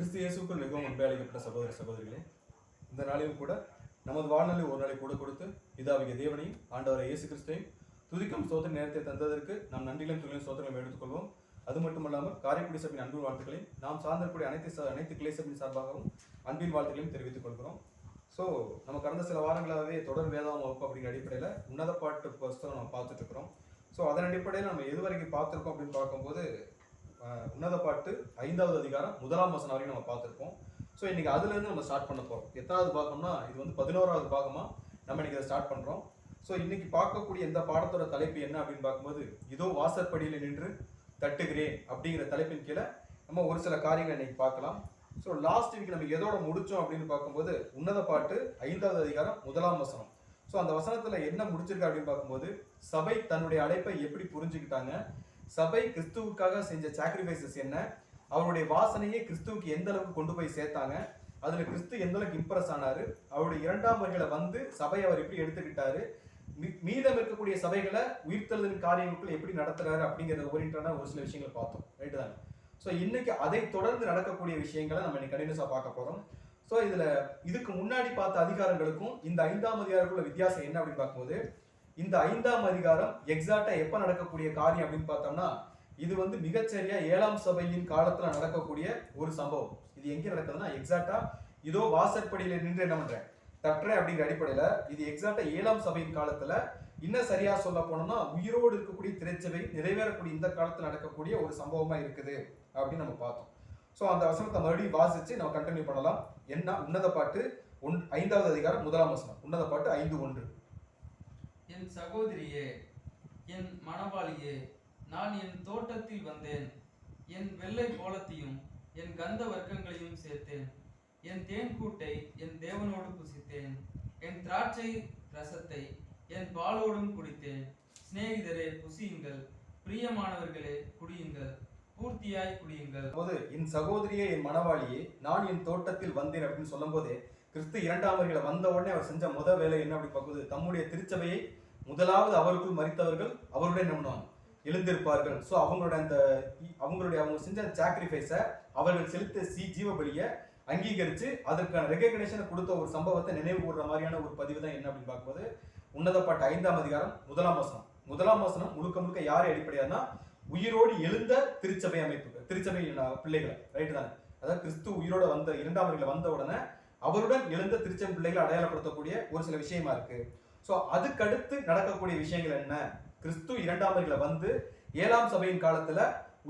கிறிஸ்து இயேசுக்குள் மிகவும் அன்பு அழைக்கப்பட்ட சகோதர சகோதரிகளே, இந்த நாளிலும் கூட நமது வாழ்நாளில் ஒரு நாளை கூட கொடுத்து பிதாவிய தேவனையும் ஆண்டவரை இயேசு கிறிஸ்துவையும் துதிக்கும் ஸ்தோத்திர நேரத்தை தந்ததற்கு நாம் நன்றிகளையும் துணியும் ஸ்தோத்திரங்களையும் எடுத்துக்கொள்வோம். அது மட்டுமல்லாமல் காரைக்குடி சபையின் அன்பு வாழ்த்துக்களையும் நாம் சார்ந்திருக்கூடிய அனைத்து கிளை சபையின் சார்பாகவும் அன்பின் வாழ்த்துக்களையும் தெரிவித்துக் கொள்கிறோம். ஸோ நம்ம கடந்த சில வாரங்களாகவே தொடர் வேதாம வகுப்பு அப்படிங்கிற அடிப்படையில் உன்னத பாட்டு புஸ்தகம் நம்ம பார்த்துட்டு இருக்கிறோம். ஸோ அதன் அடிப்படையில் நம்ம எது வரைக்கும் பார்த்துருக்கோம் அப்படின்னு பார்க்கும்போது உன்னத பாட்டு 5வது அதிகாரம் 1ஆம் வசனம் வரைக்கும் நம்ம பார்த்துருக்கோம். ஸோ இன்னைக்கு அதுலேருந்து நம்ம ஸ்டார்ட் பண்ண போகிறோம். எத்தனாவது பாகம்னா இது வந்து 11வது பாகமாக நம்ம இன்னைக்கு அதை ஸ்டார்ட் பண்ணுறோம். ஸோ இன்னைக்கு பார்க்கக்கூடிய இந்த பாடத்தோட தலைப்பு என்ன அப்படின்னு பார்க்கும்போது, இதோ வாசற்படியில் நின்று தட்டுகிறேன் அப்படிங்கிற தலைப்பின் கீழே நம்ம ஒரு சில காரியங்கள் இன்னைக்கு பார்க்கலாம். ஸோ லாஸ்ட் வீக் நம்ம எதோட முடிச்சோம் அப்படின்னு பார்க்கும்போது உன்னத பாட்டு 5வது அதிகாரம் 1ஆம் வசனம். ஸோ அந்த வசனத்தில் என்ன முடிச்சிருக்கா அப்படின்னு பார்க்கும்போது, சபை தன்னுடைய அழைப்பை எப்படி புரிஞ்சுக்கிட்டாங்க, சபை கிறிஸ்துவுக்காக செஞ்ச சாக்ரிஃபைசஸ் என்ன, அவருடைய வாசனையை கிறிஸ்துவுக்கு எந்த அளவுக்கு கொண்டு போய் சேர்த்தாங்க, அதுல கிறிஸ்து எந்த அளவுக்கு இம்ப்ரெஸ் ஆனாரு, அவருடைய 2ஆம் வருகையில வந்து சபையை அவர் எப்படி எடுத்துக்கிட்டாரு, மீதம் இருக்கக்கூடிய சபைகளை உயிர்த்தெழுதலின் காரியங்களுக்குள்ள எப்படி நடத்துறாரு அப்படிங்கிறத ஓரியன்டான ஒரு சில விஷயங்களை பார்த்தோம். ரைட்டு தானே? ஸோ இன்னைக்கு அதை தொடர்ந்து நடக்கக்கூடிய விஷயங்களை நம்ம இன்னைக்கு கண்டினியூஸா பார்க்க போறோம். ஸோ இதுக்கு முன்னாடி பார்த்த அதிகாரங்களுக்கும் இந்த 5ஆம் அதிகாரத்துக்குள்ள வித்தியாசம் என்ன அப்படின்னு பார்க்கும்போது, இந்த 5ஆம் அதிகாரம் எக்ஸாக்டா எப்ப நடக்கக்கூடிய காரியம் அப்படின்னு பார்த்தோம்னா, இது வந்து மிகச்சரியா 7ஆம் சபையின் காலத்துல நடக்கக்கூடிய ஒரு சம்பவம். இது எங்க நடக்குதுன்னா, எக்ஸாக்டா இதோ வாசற்படியில நின்று என்ன பண்றேன் தட்டுறேன் அப்படிங்கிற அடிப்படையில இது எக்ஸாக்டா 7ஆம் சபையின் காலத்துல, இன்னும் சரியா சொல்ல போனோம்னா உயிரோடு இருக்கக்கூடிய திரைச்சபை நிறைவேறக்கூடிய இந்த காலத்துல நடக்கக்கூடிய ஒரு சம்பவமா இருக்குது அப்படின்னு நம்ம பார்த்தோம். ஸோ அந்த வசனத்தை மறுபடியும் வாசிச்சு நம்ம கண்டினியூ பண்ணலாம். என்ன உன்னத பாட்டு 5வது அதிகாரம் 1ஆம் வசனம். உன்னத பாட்டு 5:1. என் சகோதரியே, என் மணவாளியே, நான் என் தோட்டத்தில் வந்தேன், என் வெள்ளை கோலத்தையும் என் கந்த வர்க்கங்களையும் சேர்த்தேன், என் தேன்கூட்டை என் தேவனோடு புசித்தேன், என் திராட்சை ரசத்தை என் பாலோடும் குடித்தேன். சிநேகிதரே புசியுங்கள், பிரியமானவர்களே குடியுங்கள், பூர்த்தியாய் குடியுங்கள். போது என் சகோதரியே என் மணவாளியே நான் என் தோட்டத்தில் வந்தேன் அப்படின்னு சொல்லும் போதே, கிறிஸ்து 2ஆம் வருகையில வந்த உடனே அவர் செஞ்ச முதல் வேலை என்ன அப்படி பார்க்கும்போது, தம்முடைய திருச்சபையை முதலாவது அவருக்குள் மரித்தவர்கள் அவருடைய நம்பினாங்க எழுந்திருப்பார்கள். ஸோ அவங்க செஞ்ச சாக்ரிஃபைஸை அவர்கள் செலுத்த ஜீவ பலியை அங்கீகரித்து அதற்கான ரெகக்னேஷனை கொடுத்த ஒரு சம்பவத்தை நினைவு கூறுற மாதிரியான ஒரு பதிவு தான் என்ன அப்படின்னு பார்க்கும்போது உன்னத பாட்டு 5ஆம் அதிகாரம் 1ஆம் வசனம். 1ஆம் வசனம் முழுக்க முழுக்க யாரை அடிப்படையானா உயிரோடு எழுந்த திருச்சபை அமைப்பு, திருச்சபை பிள்ளைகளை. ரைட்டு தானே? அதாவது கிறிஸ்து உயிரோட வந்த 2ஆம் வருகையில வந்த உடனே அவருடன் எழுந்த திருச்சபை பிள்ளைகளை அடையாளப்படுத்தக்கூடிய ஒரு சில விஷயமா இருக்கு. ஸோ அதுக்கடுத்து நடக்கக்கூடிய விஷயங்கள் என்ன, கிறிஸ்து 2ஆம் வருகையில வந்து 7ஆம் சபையின் காலத்துல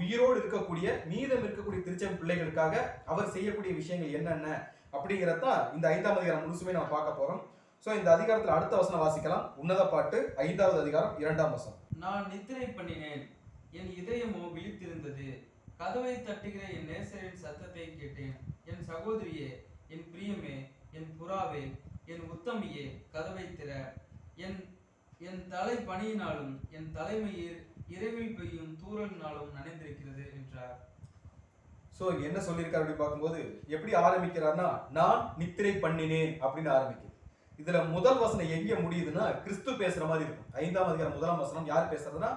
உயிரோடு இருக்கக்கூடிய மீதம் இருக்கக்கூடிய திருச்சபை பிள்ளைகளுக்காக அவர் செய்யக்கூடிய விஷயங்கள் என்னென்ன அப்படிங்கிறதான் இந்த 5ஆம் அதிகாரம் முழுசுமே நம்ம பார்க்க போறோம். ஸோ இந்த அதிகாரத்தில் அடுத்த வசனம் வாசிக்கலாம். உன்னத பாட்டு 5வது அதிகாரம் 2ஆம் வசனம். நான் நித்திரை பண்ணினேன், என் இதயமோ விழித்திருந்தது, கதவை தட்டுகிற என் நேசரின் சத்தத்தை கேட்டேன். என் சகோதரியே, என் பிரியமே, என் புறாவே, என் உத்தமியே, கதவை திற. என் தலை பனியினாலும் என் தலைமையில் இரவில் பெய்யும் தூறலினாலும் நனைந்திருக்கிறது என்றார். ஸோ என்ன சொல்லியிருக்காரு அப்படி பார்க்கும்போது எப்படி ஆரம்பிக்கிறார்னா, நான் நித்திரை பண்ணினேன் அப்படின்னு ஆரம்பிக்குது. இதுல முதல் வசனம் எங்க முடியுதுன்னா கிறிஸ்து பேசுற மாதிரி இருக்கும். 5ஆம் அதிகாரம் 1ஆம் வசனம் யார் பேசுறதுன்னா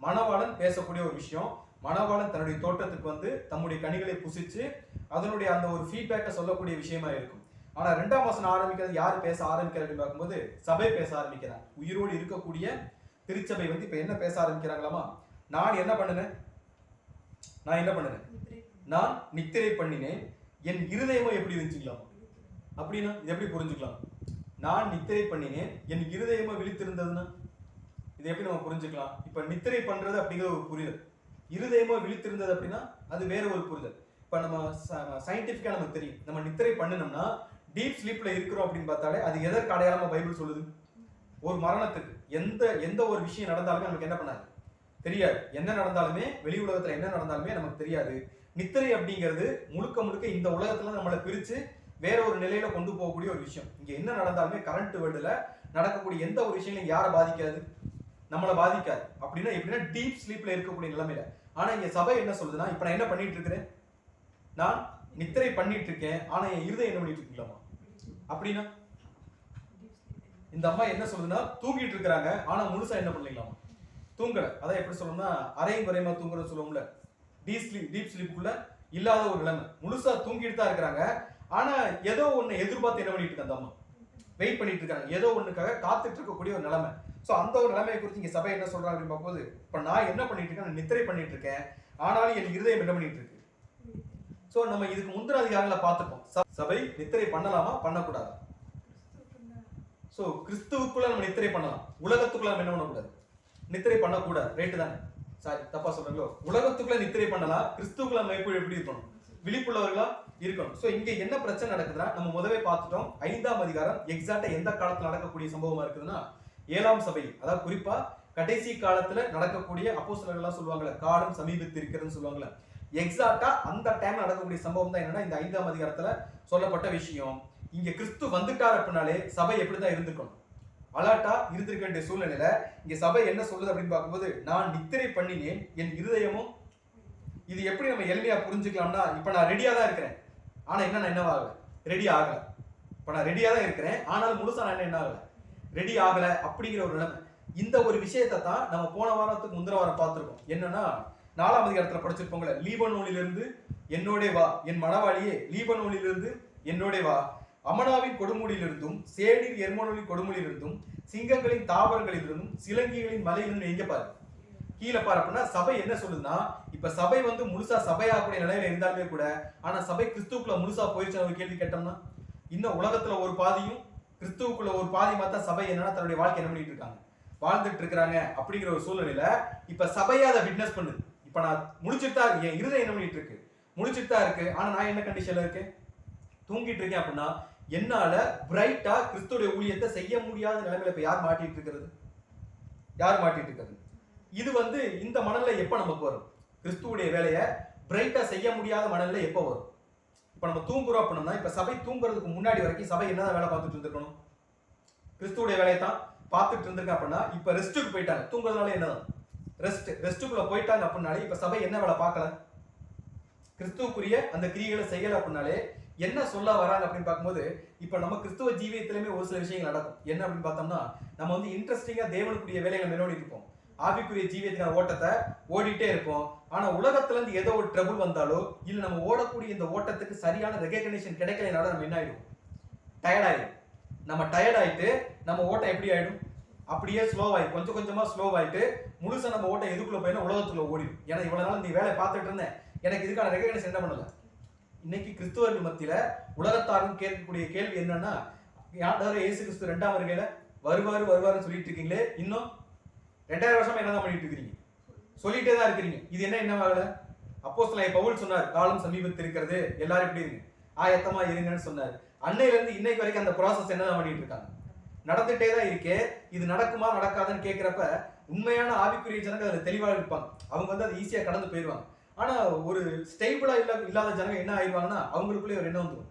மணவாளன் பேசக்கூடிய ஒரு விஷயம். மணவாளன் தன்னுடைய தோட்டத்துக்கு வந்து தம்முடைய கனிகளை புசிச்சு அதனுடைய அந்த ஒரு ஃபீட்பேக்கை சொல்லக்கூடிய விஷயமா இருக்கும். ஆனா 2ஆம் வசனம் ஆரம்பிக்கிறது யார் பேச ஆரம்பிக்கிறார் அப்படின்னு பார்க்கும்போது சபை பேச ஆரம்பிக்கிறார். உயிரோடு இருக்கக்கூடிய திருச்சபை வந்து இப்ப என்ன பேச ஆரம்பிக்கிறாங்களாமா, நான் என்ன பண்ணினேன், நான் நித்திரை பண்ணினேன், என் இருதயமோ எப்படி இருந்துச்சுக்கலாம் அப்படின்னா இது எப்படி புரிஞ்சுக்கலாம்? நான் நித்திரை பண்ணினேன், என் இருதயமோ விழித்திருந்ததுன்னா இது எப்படி நம்ம புரிஞ்சுக்கலாம்? இப்ப நித்திரை பண்றது அப்படிங்கிற ஒரு புரிதல், இருதயமோ விழித்திருந்தது அப்படின்னா அது வேற ஒரு புரிதல். இப்ப நம்ம சயின்டிபிக்கா நமக்கு தெரியும், நம்ம நித்திரை பண்ணினோம்னா டீப் ஸ்லீப்ல இருக்கிறோம் அப்படின்னு பார்த்தாலே அது எதற்கு அடையாளமா பைபிள் சொல்லுது? ஒரு மரணத்துக்கு. எந்த ஒரு விஷயம் நடந்தாலுமே நமக்கு என்ன பண்ணாது தெரியாது. என்ன நடந்தாலுமே வெளி உலகத்துல என்ன நடந்தாலுமே நமக்கு தெரியாது. நித்திரை அப்படிங்கிறது முழுக்க முழுக்க இந்த உலகத்துல நம்மளை பிரிச்சு வேற ஒரு நிலையில கொண்டு போகக்கூடிய ஒரு விஷயம். இங்க என்ன நடந்தாலுமே கரண்ட் வேர்ல்டுல நடக்கக்கூடிய எந்த ஒரு விஷயங்களும் யாரை பாதிக்காது, நம்மளை பாதிக்காது. அப்படின்னா எப்படின்னா டீப் ஸ்லீப்ல இருக்கக்கூடிய நிலைமையில. ஆனா இங்க சபை என்ன சொல்லுதுன்னா, இப்ப நான் என்ன பண்ணிட்டு இருக்கிறேன், நான் நித்திரை பண்ணிட்டு இருக்கேன், ஆனா என் இருதயம் என்ன பண்ணிட்டு இருக்கலாமா அப்படின்னா இந்த அம்மா என்ன சொல்லுதுன்னா தூங்கிட்டு இருக்கிறாங்க, ஆனா முழுசா என்ன பண்ணிக்கலாமா தூங்கல. அதான் எப்படி சொல்லணும்னா அரையும் குறையமா தூங்குறன்னு சொல்லுவோம்ல, டீப் ஸ்லீப்புக்குள்ள இல்லாத ஒரு நிலைமை, முழுசா தூங்கிட்டு தான் இருக்கிறாங்க. ஆனா ஏதோ ஒண்ணு எதிர்பார்த்து என்ன பண்ணிட்டு இருக்காங்க, அந்த அம்மா வெயிட் பண்ணிட்டு இருக்காங்க, ஏதோ ஒண்ணுக்காக காத்துட்டு இருக்கக்கூடிய ஒரு நிலைமை. சோ அந்த ஒரு நிலைமையை குறித்து இங்க சபை என்ன சொல்றாங்க அப்படின்னு பார்க்கும்போது, இப்ப நான் என்ன பண்ணிட்டு இருக்கேன், நான் நித்திரை பண்ணிட்டு இருக்கேன், ஆனாலும் என் இருதயம் என்ன பண்ணிட்டு இருக்கு. சோ நம்ம இதுக்கு முந்தின அதிகாரங்களை பார்த்துப்போம். சபை நித்திரை பண்ணலாமா பண்ணக்கூடாதா? சோ கிறிஸ்துவுக்குள்ள நம்ம நித்திரை பண்ணலாம், உலகத்துக்குள்ள நம்ம என்ன பண்ணக்கூடாது, நித்திரை பண்ணக்கூடாது. ரைட்டு தானே? சாரி, தப்பா சொல்றீங்களோ? உலகத்துக்குள்ள நித்திரை பண்ணலாம், கிறிஸ்துவுக்குள்ள நம்ம எப்படி இருக்கணும், விழிப்புள்ளவர்களா இருக்கணும். சோ இங்க என்ன பிரச்சனை நடக்குதுன்னா, நம்ம முதவே பார்த்துட்டோம். 5ஆம் அதிகாரம் எக்ஸாக்டா எந்த காலத்துல நடக்கக்கூடிய சம்பவமா இருக்குதுன்னா, 7ஆம் சபை, அதாவது குறிப்பா கடைசி காலத்துல நடக்கக்கூடிய அப்போஸ்தலர்கள் எல்லாம் சொல்லுவாங்கல்ல, காலம் சமீபத்து இருக்கிறதுன்னு சொல்லுவாங்கல்ல, எக்ஸாக்டா அந்த டைம் நடக்கக்கூடிய சம்பவம் தான் என்னன்னா இந்த 5ஆம் அதிகாரத்துல சொல்லப்பட்ட விஷயம். இங்க கிறிஸ்து வந்துட்டார் அப்படின்னாலே சபை எப்படிதான் இருந்திருக்கணும், அலாட்டா இருந்திருக்க வேண்டிய சூழ்நிலையில இங்க சபை என்ன சொல்லுது அப்படின்னு பார்க்கும்போது, நான் நித்திரை பண்ணினேன், என் இருதயமும். இது எப்படி நம்ம எளிமையா புரிஞ்சுக்கலாம்னா, இப்ப நான் ரெடியா தான் இருக்கிறேன், ஆனா என்ன நான் என்னவாகல, ரெடி ஆகல. இப்ப நான் ரெடியா தான் இருக்கிறேன், ஆனாலும் முழுசா நான் என்ன ஆகல, ரெடி ஆகல அப்படிங்கிற ஒரு நிலைமை. இந்த ஒரு விஷயத்தை தான் நம்ம போன வாரத்துக்கு முந்தின வாரம் பார்த்திருக்கோம். என்னன்னா 4ஆம் அதிகாரத்துல படிச்சிருப்போங்களே, லீபனோனிலிருந்து என்னோட வா, என் மணவாளியே லீபனோனிலிருந்து என்னோட வா, அமனாவின் கொடுமுடியிலிருந்தும் சேனீர் எர்மோனின் கொடுமுடியிலிருந்தும் சிங்கங்களின் தாவரங்களிலிருந்தும் சிலங்கிகளின் மலையிலிருந்து எங்க பாரு, கீழே பாரு. அப்படின்னா சபை என்ன சொல்லுதுன்னா, இப்ப சபை வந்து முழுசா சபையாக்கூடிய நிலையில இருந்தாலுமே கூட, ஆனா சபை கிறிஸ்துவுக்குள்ள முழுசா போயிடுச்சு ஒரு கேள்வி கேட்டோம்னா, இன்னும் உலகத்துல ஒரு பாதியும் கிறிஸ்துவுக்குள்ள ஒரு பாதி மாத்தா சபை என்னன்னா தன்னுடைய வாழ்க்கை என்ன பண்ணிட்டு இருக்காங்க, வாழ்ந்துட்டு இருக்கிறாங்க அப்படிங்கிற ஒரு சூழ்நிலையில இப்ப சபையை அதை விட்னஸ் பண்ணுது. இப்ப நான் முடிச்சுட்டு தான், என் இருதயம் என்ன பண்ணிட்டு இருக்கு, முடிச்சுட்டு தான் இருக்கு, ஆனா நான் என்ன கண்டிஷன்ல இருக்கேன், தூங்கிட்டு இருக்கேன். அப்படின்னா என்னால பிரைட்டா கிறிஸ்துவோட ஊழியத்தை செய்ய முடியாத நிலைமையில இப்ப யார் மாட்டிட்டு இருக்கிறது, யார் மாட்டிட்டு இருக்கிறது. இது வந்து இந்த மனநிலை எப்ப நமக்கு வரும், கிறிஸ்துவுடைய வேலையை பிரைட்டா செய்ய முடியாத மனநிலை எப்ப வரும். இப்ப நம்ம தூங்குறோம் அப்படின்னா, இப்ப சபை தூங்குறதுக்கு முன்னாடி வரைக்கும் சபை என்னதான் வேலை பார்த்துட்டு இருந்திருக்கணும், கிறிஸ்துவுடைய வேலையை தான் பார்த்துட்டு இருந்திருக்க. அப்படின்னா இப்ப ரெஸ்ட்டுக்கு போயிட்டாங்க, தூங்குறதுனால என்னதான் ரெஸ்ட்டுக்குள்ள போயிட்டாங்க அப்படின்னாலே இப்ப சபை என்ன வேலை பார்க்கல, கிறிஸ்துவுக்குரிய அந்த கிரியைகளை செய்யல அப்படின்னாலே என்ன சொல்ல வராங்க அப்படின்னு பார்க்கும்போது, இப்ப நம்ம கிறிஸ்துவ ஜீவியத்திலுமே ஒரு சில விஷயங்கள் நடக்கும். என்ன அப்படின்னு பார்த்தோம்னா, நம்ம வந்து இன்ட்ரெஸ்டிங்கா தேவனுக்குரிய வேலைகளை மேலோடி இருப்போம், ஆவிக்குரிய ஜீவியத்துக்கான ஓட்டத்தை ஓடிட்டே இருப்போம். ஆனா உலகத்துல இருந்து ஏதோ ஒரு ட்ரபிள் வந்தாலோ இல்ல நம்ம ஓடக்கூடிய இந்த ஓட்டத்துக்கு சரியான ரெகக்னிஷன் கிடைக்கலனால நம்ம என்ன ஆயிடும், டயர்ட் ஆயிடும். நம்ம டயர்ட் ஆயிட்டு நம்ம ஓட்டம் எப்படி ஆயிடும், அப்படியே ஸ்லோவாயிடும், கொஞ்சம் கொஞ்சமா ஸ்லோவாயிட்டு முழுசா நம்ம ஓட்டம் எதுக்குள்ள போயினா உலகத்துக்குள்ள ஓடிடும். ஏன்னா இவ்வளவு நாள் நீ வேலை பார்த்துட்டு இருந்தேன், எனக்கு இதுக்கான ரெகக்னிஷன் என்ன பண்ணல. இன்னைக்கு கிறிஸ்துவர்கள் மத்தியில உலகத்தாரும் கேட்கக்கூடிய கேள்வி என்னன்னா, ஆண்டவர் இயேசு கிறிஸ்து 2ஆம் வருகையில வருவாருன்னு சொல்லிட்டு இருக்கீங்களே, இன்னும் 2000 வருஷமா என்னதான் பண்ணிட்டு இருக்கீங்க, சொல்லிட்டே தான் இருக்கிறீங்க, இது என்னவாகல. அப்போஸ்தலன் பவுல் சொன்னார், காலம் சமீபத்தில் இருக்கிறது, எல்லாரும் எப்படி இருங்க, ஆயத்தமா இருங்கன்னு சொன்னார். அன்னையில இருந்து இன்னைக்கு வரைக்கும் அந்த ப்ராசஸ் என்னதான் பண்ணிட்டு இருக்காங்க, நடந்துட்டே தான் இருக்கே. இது நடக்குமா நடக்காதுன்னு கேட்கிறப்ப உண்மையான ஆவிக்குரிய ஜனங்க அதுல தெளிவாக இருப்பாங்க, அவங்க வந்து அது ஈஸியா கடந்து போயிடுவாங்க. ஆனா ஒரு ஸ்டேபிளா இல்லாத ஜனங்க என்ன ஆயிடுவாங்கன்னா, அவங்களுக்குள்ளே ஒரு என்ன வந்துடும்,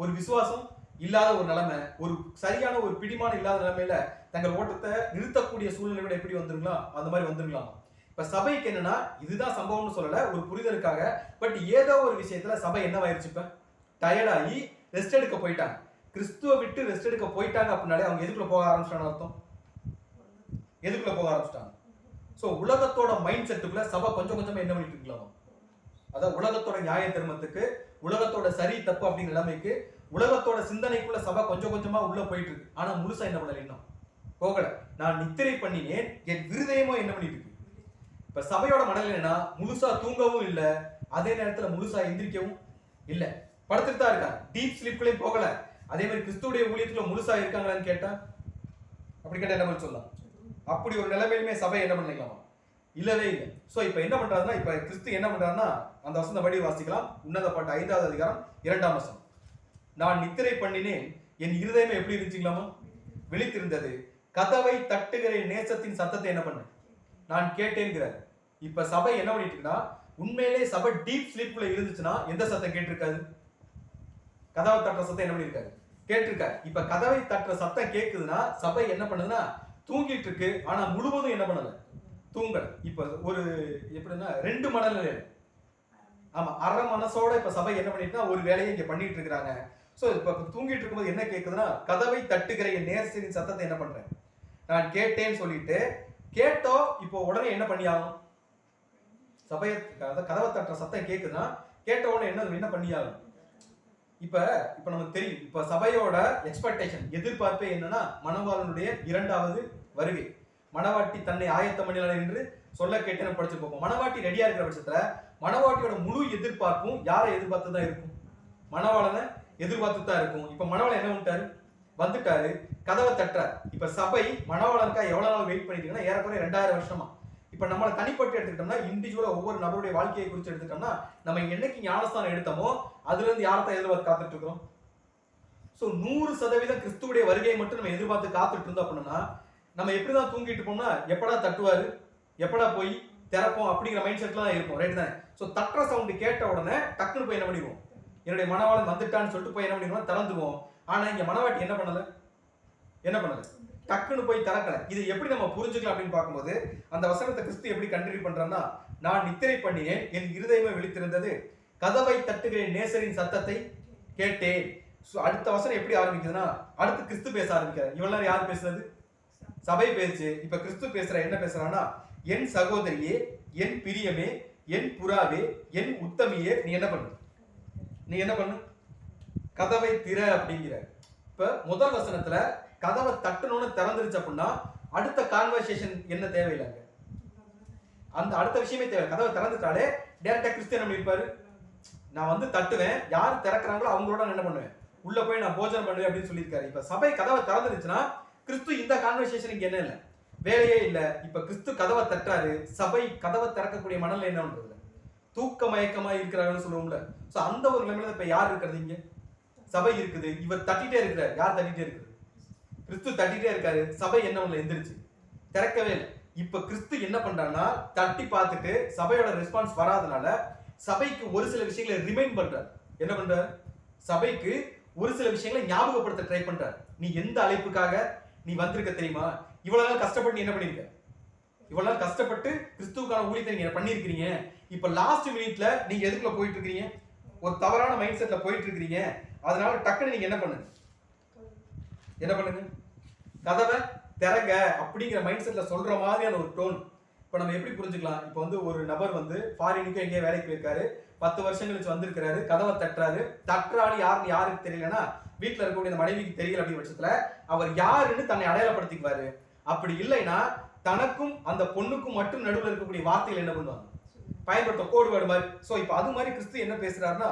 ஒரு விசுவாசம் இல்லாத ஒரு நிலைமை, ஒரு சரியான ஒரு பிடிமானம் இல்லாத நிலைமையில தங்கள் ஓட்டத்தை நிறுத்தக்கூடிய சூழ்நிலை விட எப்படி வந்துருங்களா, அந்த மாதிரி வந்துருங்களாம். இப்ப சபைக்கு என்னன்னா, இதுதான் சம்பவம்னு சொல்லல, ஒரு புரிதலுக்காக. பட் ஏதோ ஒரு விஷயத்துல சபை என்னவாயிருச்சு, இப்ப டயர்டாகி ரெஸ்ட் எடுக்க போயிட்டாங்க. கிறிஸ்துவ விட்டு ரெஸ்ட் எடுக்க போயிட்டாங்க அப்படின்னாலே அவங்க எதுக்குள்ள போக ஆரம்பிச்சிட்டாங்க அர்த்தம், எதுக்குள்ள போக ஆரம்பிச்சிட்டாங்க. சோ உலகத்தோட மைண்ட் செட்டுக்குள்ள சபை கொஞ்சம் கொஞ்சமா என்ன பண்ணிட்டு இருக்கலாம், அதாவது உலகத்தோட நியாய தர்மத்துக்கு, உலகத்தோட சரி தப்பு அப்படிங்கிற நிலைமைக்கு, உலகத்தோட சிந்தனைக்குள்ள சபை கொஞ்சம் கொஞ்சமா உள்ள போயிட்டு இருக்கு. ஆனா முழுசா என்ன பண்ணல, இன்னும் போகல. நான் நித்திரை பண்ணினேன், என் இருதயமோ என்ன பண்ணிட்டு இருக்கு. இப்ப சபையோட மனநிலை என்ன, முழுசா தூங்கவும் இல்ல, அதே நேரத்துல முழுசா எந்திரிக்கவும் இல்ல, படுத்துட்டு தான் இருக்காங்க, டீப் ஸ்லீப்குள்ளேயும் போகல. அதே மாதிரி கிறிஸ்துவுடைய ஊழியத்துல முழுசா இருக்காங்களான்னு கேட்டா, அப்படி கேட்டா என்ன சொல்லலாம், அப்படி ஒரு நிலைமையிலுமே சபை என்ன பண்ணிக்கலாமா, இல்லவே இல்லை. சோ இப்ப என்ன பண்றாருன்னா, இப்ப கிறிஸ்து என்ன பண்றாருன்னா, அந்த வசனம் படி வாசிக்கலாம். உன்னத பாட்டு 5ஆவது அதிகாரம் 2ஆம் வசனம். நான் நித்திரை பண்ணினேன், என் இருதயமே எப்படி இருந்துச்சுங்களாமா, விழித்திருந்தது, கதவை தட்டுகிற நேசத்தின் சத்தத்தை என்ன பண்ண நான் கேட்டேங்கிறார். இப்ப சபை என்ன பண்ணிட்டு இருக்குன்னா, உண்மையிலே சபை டீப் ஸ்லீப்குள்ள இருந்துச்சுன்னா எந்த சத்தம் கேட்டிருக்காது, கதவை தட்டுற சத்தம் என்ன பண்ணிருக்காரு, கேட்டிருக்காரு. இப்ப கதவை தட்டுற சத்தம் கேக்குதுன்னா சபை என்ன பண்ணுதுன்னா தூங்கிட்டு இருக்கு, ஆனா முழுவதும் என்ன பண்ணல, தூங்கல. இப்ப ஒரு எப்படின்னா 2 மனநிலை, ஆமா அரை மனசோட இப்ப சபை என்ன பண்ணிட்டுனா ஒரு வேலையை இங்க பண்ணிட்டு இருக்காங்க. சோ இப்ப தூங்கிட்டு இருக்கும்போது என்ன கேக்குதுன்னா, கதவை தட்டுகிற என் நேசரின் சத்தத்தை என்ன பண்றேன் நான் கேட்டேன்னு சொல்லிட்டு, கேட்டோ இப்போ உடனே என்ன பண்ணி ஆகும், சபையை கதவை தட்டுற சத்தம் கேக்குதுன்னா கேட்ட உடனே என்ன பண்ணியாகும்? இப்ப நமக்கு தெரியும், இப்ப சபையோட எக்ஸ்பெக்டேஷன், எதிர்பார்ப்பே என்னன்னா மணவாளனுடைய இரண்டாவது வருகை. மணவாட்டி தன்னை ஆயத்தம் பண்ணினார் என்று சொல்ல கேட்டு நம்ம படிச்சு பார்ப்போம். மணவாட்டி ரெடியா இருக்கிற பட்சத்துல மணவாட்டியோட முழு எதிர்பார்ப்பும் யாரை எதிர்பார்த்து தான் இருக்கும்? மணவாளனை எதிர்பார்த்து தான் இருக்கும். இப்ப மணவாளன் என்ன பண்ணிட்டாரு? வந்துட்டாரு, கதவை தட்டுறாரு. இப்ப சபை மணவாளனுக்கா எவ்வளவு நாள் வெயிட் பண்ணிட்டீங்கன்னா ஏறக்குறைய 2000 வருஷமா. இப்ப நம்மளை தனிப்பட்டு எடுத்துக்கிட்டோம்னா, இண்டிவிஜுவலா ஒவ்வொரு நபருடைய வாழ்க்கையை குறித்து எடுத்துட்டோம்னா, நம்ம என்னைக்கு ஞானஸ்தானம் எடுத்தோமோ அதுல இருந்து யாரத்தான் எதிர்பார்த்து காத்துட்டு இருக்கிறோம்? சோ 100% கிறிஸ்துவுடைய வருகையை மட்டும் நம்ம எதிர்பார்த்து காத்துட்டு இருந்தோம் அப்படின்னா, நம்ம எப்படிதான் தூங்கிட்டு இருப்போம்னா, எப்படா தட்டுவாரு, எப்படா போய் திறப்போம் அப்படிங்கிற மைண்ட் செட்ல தான் இருக்கும். ரைட் தானே? சோ தட்டுற சவுண்ட் கேட்ட உடனே டக்குன்னு போய் என்ன பண்ணிடுவோம்? என்னுடைய மணவாளன் வந்துட்டான்னு சொல்லிட்டு போய் என்ன பண்ணிடுவோம்? திறந்துருவோம். ஆனா இங்க மணவாட்டி என்ன பண்ணல? டக்குன்னு போய் திறக்கல. இது எப்படி நம்ம புரிஞ்சுக்கலாம் அப்படின்னு பார்க்கும்போது, அந்த வசனத்தை கிறிஸ்து எப்படி கண்டினியூ பண்றான்னா, நான் நித்திரை பண்ணினேன், என் இருதயமே விழித்திருந்தது, கதவை தட்டுகிற நேசரின் சத்தத்தை கேட்டேன். அடுத்த வசனம் எப்படி ஆரம்பிக்குதுன்னா, அடுத்து கிறிஸ்து பேச ஆரம்பிக்கிறார். இவ்வளவு நேரம் யார் பேசுறது? சபை பேசுச்சு. இப்ப கிறிஸ்து பேசுற என்ன பேசுறான்னா, என் சகோதரியே, என் பிரியமே, என் புறாவே, என் உத்தமியே, நீ என்ன பண்ணு? கதவை திற அப்படிங்கிற. இப்ப முதல் வசனத்துல கதவை தட்டணும்னு திறந்துருச்சு அப்படின்னா அடுத்த கான்வர்சேஷன் என்ன தேவையில்லைங்க. அந்த அடுத்த விஷயமே தேவை. கதவை திறந்துட்டாலே டைரக்டா கிறிஸ்து என்ன இருப்பாரு? நான் வந்து தட்டுவேன், யார் திறக்கிறாங்களோ அவங்களோட என்ன பண்ணுவேன்? உள்ள போய் நான் போஜனம் பண்ணுவேன் அப்படின்னு சொல்லியிருக்காரு. இப்ப சபை கதவை திறந்துருச்சுன்னா கிறிஸ்து இந்த கான்வர்சேஷன் இங்க என்ன இல்லை, வேலையே இல்லை. இப்ப கிறிஸ்து கதவை தட்டாரு, சபை கதவை திறக்கக்கூடிய மனநிலை என்ன பண்றது? தூக்க மயக்கமா இருக்கிறாங்கன்னு சொல்லுவோம்ல. சோ அந்த ஒரு நிலைமையில இப்ப யார் இருக்கிறது? இங்க சபை இருக்குது. இவர் தட்டிட்டே இருக்கிறார். யார் தட்டிட்டே இருக்குது? கிறிஸ்து தட்டிட்டே இருக்காரு. சபை என்ன பண்ணல? எந்திரிச்சு திறக்கவே இல்லை. இப்ப கிறிஸ்து என்ன பண்றாருன்னா, தட்டி பார்த்துட்டு சபையோட ரெஸ்பான்ஸ் வராதனால சபைக்கு ஒரு சில விஷயங்களை ரிமைண்ட் பண்றாரு. என்ன பண்றாரு? சபைக்கு ஒரு சில விஷயங்களை ஞாபகப்படுத்த ட்ரை பண்றாரு. நீ எந்த அழைப்புக்காக நீ வந்திருக்க தெரியுமா? இவ்வளவு நாள் கஷ்டப்பட்டு நீ என்ன பண்ணிருக்க? இவ்வளவு நாள் கஷ்டப்பட்டு கிறிஸ்துவுக்கான ஊழியத்தை நீங்க பண்ணிருக்கீங்க. இப்ப லாஸ்ட் மினிட்ல நீங்க எதுக்குள்ள போயிட்டு இருக்கீங்க? ஒரு தவறான மைண்ட் செட்ல போயிட்டு இருக்கீங்க. அதனால டக்குன்னு நீங்க என்ன பண்ணுங்க? கதவை திறங்க அப்படிங்கிற மைண்ட் செட்ல சொல்ற மாதிரியான ஒரு டோன். இப்ப நம்ம எப்படி புரிஞ்சுக்கலாம்? இப்ப வந்து ஒரு நபர் வந்து ஃபாரினுக்கு எங்கேயோ வேலைக்கு போயிருக்காரு, 10 வருஷம் கழிச்சு வந்திருக்கிறாரு, கதவை தட்டுறாரு. தட்டுறாரு யாருக்கு தெரியலன்னா வீட்டுல இருக்கக்கூடிய அந்த மனைவிக்கு தெரியல. அப்படி பட்சத்துல அவர் யாருன்னு தன்னை அடையாளப்படுத்திக்குவாரு. அப்படி இல்லைன்னா தனக்கும் அந்த பொண்ணுக்கும் மட்டும் நடுவில் இருக்கக்கூடிய வார்த்தைகள் என்ன பண்ணுவாங்க? பயன்படுத்த கோடு வேர்டு மாதிரி. சோ இப்ப அது மாதிரி கிறிஸ்து என்ன பேசுறாருன்னா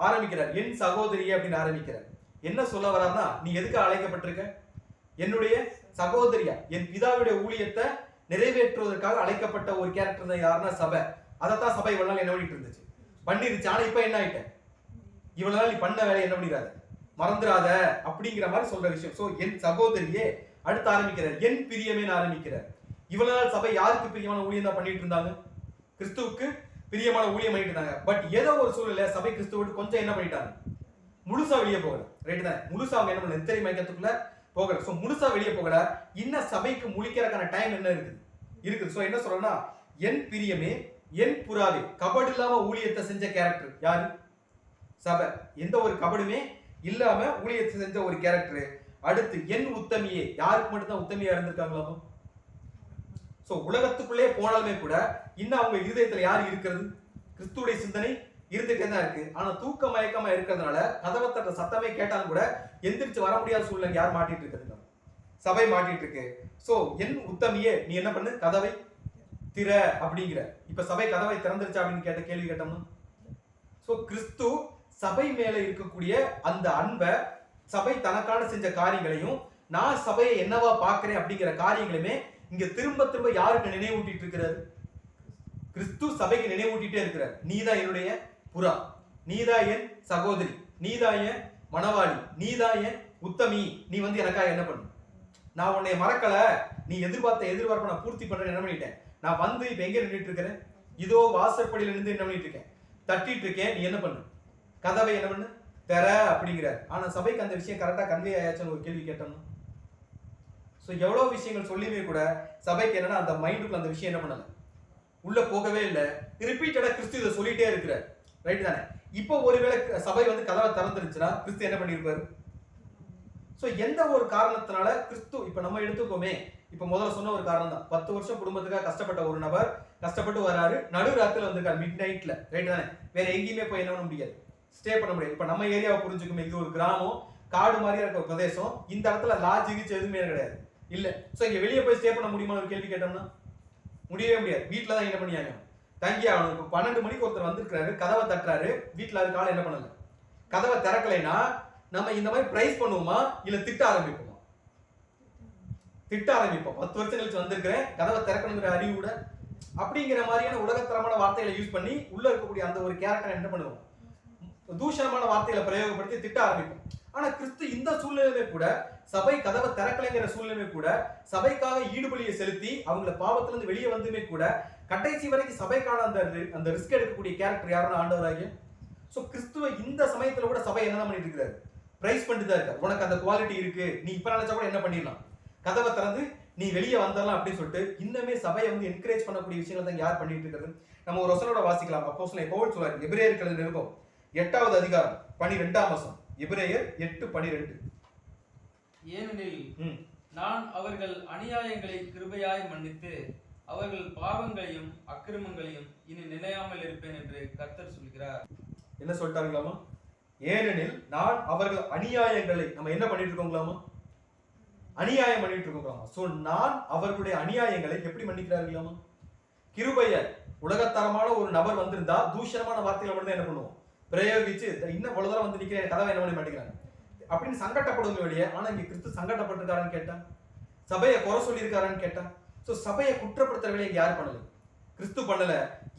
ஆரம்பிக்கிறார், என் சகோதரியே அப்படின்னு ஆரம்பிக்கிறார். என்ன சொல்ல வர்றாருன்னா, நீ எதுக்கு அழைக்கப்பட்டிருக்க? என்னுடைய சகோதரியா, என் பிதாவுடைய ஊழியத்தை நிறைவேற்றுவதற்காக அழைக்கப்பட்ட ஒரு கேரக்டர் தான் யாருன்னா சபை. அதைத்தான் சபை இவ்வளவு நாள் என்ன பண்ணிட்டு இருந்துச்சு, பண்ணிருச்சு. ஆனா இப்ப என்ன ஆயிட்ட? இவ்வளவு நாள் நீ பண்ண வேலையை என்ன பண்ணிடாத, மறந்துடாத அப்படிங்கிற மாதிரி சொல்ற விஷயம். சோ என் சகோதரியே அடுத்து ஆரம்பிக்கிறார், என் பிரியமே ஆரம்பிக்கிறார். இவ்வளவு நாள் சபை யாருக்கு பிரியமான ஊழியம் தான் பண்ணிட்டு இருந்தாங்க? கிறிஸ்துவுக்கு பிரியமான ஊழியம் பண்ணிட்டு இருந்தாங்க. பட் ஏதோ ஒரு சூழ்நிலை சபை கிறிஸ்துவ விட்டு கொஞ்சம் என்ன பண்ணிட்டாங்க? முழுசா வெளியே போகல. ரைட் தான்? முழுசா அவங்க என்ன பண்ணல? நித்திரை மயக்கத்துக்குள்ள போகல. சோ முழுசா வெளியே போகல. இன்னும் சபைக்கு முழிக்கிறதுக்கான டைம் என்ன இருக்குது? சோ என்ன சொல்றேன்னா, என் பிரியமே, என் புறாவே, கபடு இல்லாம ஊழியத்தை செஞ்ச கேரக்டர் யாரு? சபை. எந்த ஒரு கபடுமே இல்லாம ஊழியத்தை செஞ்ச ஒரு கேரக்டர். அடுத்து என் உத்தமியே, யாருக்கு மட்டும் தான் உத்தமியா இருந்திருக்காங்களாமோ? சோ உலகத்துக்குள்ளே போனாலுமே கூட இன்னும் அவங்க இருதயத்துல யார் இருக்கிறது? கிறிஸ்துவுடைய சிந்தனை இருந்துட்டே தான் இருக்கு. ஆனா தூக்க மயக்கமா இருக்கிறதுனால கதவை தட்ட சத்தமே கேட்டாலும் கூட எந்திரிச்சு வர முடியாத சூழ்நிலை யார் மாட்டிட்டு இருக்குது? சபை மாட்டிட்டு இருக்கு. சோ என் உத்தமியே, நீ என்ன பண்ணு? கதவை திற அப்படிங்கிற. இப்ப சபை கதவை திறந்துருச்சா அப்படின்னு கேட்ட கேள்வி கேட்டோம்னா, சோ கிறிஸ்து சபை மேல இருக்கக்கூடிய அந்த அன்பை, சபை தனக்கான செஞ்ச காரியங்களையும், நான் சபையை என்னவா பாக்குறேன் அப்படிங்கிற காரியங்களுமே இங்க திரும்ப திரும்ப யாருக்கு நினைவூட்டிட்டு இருக்கிறாரு? கிறிஸ்து சபைக்கு நினைவூட்டிட்டே இருக்கிறார். நீதான் என்னுடைய புறா, நீதான் என் சகோதரி, நீதான் என் மணவாளி, நீதான் என் உத்தமி, நீ வந்து எனக்காக என்ன பண்ணு? நான் உன்னை மறக்கல, நீ எதிர்பார்ப்பை நான் பூர்த்தி பண்றேன். என்ன பண்ணிட்டேன்? நான் வந்து இப்ப எங்க நின்றுட்டு இருக்கிறேன்? இதோ வாசற்படியில இருந்து என்ன பண்ணிட்டு இருக்கேன்? தட்டிட்டு இருக்கேன். நீ என்ன பண்ணு? கதவை என்ன பண்ணு? தர அப்படிங்கிறார். ஆனா சபைக்கு அந்த விஷயம் கரெக்டா கன்வே ஆயாச்சுன்னு ஒரு கேள்வி கேட்டோம்னா, சோ எவ்வளவு விஷயங்கள் சொல்லியுமே கூட சபைக்கு என்னன்னா அந்த மைண்டுக்குள்ள அந்த விஷயம் என்ன பண்ணல, உள்ள போகவே இல்லை. ரிப்பீட்டடா கிறிஸ்து இதை சொல்லிட்டே இருக்கிறார். ரைட் தானே? இப்போ ஒருவேளை சபை வந்து கதவை திறந்துருச்சுன்னா கிறிஸ்து என்ன பண்ணிருப்பாரு? சோ எந்த ஒரு காரணத்தினால கிறிஸ்து, இப்ப நம்ம எடுத்துக்கோமே, இப்ப முதல்ல சொன்ன ஒரு காரணம் தான், 10 வருஷம் குடும்பத்துக்காக கஷ்டப்பட்ட ஒரு நபர் கஷ்டப்பட்டு வராரு, நடுராத்திரில வந்திருக்காரு, மிட் நைட்ல, ரைட் தானே? வேற எங்கேயுமே போய் என்ன பண்ண முடியாது, ஸ்டே பண்ண முடியாது. இப்ப நம்ம ஏரியாவை புரிஞ்சுக்குமே, இது ஒரு கிராமம், காடு மாதிரியா இருக்க ஒரு பிரதேசம். இந்த இடத்துல லாட்ஜ் கீச்சு எதுவுமே கிடையாது, இல்ல. சோ இங்க வெளியே போய் ஸ்டே பண்ண முடியுமா ஒரு கேள்வி கேட்டோம்னா முடியவே முடியாது. வீட்டுல தான் என்ன பண்ணியாங்க, தங்கி ஆகணும். இப்போ 12 மணிக்கு ஒருத்தர் வந்திருக்காரு, கதவை தட்டுறாரு, வீட்டுல அது காலை என்ன பண்ணல, கதவை திறக்கலைன்னா நம்ம இந்த மாதிரி பிரைஸ் பண்ணுவோமா இல்ல திட்ட ஆரம்பிப்போமா? திட்ட ஆரம்பிப்போம். 10 வருஷம் கழிச்சு வந்திருக்கிறேன், கதவை திறக்கணுங்கிற அறிவு கூட அப்படிங்கிற மாதிரியான உலகத்தரமான வார்த்தைகளை யூஸ் பண்ணி உள்ள இருக்கக்கூடிய அந்த ஒரு கேரக்டர் என்ன பண்ணுவோம், தூஷணமான வார்த்தைகளை பிரயோகப்படுத்தி திட்ட ஆரம்பிப்போம். ஆனா கிறிஸ்து இந்த சூழ்நிலையிலே கூட, சபை கதவை திறக்கலைங்கிற சூழ்நிலை கூட, சபைக்காக ஈடுபலியை செலுத்தி அவங்கள பாவத்திலிருந்து வெளியே வந்துமே கூட கடைசி வரைக்கும் சபைக்கான அந்த ரிஸ்க் எடுக்கக்கூடிய கேரக்டர் யாருன்னா ஆண்டவராகிய. சோ கிறிஸ்துவ இந்த சமயத்துல கூட சபை என்ன பண்ணிட்டு இருக்காரு, பிரைஸ் பண்ணிட்டு தான் இருக்காரு. உனக்கு அந்த குவாலிட்டி இருக்கு, நீ இப்ப நினைச்சா கூட என்ன பண்ணிடலாம், கதவை திறந்து நீ வெளியே வந்துடலாம் அப்படின்னு சொல்லிட்டு இன்னமே சபையை வந்து என்கரேஜ் பண்ணக்கூடிய விஷயங்கள் தான் யார் பண்ணிட்டு இருக்கிறது. நம்ம ஒரு வசனோட வாசிக்கலாம். அப்போஸ்தலன் பவுல் சொல்றாரு, எபிரேயருக்கு எழுதின நிருபம் 8வது அதிகாரம் 12ஆம் வசனம். எபிரேயர் 8:12. ஏனெனில் நான் அவர்கள் அநியாயங்களை கிருபையாய் மன்னித்து அவர்கள் பாவங்களையும் அக்கிரமங்களையும் இனி நினையாமல் இருப்பேன் என்று கர்த்தர் சொல்கிறார். என்ன சொல்லிட்டாங்களாமா? ஏனெனில் நான் அவர்கள் அநியாயங்களை, நம்ம என்ன பண்ணிட்டு இருக்கோங்களாமா, அநியாயம் பண்ணிட்டு இருக்கோங்களாமா. சோ நான் அவர்களுடைய அநியாயங்களை எப்படி மன்னிக்கிறார்களாமா, கிருபைய. உலகத்தரமான ஒரு நபர் வந்திருந்தா தூஷணமான வார்த்தைகளை மட்டும் தான் என்ன பண்ணுவோம், பிரயோகிச்சு இன்னும் இவ்வளவு வந்து நிக்கிறேன், கதவை என்ன பண்ண மாட்டேங்கிறாங்க அப்படின்னு சங்கடப்படுவங்க வெளியே. ஆனா இங்க கிறிஸ்து சங்கடப்பட்டிருக்காருன்னு கேட்டா, சபையை குறை சொல்லியிருக்காருன்னு கேட்டா, சோ சபையை குற்றப்படுத்துற வேலையை யார் பண்ணல, கிறிஸ்து பண்ணல.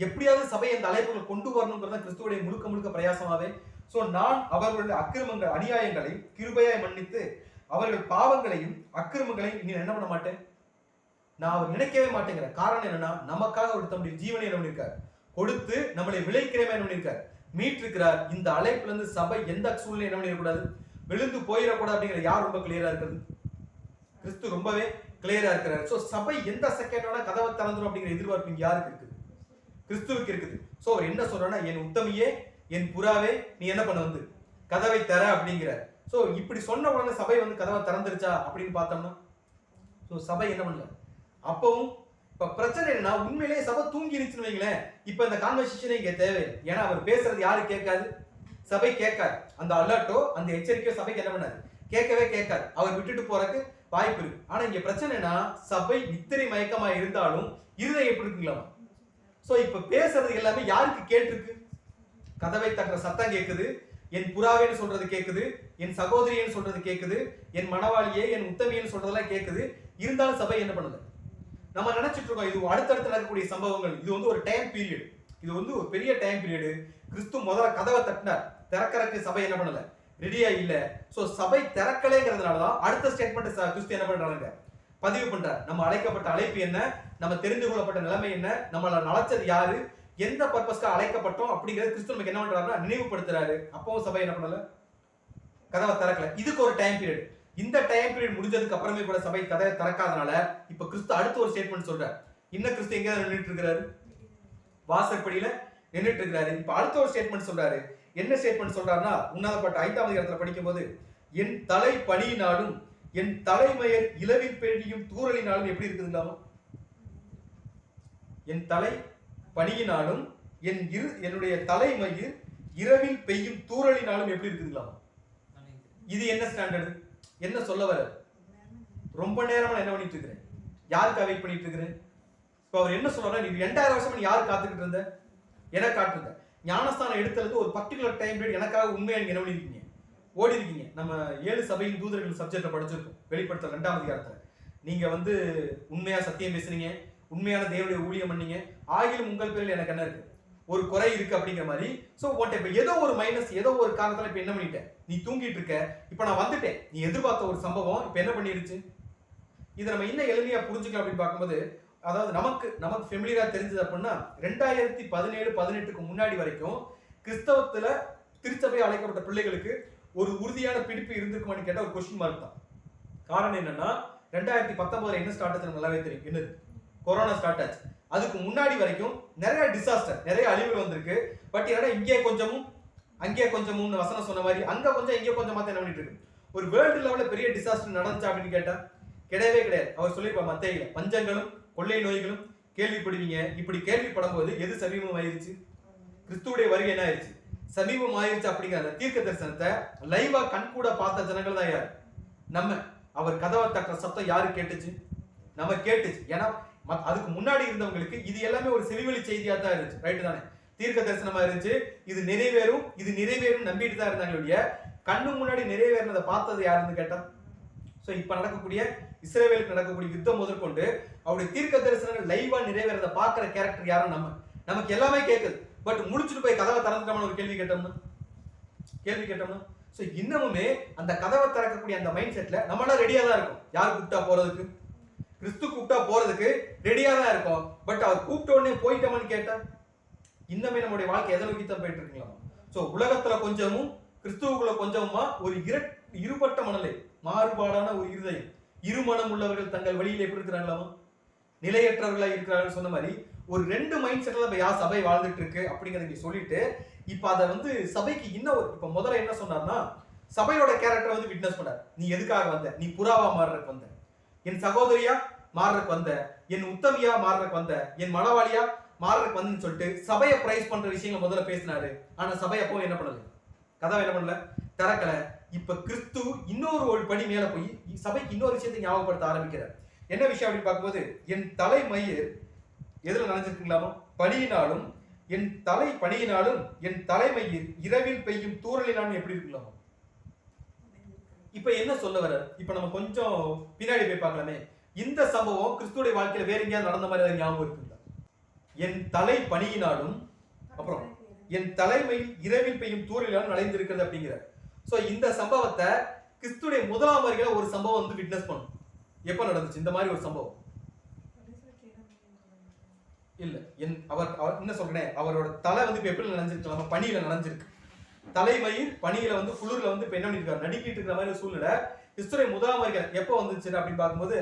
எப்படியாவது சபையை இந்த அழைப்புகளை கொண்டு வரணுங்கிறத கிறிஸ்துவோடைய முழுக்க பிரயாசமாவே. சோ நான் அவர்களுடைய அக்கிரமங்கள் அநியாயங்களை கிருபையாய் மன்னித்து அவர்கள் பாவங்களையும் அக்கிரமங்களையும் இனி என்ன பண்ண மாட்டேன், நான் அவர் நினைக்கவே மாட்டேங்கிற. காரணம் என்னன்னா, நமக்காக ஒரு தம்முடைய ஜீவனை என்ன பண்ணிருக்காரு, கொடுத்து நம்மளை விளைக்கிறமே என்ன பண்ணிருக்காரு, மீட்டிருக்கிறார். இந்த அழைப்புல இருந்து சபை எந்த சூழ்நிலை என்ன பண்ணிடக்கூடாது, விழுந்து போயிடக்கூடாது அப்படிங்கிற யார் ரொம்ப கிளியரா இருக்கிறது, கிறிஸ்து ரொம்பவே கிளியரா இருக்கிறார். சோ சபை எந்த செகண்டோட கதவை திறந்துரும் அப்படிங்கிற எதிர்பார்ப்பு யாருக்கு இருக்குது, கிறிஸ்துவுக்கு இருக்குது. சோ அவர் என்ன சொல்றாருன்னா, என் உத்தமியே, என் புறாவே, நீ என்ன பண்ண வந்து கதவை தர அப்படிங்கிற. சோ இப்படி சொன்ன உடனே சபை வந்து கதவை திறந்துருச்சா அப்படின்னு பார்த்தோம்னா, சோ சபை என்ன பண்ணல. அப்பவும் இப்ப பிரச்சனை என்னன்னா, உண்மையிலேயே சபை தூங்கி இருந்துச்சுன்னு வைங்களேன், இப்ப இந்த கான்வர்சேஷனே இங்க தேவையில்லை. ஏன்னா அவர் பேசுறது யாரு கேட்காது, சபை கேட்காது. அந்த அலர்ட்டோ அந்த எச்சரிக்கையோ சபைக்கு என்ன பண்ணாது, கேட்கவே கேட்காது. அவர் விட்டுட்டு போறதுக்கு வாய்ப்பு இருக்கு. ஆனா இங்க பிரச்சனைனா, சபை நித்திரை மயக்கமா இருந்தாலும் இருதயம் எப்படி இருக்குங்களா. சோ இப்ப பேசுறது எல்லாமே யாருக்கு கேட்டிருக்கு, கதவை தட்டுற சத்தம் கேட்குது, என் புறாவேன்னு சொல்றது கேட்குது, என் சகோதரியன்னு சொல்றது கேட்குது, என் மனவாளியே, என் உத்தமியன்னு சொல்றதெல்லாம் கேட்குது. இருந்தாலும் சபை என்ன பண்ணுது, நம்ம நினைச்சிட்டு இருக்கோம் இது அடுத்தடுத்து நடக்கக்கூடிய சம்பவங்கள், இது வந்து ஒரு டைம் பீரியட், இது வந்து ஒரு பெரிய டைம் பீரியட். கிறிஸ்து முதல்ல கதவை தட்டினார், திறக்கறக்கு சபை என்ன பண்ணல, ரெடியா இல்ல. சோ சபை திறக்கலைங்கிறதுனாலதான் அடுத்த ஸ்டேட்மெண்ட் கிறிஸ்து என்ன பண்றாங்க, பதிவு பண்றார். நம்ம அழைக்கப்பட்ட அழைப்பு என்ன, நம்ம தெரிந்து கொள்ளப்பட்ட நிலைமை என்ன, நம்மள அழைச்சது யாரு, எந்த பர்பஸ்க்காக அழைக்கப்பட்டோம் அப்படிங்கறது கிறிஸ்து நமக்கு என்ன பண்றாருன்னா நினைவுபடுத்துறாரு. அப்பவும் சபை என்ன பண்ணல, கதவை திறக்கல. இதுக்கு ஒரு டைம் பீரியட். இந்த டைம் பீரியட் முடிஞ்சதுக்கு அப்புறமே கூட சபை கதவை திறக்காதனால இப்ப கிறிஸ்து அடுத்த ஒரு ஸ்டேட்மெண்ட் சொல்றாரு. இன்னும் கிறிஸ்து எங்க நின்றுட்டு இருக்கிறாரு, வாசற்படியில நின்றுட்டு இருக்கிறாரு. இப்ப அடுத்த ஒரு ஸ்டேட்மெண்ட் சொல்றாரு. என்ன ஸ்டேட்மெண்ட் சொல்றாருன்னா, உன்னதப்பட்ட 5ஆம் அதிகாரத்துல படிக்கும்போது, என் தலை பணியினாலும் என் தலைமயர் இளவில் பெய்யும் தூறலினாலும் எப்படி இருக்குதுங்களாமா, என் தலை பணியினாலும் என்னுடைய தலைமயிர் இரவில் பெய்யும் தூறலினாலும் எப்படி இருக்குதுங்களாமா. இது என்ன ஸ்டாண்டர்டு, என்ன சொல்ல வர, ரொம்ப நேரமா என்ன பண்ணிட்டு இருக்கிறேன், யாருக்காக வெயிட் பண்ணிட்டு இருக்கிறேன். இப்ப அவர் என்ன சொல்றாரு, நீ 2000 வருஷமா நீ யாரு காத்துக்கிட்டு இருந்த, எனக்கு காட்டுங்க. ஞானஸ்தானம் எடுத்தது ஒரு பர்டிகுலர் டைம் பீரியட், எனக்காக உண்மையா நீங்க என்ன பண்ணிருக்கீங்க, ஓடி இருக்கீங்க. நம்ம 7 சபையின் தூதர்கள் சப்ஜெக்ட்ல படிச்சிருக்கோம், வெளிப்படுத்தல் 2ஆம் அதிகாரத்துல. நீங்க வந்து உண்மையா சத்தியம் பேசுனீங்க, உண்மையான தேவனுடைய ஊழியம் பண்ணீங்க, ஆகிலும் உங்கள் பேரில் எனக்கு என்ன இருக்கு, ஒரு குறை இருக்கு அப்படிங்கிற மாதிரி. சோ இப்ப ஏதோ ஒரு மைனஸ், ஏதோ ஒரு காரணத்தால இப்ப என்ன பண்ணிட்ட, நீ தூங்கிட்டு இருக்க, இப்ப நான் வந்துட்டேன், நீ எதிர்பார்த்த ஒரு சம்பவம் இப்ப என்ன பண்ணிருச்சு. இதை நம்ம இன்னும் எளிமையா புரிஞ்சுக்கலாம் அப்படின்னு பார்க்கும்போது, அதாவது நமக்கு ஃபெமிலியரா தெரிஞ்சது அப்படின்னா, 2017-18க்கு முன்னாடி வரைக்கும் கிறிஸ்தவத்துல திருச்சபை அழைக்கப்பட்ட பிள்ளைகளுக்கு ஒரு உறுதியான பிடிப்பு இருந்திருக்குமான்னு கேட்ட ஒரு கொஸ்டின் மார்க் தான். காரணம் என்னன்னா, 2019 என்ன ஸ்டார்ட் ஆச்சு நல்லாவே தெரியும், என்னது, கொரோனா ஸ்டார்ட் ஆச்சு. அதுக்கு முன்னாடி வரைக்கும் நிறைய டிசாஸ்டர், நிறைய அழிவுகள் வந்திருக்கு. பட் என்னன்னா, இங்கே கொஞ்சமும் அங்கே கொஞ்சமும் வசனம் சொன்ன மாதிரி அங்க கொஞ்சம் இங்கே கொஞ்சமா என்ன பண்ணிட்டு இருக்கு. ஒரு வேர்ல்டு லெவல்ல பெரிய டிசாஸ்டர் நடந்துச்சா அப்படின்னு கேட்டா கிடையவே கிடையாது. அவர் சொல்லியிருப்பார் மத்தேயுல, பஞ்சங்களும் கொள்ளை நோய்களும் கேள்விப்படுவீங்க. இப்படி கேள்விப்படும் போது எது சமீபம் ஆயிருச்சு? கிறிஸ்துவுடைய வருகை என்ன ஆயிருச்சு? சமீபம் ஆயிருச்சு. அப்படிங்கிற அந்த தீர்க்க தரிசனத்தை லைவா கண்கூட பார்த்த ஜனங்கள் தான் யார்? நம்ம. அவர் கதவை தட்டுற சத்தம் யாரு கேட்டுச்சு? நம்ம கேட்டுச்சு. ஏன்னா அதுக்கு முன்னாடி இருந்தவங்களுக்கு இது எல்லாமே ஒரு செவிவழி செய்தியா தான் இருந்துச்சு. ரைட்டு தானே? தீர்க்க தரிசனமா இருந்துச்சு. இது நிறைவேறும், இது நிறைவேறும் நம்பிட்டு தான் இருந்தாங்க. கண்ணு முன்னாடி நிறைவேறினதை பார்த்தது யாருன்னு கேட்டா, சோ இப்ப நடக்கக்கூடிய இஸ்ரவேலுக்கு நடக்கக்கூடிய யுத்தம் முதற்கொண்டு அவருடைய தீர்க்க தரிசனங்கள் லைவா நிறைவேறத பாக்குற கேரக்டர் யாரும் நம்ம. நமக்கு எல்லாமே கேட்குது. பட் முடிச்சுட்டு போய் கதவை திறந்துட்டோம்னு ஒரு கேள்வி கேட்டோம்னா சோ இன்னமுமே அந்த கதவை திறக்கக்கூடிய அந்த மைண்ட் செட்ல நம்மளாம் ரெடியா தான் இருக்கும். யார் கூப்பிட்டா போறதுக்கு? கிறிஸ்து கூப்பிட்டா போறதுக்கு ரெடியா தான் இருக்கும். பட் அவர் கூப்பிட்ட உடனே போயிட்டோம்னு கேட்டா இன்னமே நம்மளுடைய வாழ்க்கை எதை நோக்கி தான் போயிட்டு இருக்கலாம். சோ உலகத்துல கொஞ்சமும் கிறிஸ்துவுக்குள்ள கொஞ்சமா ஒரு இருபட்ட மனநிலை, மாறுபாடான ஒரு இருதயம், இருமனம் உள்ளவர்கள் தங்கள் வழியில் எப்படி இருக்கிறாங்களாமா? நிலையற்றவர்களா இருக்கிறார்கள் சொன்ன மாதிரி ஒரு ரெண்டு மைண்ட் செட்ல யார் சபை வாழ்ந்துட்டு இருக்கு அப்படிங்கறத சொல்லிட்டு இப்ப அதை சபைக்கு இன்னும் இப்ப முதல்ல என்ன சொன்னார்னா, சபையோட கேரக்டர் விட்னஸ் பண்ணார். நீ எதுக்காக வந்த? நீ புறாவா மாறுறதுக்கு வந்த, என் சகோதரியா மாறுறதுக்கு வந்த, என் உத்தமியா மாறுறதுக்கு வந்த, என் மனவாளியா மாறுறதுக்கு வந்துன்னு சொல்லிட்டு சபையை பிரைஸ் பண்ற விஷயங்களை முதல்ல பேசினாரு. ஆனா சபை அப்போ என்ன பண்ணல? கதவை என்ன பண்ணல? திறக்கல. இப்ப கிறிஸ்து இன்னொரு படி மேல போய் சபைக்கு இன்னொரு விஷயத்தை ஞாபகப்படுத்த ஆரம்பிக்கிறார். என்ன விஷயம் அப்படின்னு பார்க்கும்போது, என் தலை மயிர் எதுல நனைஞ்சிருக்கீங்களாமோ? பனியினாலும், என் தலை பனியினாலும் என் தலைமயிர் இரவில் பெய்யும் தூறலினாலும் எப்படி இருக்கலாமோ? இப்ப என்ன சொல்ல வர? இப்ப நம்ம கொஞ்சம் பின்னாடி போய் பார்க்கலாமே. இந்த சம்பவம் கிறிஸ்துவோட வாழ்க்கையில வேற எங்கேயாவது நடந்த மாதிரி ஞாபகம் இருக்குங்களா? என் தலை பனியினாலும் அப்புறம் என் தலைமையில் இரவில் பெய்யும் தூறலினாலும் நனைந்திருக்கிறது அப்படிங்கிறார். சோ இந்த சம்பவத்தை கிறிஸ்துடைய முதலாம் வருகையில ஒரு சம்பவம் விட்னஸ் பண்ணும். எப்ப நடந்துச்சு இந்த மாதிரி ஒரு சம்பவம்? இல்ல அவர் என்ன சொல்றேன், அவரோட தலை இப்ப எப்படி நனைஞ்சிருக்கலாம்? பனியில நனைஞ்சிருக்கு. தலைமயிர் பனியில குளிர்ல இப்ப என்ன பண்ணிருக்காரு? நடுக்கிட்டு இருக்கிற மாதிரி சூழ்நிலை கிறிஸ்துடைய முதலாம் வருகை எப்ப வந்துச்சு அப்படின்னு பார்க்கும்போது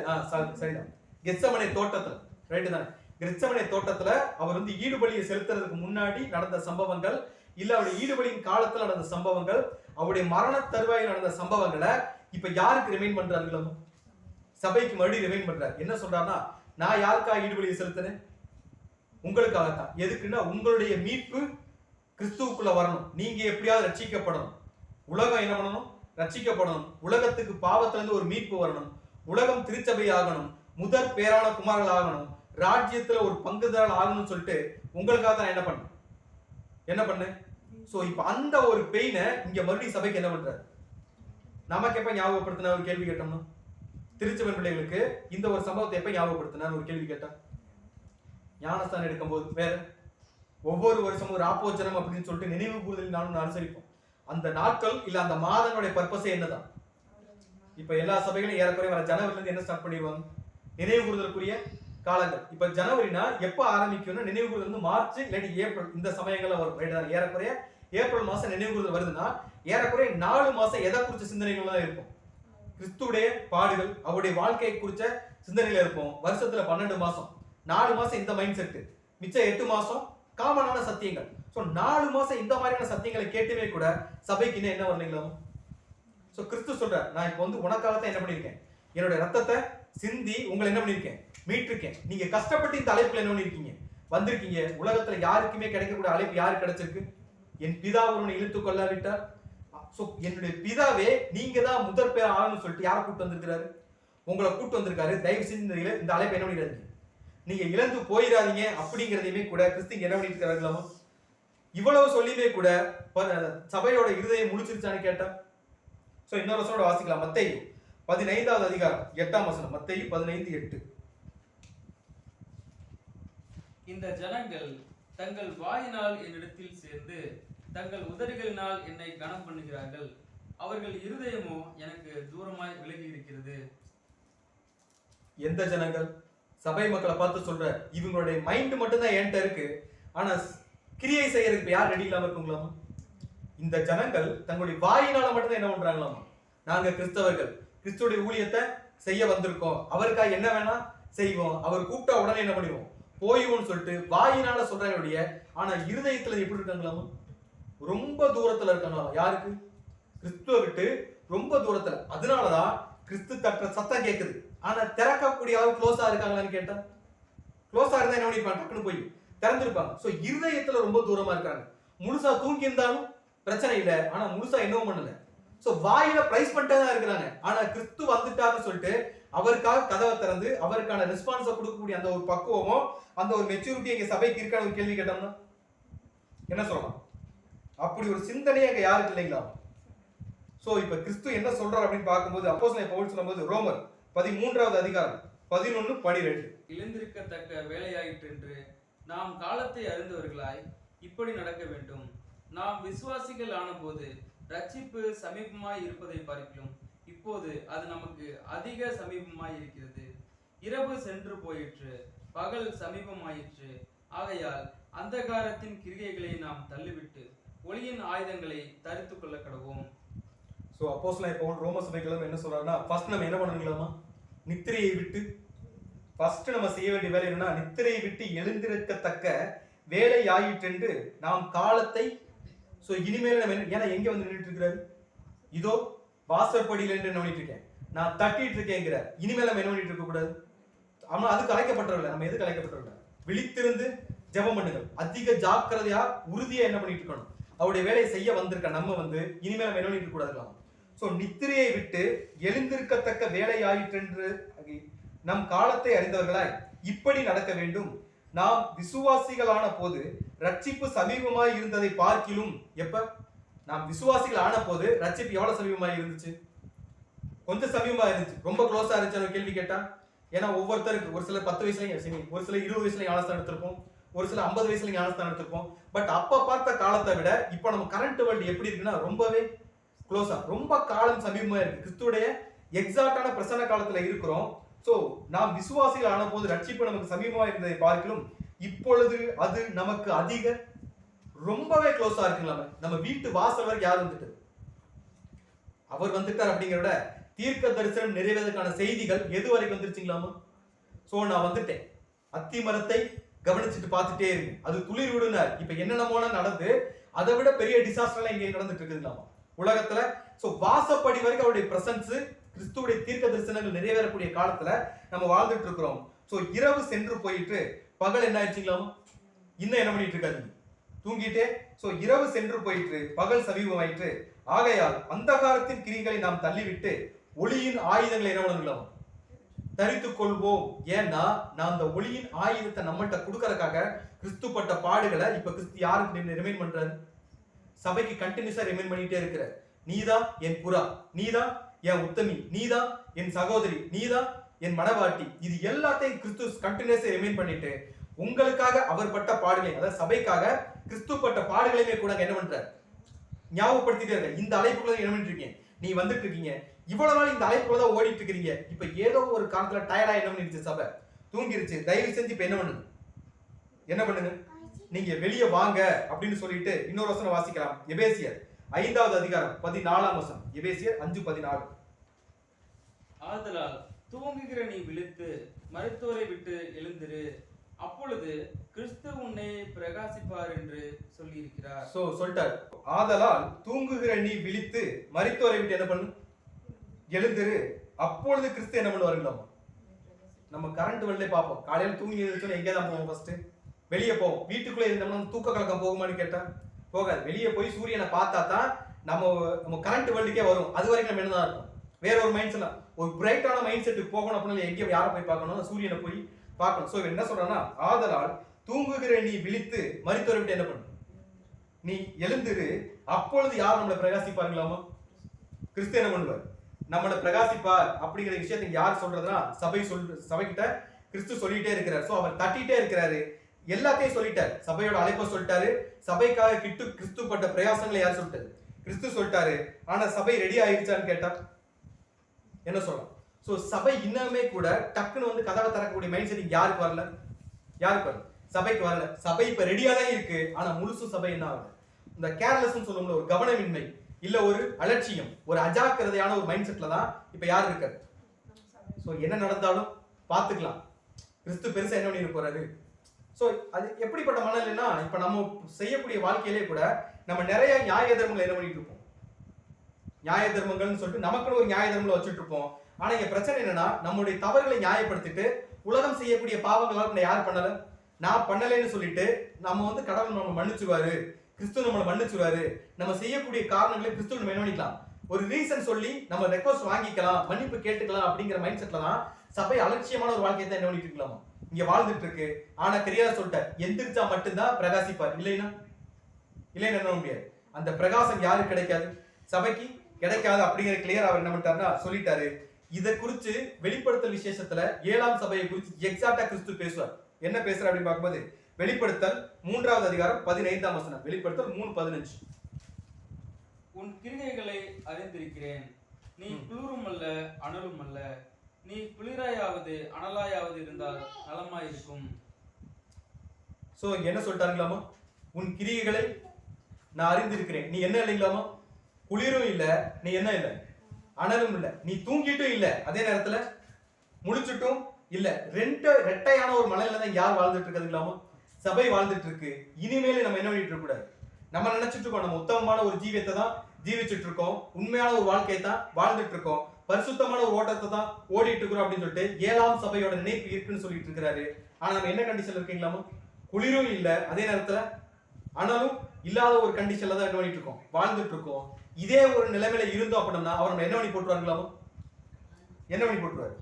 சரிதான், கெத்செமனே தோட்டத்துல. ரைட்டு தானே? கெத்செமனே தோட்டத்துல அவர் ஈடுபலியை செலுத்துறதுக்கு முன்னாடி நடந்த சம்பவங்கள், இல்ல அவருடைய ஈடுபலியின் காலத்துல நடந்த சம்பவங்கள், அவருடைய மரண தருவாயில் நடந்த சம்பவங்களை இப்ப யாருக்கு ரிமைண்ட் பண்றாங்களோ? சபைக்கு மறுபடியும் ரிமைண்ட் பண்றாரு. என்ன சொல்றாருன்னா, நான் யாருக்காக ஈடுபலியை செலுத்தினேன்? உங்களுக்காகத்தான். எதுக்குன்னா உங்களுடைய மீட்பு கிறிஸ்துவுக்குள்ள வரணும். நீங்க எப்படியாவது ரட்சிக்கப்படணும். உலகம் என்ன பண்ணணும்? ரட்சிக்கப்படணும். உலகத்துக்கு பாவத்துல இருந்து ஒரு மீட்பு வரணும். உலகம் திருச்சபை ஆகணும். முதற் பேரான குமாரர்கள் ஆகணும். ராஜ்யத்துல ஒரு பங்குதாரர் ஆகணும்னு சொல்லிட்டு உங்களுக்காக தான் என்ன பண்ண? சோ இப்ப அந்த ஒரு பெயினை இங்க மறுபடியும் சபைக்கு என்ன பண்றாரு? நமக்கு எப்ப ஞாபகப்படுத்தின ஒரு கேள்வி கேட்டோம்னா, திருச்சபை பிள்ளைகளுக்கு இந்த ஒரு சம்பவத்தை எப்ப ஞாபகப்படுத்தினார் ஒரு கேள்வி கேட்டா, ஞானஸ்தானம் எடுக்கும் போது வேற ஒவ்வொரு வருஷமும் ஒரு ஆப்போஜனம் அப்படின்னு சொல்லிட்டு நினைவு கூறுதல் நானும் அனுசரிப்போம். அந்த நாட்கள் இல்ல அந்த மாதனுடைய பர்பஸே என்னதான்? இப்ப எல்லா சபைகளும் ஏறக்குறைய வர ஜனவரில இருந்து என்ன ஸ்டார்ட் பண்ணிடுவாங்க? நினைவு கூறுதலுக்குரிய காலங்கள். இப்ப ஜனவரினா எப்ப ஆரம்பிக்கும்னா நினைவு கூறுதல் மார்ச் இல்லாட்டி ஏப்ரல் இந்த சமயங்கள்ல வரும். ஏறக்குறைய ஏப்ரல் மாசம் நினைவு கூறுதல் வருதுன்னா ஏறக்குறைய 4 மாசம் எதை குறிச்ச சிந்தனைகள் தான் இருக்கும்? கிறிஸ்துடைய பாடுகள், அவருடைய வாழ்க்கையை குறிச்ச சிந்தனையில இருக்கும். வருஷத்துல 12 மாசம், 4 மாசம் இந்த மைண்ட் செட், மிச்சம் 8 மாசம் காமனான சத்தியங்கள். சோ 4 மாசம் இந்த மாதிரியான சத்தியங்களை கேட்டுமே கூட சபைக்கு இன்னும் என்ன வரலைங்களா? சோ கிறிஸ்து சொல்றார், நான் இப்ப உனக்காகத்தான் என்ன பண்ணிருக்கேன்? என்னோட ரத்தத்தை சிந்தி உங்களை என்ன பண்ணிருக்கேன்? மீட்டிருக்கேன். நீங்க கஷ்டப்பட்டு இந்த அழைப்புல என்ன பண்ணிருக்கீங்க? வந்திருக்கீங்க. உலகத்துல யாருக்குமே கிடைக்கக்கூடிய அழைப்பு யாருக்கு கிடைச்சிருக்கு? என் பிதா ஒருவனை இழுத்துக் கொள்ளாவிட்டார். சோ என்னுடைய பிதாவே நீங்க தான் முதற் பேர் ஆகணும்னு சொல்லிட்டு யாரை கூட்டு வந்திருக்கிறாரு? உங்களை கூட்டு வந்திருக்காரு. தயவு செஞ்சு இந்த அழைப்பை என்ன பண்ணிடாதீங்க, நீங்க இழந்து போயிடாதீங்க அப்படிங்கிறதையுமே கூட கிறிஸ்து என்ன பண்ணிட்டு இருக்காங்களாமா? இவ்வளவு சொல்லியுமே கூட சபையோட இருதயம் முடிச்சிருச்சான்னு கேட்டா, சோ இன்னொரு வசனோட வாசிக்கலாம். மத்தேயு 15வது அதிகாரம் 8ஆம் வசனம். மத்தேயு 15:8. இந்த ஜனங்கள் தங்கள் வாயினால் என்னிடத்தில் சேர்ந்து தங்கள் உதடுகளினால் என்னை கனம் பண்ணுகிறார்கள், அவர்கள் இருதயமோ எனக்கு தூரமாய் விலகி இருக்கிறது. எந்த ஜனங்கள்? சபை மக்களை பார்த்து சொல்ற, இவங்களுடைய மைண்ட் மட்டும்தான் என்கிட்ட இருக்கு, ஆனா கிரியை செய்யறதுக்கு யார் ரெடி இல்லாம இருக்குங்களாமா? இந்த ஜனங்கள் தங்களுடைய வாயினால மட்டும்தான் என்ன பண்றாங்களாமா? நாங்க கிறிஸ்தவர்கள், கிறிஸ்துடைய ஊழியத்தை செய்ய வந்திருக்கோம், அவருக்காக என்ன வேணா செய்வோம், அவர் கூப்பிட்டா உடனே என்ன பண்ணிடுவோம், போய்வோம்னு சொல்லிட்டு வாயினால சொல்றாங்களுடைய, ஆனா இருதயத்துல எப்படி இருக்காங்களாமா? ரொம்ப தூரத்துல இருக்காங்களா? யாருக்கு? கிறிஸ்துவ விட்டு ரொம்ப தூரத்துல. அதனாலதான் கிறிஸ்து தட்டுற சத்தம் கேட்குது, ஆனா திறக்கக்கூடிய அளவு க்ளோஸா இருக்காங்களான்னு கேட்டா க்ளோஸா இருந்தா என்ன பண்ணிருப்பாங்க, டக்குன்னு போய் திறந்திருப்பாங்க. சோ இருதயத்துல ரொம்ப தூரமா இருக்காங்க. முழுசா தூங்கி இருந்தாலும் பிரச்சனை இல்லை, ஆனா முழுசா என்னவும் பண்ணல. சோ வாயில பிரைஸ் பண்ணிட்டே தான் இருக்கிறாங்க. ஆனா கிறிஸ்து வந்துட்டாருன்னு சொல்லிட்டு அவருக்காக கதவை திறந்து அவருக்கான ரெஸ்பான்ஸை கொடுக்கக்கூடிய அந்த ஒரு பக்குவமும் அந்த ஒரு மெச்சூரிட்டி எங்க சபைக்கு இருக்கான ஒரு கேள்வி கேட்டோம்னா என்ன சொல்லலாம்? அப்படி ஒரு சிந்தனையே அங்க யாருக்கு இல்லைங்களா? சோ இப்ப கிறிஸ்து என்ன சொல்றாரு அப்படின்னு பார்க்கும்போது அப்போஸ்தலன் பவுல் சொல்லும்போது ரோமர் 13வது அதிகாரம் 11-12 எழுந்திருக்கத்தக்க வேலையாயிற்றென்று நாம் காலத்தை அறிந்தவர்களாய் இப்படி நடக்க வேண்டும். நாம் விசுவாசிகள் ஆனபோது ரட்சிப்பு சமீபமாய் இருப்பதை பார்க்கிறோம். இப்போது அது நமக்கு அதிக சமீபமாய் இருக்கிறது. இரவு சென்று போயிற்று, பகல் சமீபமாயிற்று. ஆகையால் அந்தகாரத்தின் கிரியைகளை நாம் தள்ளிவிட்டு ஒளியின் ஆயுதங்களை தரித்துக் கொள்ள கடவோம். சோ அப்போஸ்தலன் பவுல் ரோம சபைக்கு என்ன சொல்றாருன்னா, ஃபர்ஸ்ட் நம்ம என்ன பண்ணணுங்களாமா? நித்திரையை விட்டு ஃபர்ஸ்ட் நம்ம செய்ய வேண்டிய வேலை என்னன்னா, நித்திரையை விட்டு எழுந்திருக்கத்தக்க வேலை ஆயிற்றென்று நாம் காலத்தை. சோ இனிமேல் நம்ம ஏன்னா எங்க வந்து நின்றுட்டு இருக்கிறாரு? இதோ வாசற்படியில என்ன பண்ணிட்டு இருக்கேன், நான் தட்டிட்டு இருக்கேங்கிற. இனிமேல் நம்ம என்ன பண்ணிட்டு இருக்க கூடாது. ஆனா அதுக்கு அழைக்கப்பட்டவர்கள் நம்ம எதுக்கு அழைக்கப்பட்டவர்கள்? விழித்திருந்து ஜெபம் பண்ணுங்கள், அதிக ஜாக்கிரதையா உறுதியா என்ன பண்ணிட்டு இருக்கணும், அவருடைய வேலையை செய்ய வந்திருக்க நம்ம வந்து இனிமேல் நம்ம என்ன பண்ணிட்டு இருக்க கூடாது. சோ நித்திரையை விட்டு எழுந்திருக்கத்தக்க வேலை ஆயிற்றென்று நம் காலத்தை அறிந்தவர்களாய் இப்படி நடக்க வேண்டும். நாம் விசுவாசிகளான போது ரட்சிப்பு சமீபமாய் இருந்ததை பார்க்கிலும். எப்ப நாம் விசுவாசிகள் ஆன போது ரட்சிப்பு எவ்வளவு சமீபமாய் இருந்துச்சு? கொஞ்சம் சமீபமா இருந்துச்சு. ரொம்ப க்ளோஸா இருந்துச்சு கேள்வி கேட்டா. ஏன்னா ஒவ்வொருத்தருக்கு ஒரு சிலர் 10 வயசுலயும் சரி, ஒரு சிலர் 20 வயசுல ஞானஸ்தானம் எடுத்திருப்போம், ஒரு சில 50 வயசுல ஞானஸ்தானம் எடுத்திருப்போம். பட் அப்ப பார்த்த காலத்தை விட இப்ப நம்ம கரண்ட் வேர்ல்டு எப்படி இருக்குன்னா ரொம்பவே க்ளோஸா, ரொம்ப காலம் சமீபமா இருக்கு. கிறிஸ்துடைய எக்ஸாக்டான பிரசன்ன காலத்துல இருக்கிறோம். சோ நாம் விசுவாசிகள் ஆன போது ரட்சிப்பு நமக்கு சமீபமா இருந்ததை பார்க்கலாம். இப்பொழுது அது நமக்கு அதிக ரொம்பவே க்ளோஸா இருக்குங்களாமே. நம்ம வீட்டு வாசல் வரைக்கும் யார் வந்துட்டு அவர் வந்துட்டார் அப்படிங்கிறத தீர்க்க தரிசனம் நிறைவேறதுக்கான செய்திகள் எது வரைக்கும் வந்துருச்சுங்களாமா? சோ நான் வந்துட்டேன், அத்தி மரத்தை கவனிச்சுட்டு பார்த்துட்டே இருக்கு, அது துளிர் விடுனார். இப்ப என்னென்னமோ நடந்து அதை விட பெரிய டிசாஸ்டர் எல்லாம் இங்க நடந்துட்டு இருக்குதுங்களாமா உலகத்துல. சோ வாசப்படி வரைக்கும் அவருடைய பிரசன்ஸ், கிறிஸ்துவுடைய தீர்க்க தரிசனங்கள் நிறைவேறக்கூடிய காலத்துல நம்ம வாழ்ந்துட்டு இருக்கிறோம். சோ இரவு சென்று போயிட்டு பகல் என்ன ஆயிடுச்சுங்களாமா? இன்னும் என்ன பண்ணிட்டு இருக்காது, தூங்கிட்டே. சோ இரவு சென்று போயிட்டு பகல் சமீபமாயிற்று. ஆகையால் அந்தகாரத்தின் கிரிகளை நாம் தள்ளிவிட்டு ஒளியின் ஆயுதங்களை என்ன பண்ணலாம், தரித்துக் கொள்வோம். ஏன்னா நான் அந்த ஒளியின் ஆயுதத்தை நம்மள்கிட்ட கொடுக்கறதுக்காக கிறிஸ்து பட்ட பாடுகளை இப்ப கிறிஸ்து யாருக்கு ரிமைண்ட் பண்றாரு? சபைக்கு கண்டினியூஸா ரிமைண்ட் பண்ணிட்டே இருக்கிற. நீதான் என் புறா, நீதான் என் உத்தமி, நீதான் என் சகோதரி, நீதான் என் மனவாட்டி. இது எல்லாத்தையும் கிறிஸ்து கண்டினியூஸா ரிமைண்ட் பண்ணிட்டு உங்களுக்காக அவர் பட்ட பாடுகளை, அதாவது சபைக்காக கிறிஸ்து பட்ட பாடுகளையுமே கூட என்ன பண்றாரு, ஞாபகப்படுத்திட்டே இருக்க. இந்த அழைப்புக்குள்ள என்ன பண்ணிட்டு இருக்கீங்க, நீ வந்துட்டு இருக்கீங்க, இவ்வளவு நாள் இந்த அழைப்புக்குள்ள தான் ஓடிட்டு இருக்கீங்க. இப்ப ஏதோ ஒரு காலத்துல டயர்டா என்ன பண்ணிருச்சு, சபை தூங்கிருச்சு. தயவு செஞ்சு இப்ப என்ன பண்ணுங்க, என்ன பண்ணுங்க, நீங்க வெளியே வாங்க அப்படின்னு சொல்லிட்டு இன்னொரு வசனம் வாசிக்கலாம். எபேசியர் 5வது அதிகாரம் 14ஆம் வசனம். எபேசியர் 5:14. ஆதலால் தூங்குகிற நீ விழித்து மருத்துவரை விட்டு எழுந்திரு, அப்பொழுது கிறிஸ்து உன்னை பிரகாசிப்பார் என்று சொல்லி இருக்கிறார். சோ சொல்லிட்டார், ஆதலால் தூங்குகிற நீ விழித்து மரித்தோரை விட்டு என்ன பண்ணு, எழுந்திரு, அப்பொழுது கிறிஸ்து என்ன பண்ணுவாருங்களாமா? நம்ம கரண்ட் வெளில பார்ப்போம். காலையில தூங்கி எழுந்துச்சோன்னா எங்கே தான் போவோம்? ஃபர்ஸ்ட் வெளியே போவோம். வீட்டுக்குள்ளே இருந்தோம்னா தூக்க கலக்கம் போகுமான்னு கேட்டா போகாது. வெளியே போய் சூரியனை பார்த்தா தான் நம்ம கரண்ட் வேர்ல்டுக்கே வரும். அது வரைக்கும் நம்ம என்னதான் இருக்கும், வேற ஒரு மைண்ட் செட், ஒரு பிரைட்டான மைண்ட் செட்டுக்கு போகணும் அப்படின்னா எங்கே யாரை போய் பார்க்கணும், சூரியனை போய் பார்க்கணும். சோ என்ன சொல்றான்னா, ஆதலால் தூங்குகிற நீ விழித்து மரித்தோரை விட்டு என்ன பண்ணு, நீ எழுந்திரு, அப்பொழுது யார் நம்மளை பிரகாசிப்பாருங்களாமா? கிறிஸ்து என்ன பண்ணுவார், நம்மளை பிரகாசிப்பார். அப்படிங்கிற விஷயத்தை யார் சொல்றதுன்னா சபைக்கிட்ட கிறிஸ்து சொல்லிட்டே இருக்கிறார். சோ அவர் தட்டிட்டே இருக்கிறாரு, எல்லாத்தையும் சொல்லிட்டார். சபையோட அழைப்பை சொல்லிட்டாரு, சபைக்காக கிறிஸ்து பட்ட பிரயாசங்களை யார் சொல்லிட்டாரு, கிறிஸ்து சொல்லிட்டாரு. ஆனா சபை ரெடி ஆயிடுச்சான்னு கேட்டா என்ன சொல்லலாம்? சோ சபை இன்னமே கூட டக்குன்னு வந்து கதவை திறக்கக்கூடிய மைண்ட் செட் யாருக்கு வரல, யாருக்கு வரல, சபைக்கு வரல. சபை இப்ப ரெடியா தான் இருக்கு, ஆனா முழுசு சபை என்ன ஆகுது, இந்த கேர்லெஸ் சொல்லுவோம்ல, ஒரு கவனமின்மை, இல்ல ஒரு அலட்சியம், ஒரு அஜாக்கிரதையான ஒரு மைண்ட் செட்ல தான் இப்ப யார் இருக்காரு. சோ என்ன நடந்தாலும் பாத்துக்கலாம், கிறிஸ்து பெருசா என்ன பண்ணி போறாரு. சோ அது எப்படிப்பட்ட மனநிலைன்னா, இப்ப நம்ம செய்யக்கூடிய வாழ்க்கையிலே கூட நம்ம நிறைய நியாய தர்மங்களை என்ன பண்ணிட்டு இருப்போம், நியாய தர்மங்கள்னு சொல்லிட்டு நமக்குன்னு ஒரு நியாய தர்மங்களை வச்சுட்டு இருப்போம். ஆனா இங்க பிரச்சனை என்னன்னா, நம்மளுடைய தவறுகளை நியாயப்படுத்திட்டு உலகம் செய்யக்கூடிய பாவங்களால யார் பண்ணல? நான் பண்ணலைன்னு சொல்லிட்டு நம்ம வந்து கடவுள் நம்ம மன்னிச்சுவாரு, கிறிஸ்து நம்மளை மன்னிச்சுவாரு, நம்ம செய்யக்கூடிய காரணங்களை கிறிஸ்து நம்ம என்ன பண்ணிக்கலாம், ஒரு ரீசன் சொல்லி நம்ம ரெக்வஸ்ட் வாங்கிக்கலாம், மன்னிப்பு கேட்டுக்கலாம் அப்படிங்கிற மைண்ட் செட்ல தான் சபை அலட்சியமான ஒரு வாழ்க்கையை தான் என்ன பண்ணிட்டு இருக்கலாமா இங்க வாழ்ந்துட்டு இருக்கு. ஆனா கிரியா சொல்லிட்டார், எந்திரிச்சா மட்டும்தான் பிரகாசிப்பார், இல்லைன்னா என்ன பண்ண முடியாது. அந்த பிரகாசம் யாருக்கு கிடைக்காது? சபைக்கு கிடைக்காது அப்படிங்கிற கிளியர் அவர் என்ன பண்ணிட்டாருன்னா சொல்லிட்டாரு. இதை குறித்து வெளிப்படுத்தல் விசேஷத்துல 7ஆம் சபையை குறித்து எக்ஸாக்டா கிறிஸ்து பேசுவார். என்ன பேசுற அப்படின்னு பார்க்கும்போது வெளிப்படுத்தல் 3வது அதிகாரம் 15ஆம் வசனம். வெளிப்படுத்தல் 3:15. உன் கிரியைகளை அறிந்திருக்கிறேன், நீ குளிரும் அல்ல அனலும் அல்ல, நீ குளிராயாவது அனலாயாவது இருந்தால் நலமாயிருக்கும். சோ இங்க என்ன சொல்லிட்டாருங்களாமா? உன் கிரியைகளை நான் அறிந்திருக்கிறேன், நீ என்ன இல்லைங்களாமா, குளிரும் இல்ல, நீ என்ன இல்ல, அனலும் இல்ல, நீ தூங்கிட்டும் இல்ல, அதே நேரத்துல முழிச்சுட்டும் இல்ல. ரெட்டையான ஒரு மலையில தான் யார் வாழ்ந்துட்டு இருக்குதுங்களாமா? சபை வாழ்ந்துட்டு இருக்கு. இனிமேல நம்ம என்ன பண்ணிட்டு இருக்க கூடாது, நம்ம நினைச்சிட்டு இருக்கோம் நம்ம உத்தமமான ஒரு ஜீவியத்தை தான் ஜீவிச்சுட்டு இருக்கோம், உண்மையான ஒரு வாழ்க்கையை தான் வாழ்ந்துட்டு இருக்கோம், பரிசுத்தமான ஒரு ஓட்டத்தை தான் ஓடிட்டு இருக்கிறோம் அப்படின்னு சொல்லிட்டு 7ஆம் சபையோட நினைப்பு இருக்குன்னு சொல்லிட்டு இருக்காரு. ஆனா நம்ம என்ன கண்டிஷன்ல இருக்கீங்களாமா? குளிரும் இல்ல, அதே நேரத்துல அனலும் இல்லாத ஒரு கண்டிஷன்ல தான் என்ன பண்ணிட்டு இருக்கோம், வாழ்ந்துட்டு இருக்கோம். இதே ஒரு நிலைமையில இருந்தோம் அப்படின்னா அவர் நம்ம என்ன பண்ணி போட்டுருவாங்களாமா? என்ன பண்ணி போட்டுருவாரு?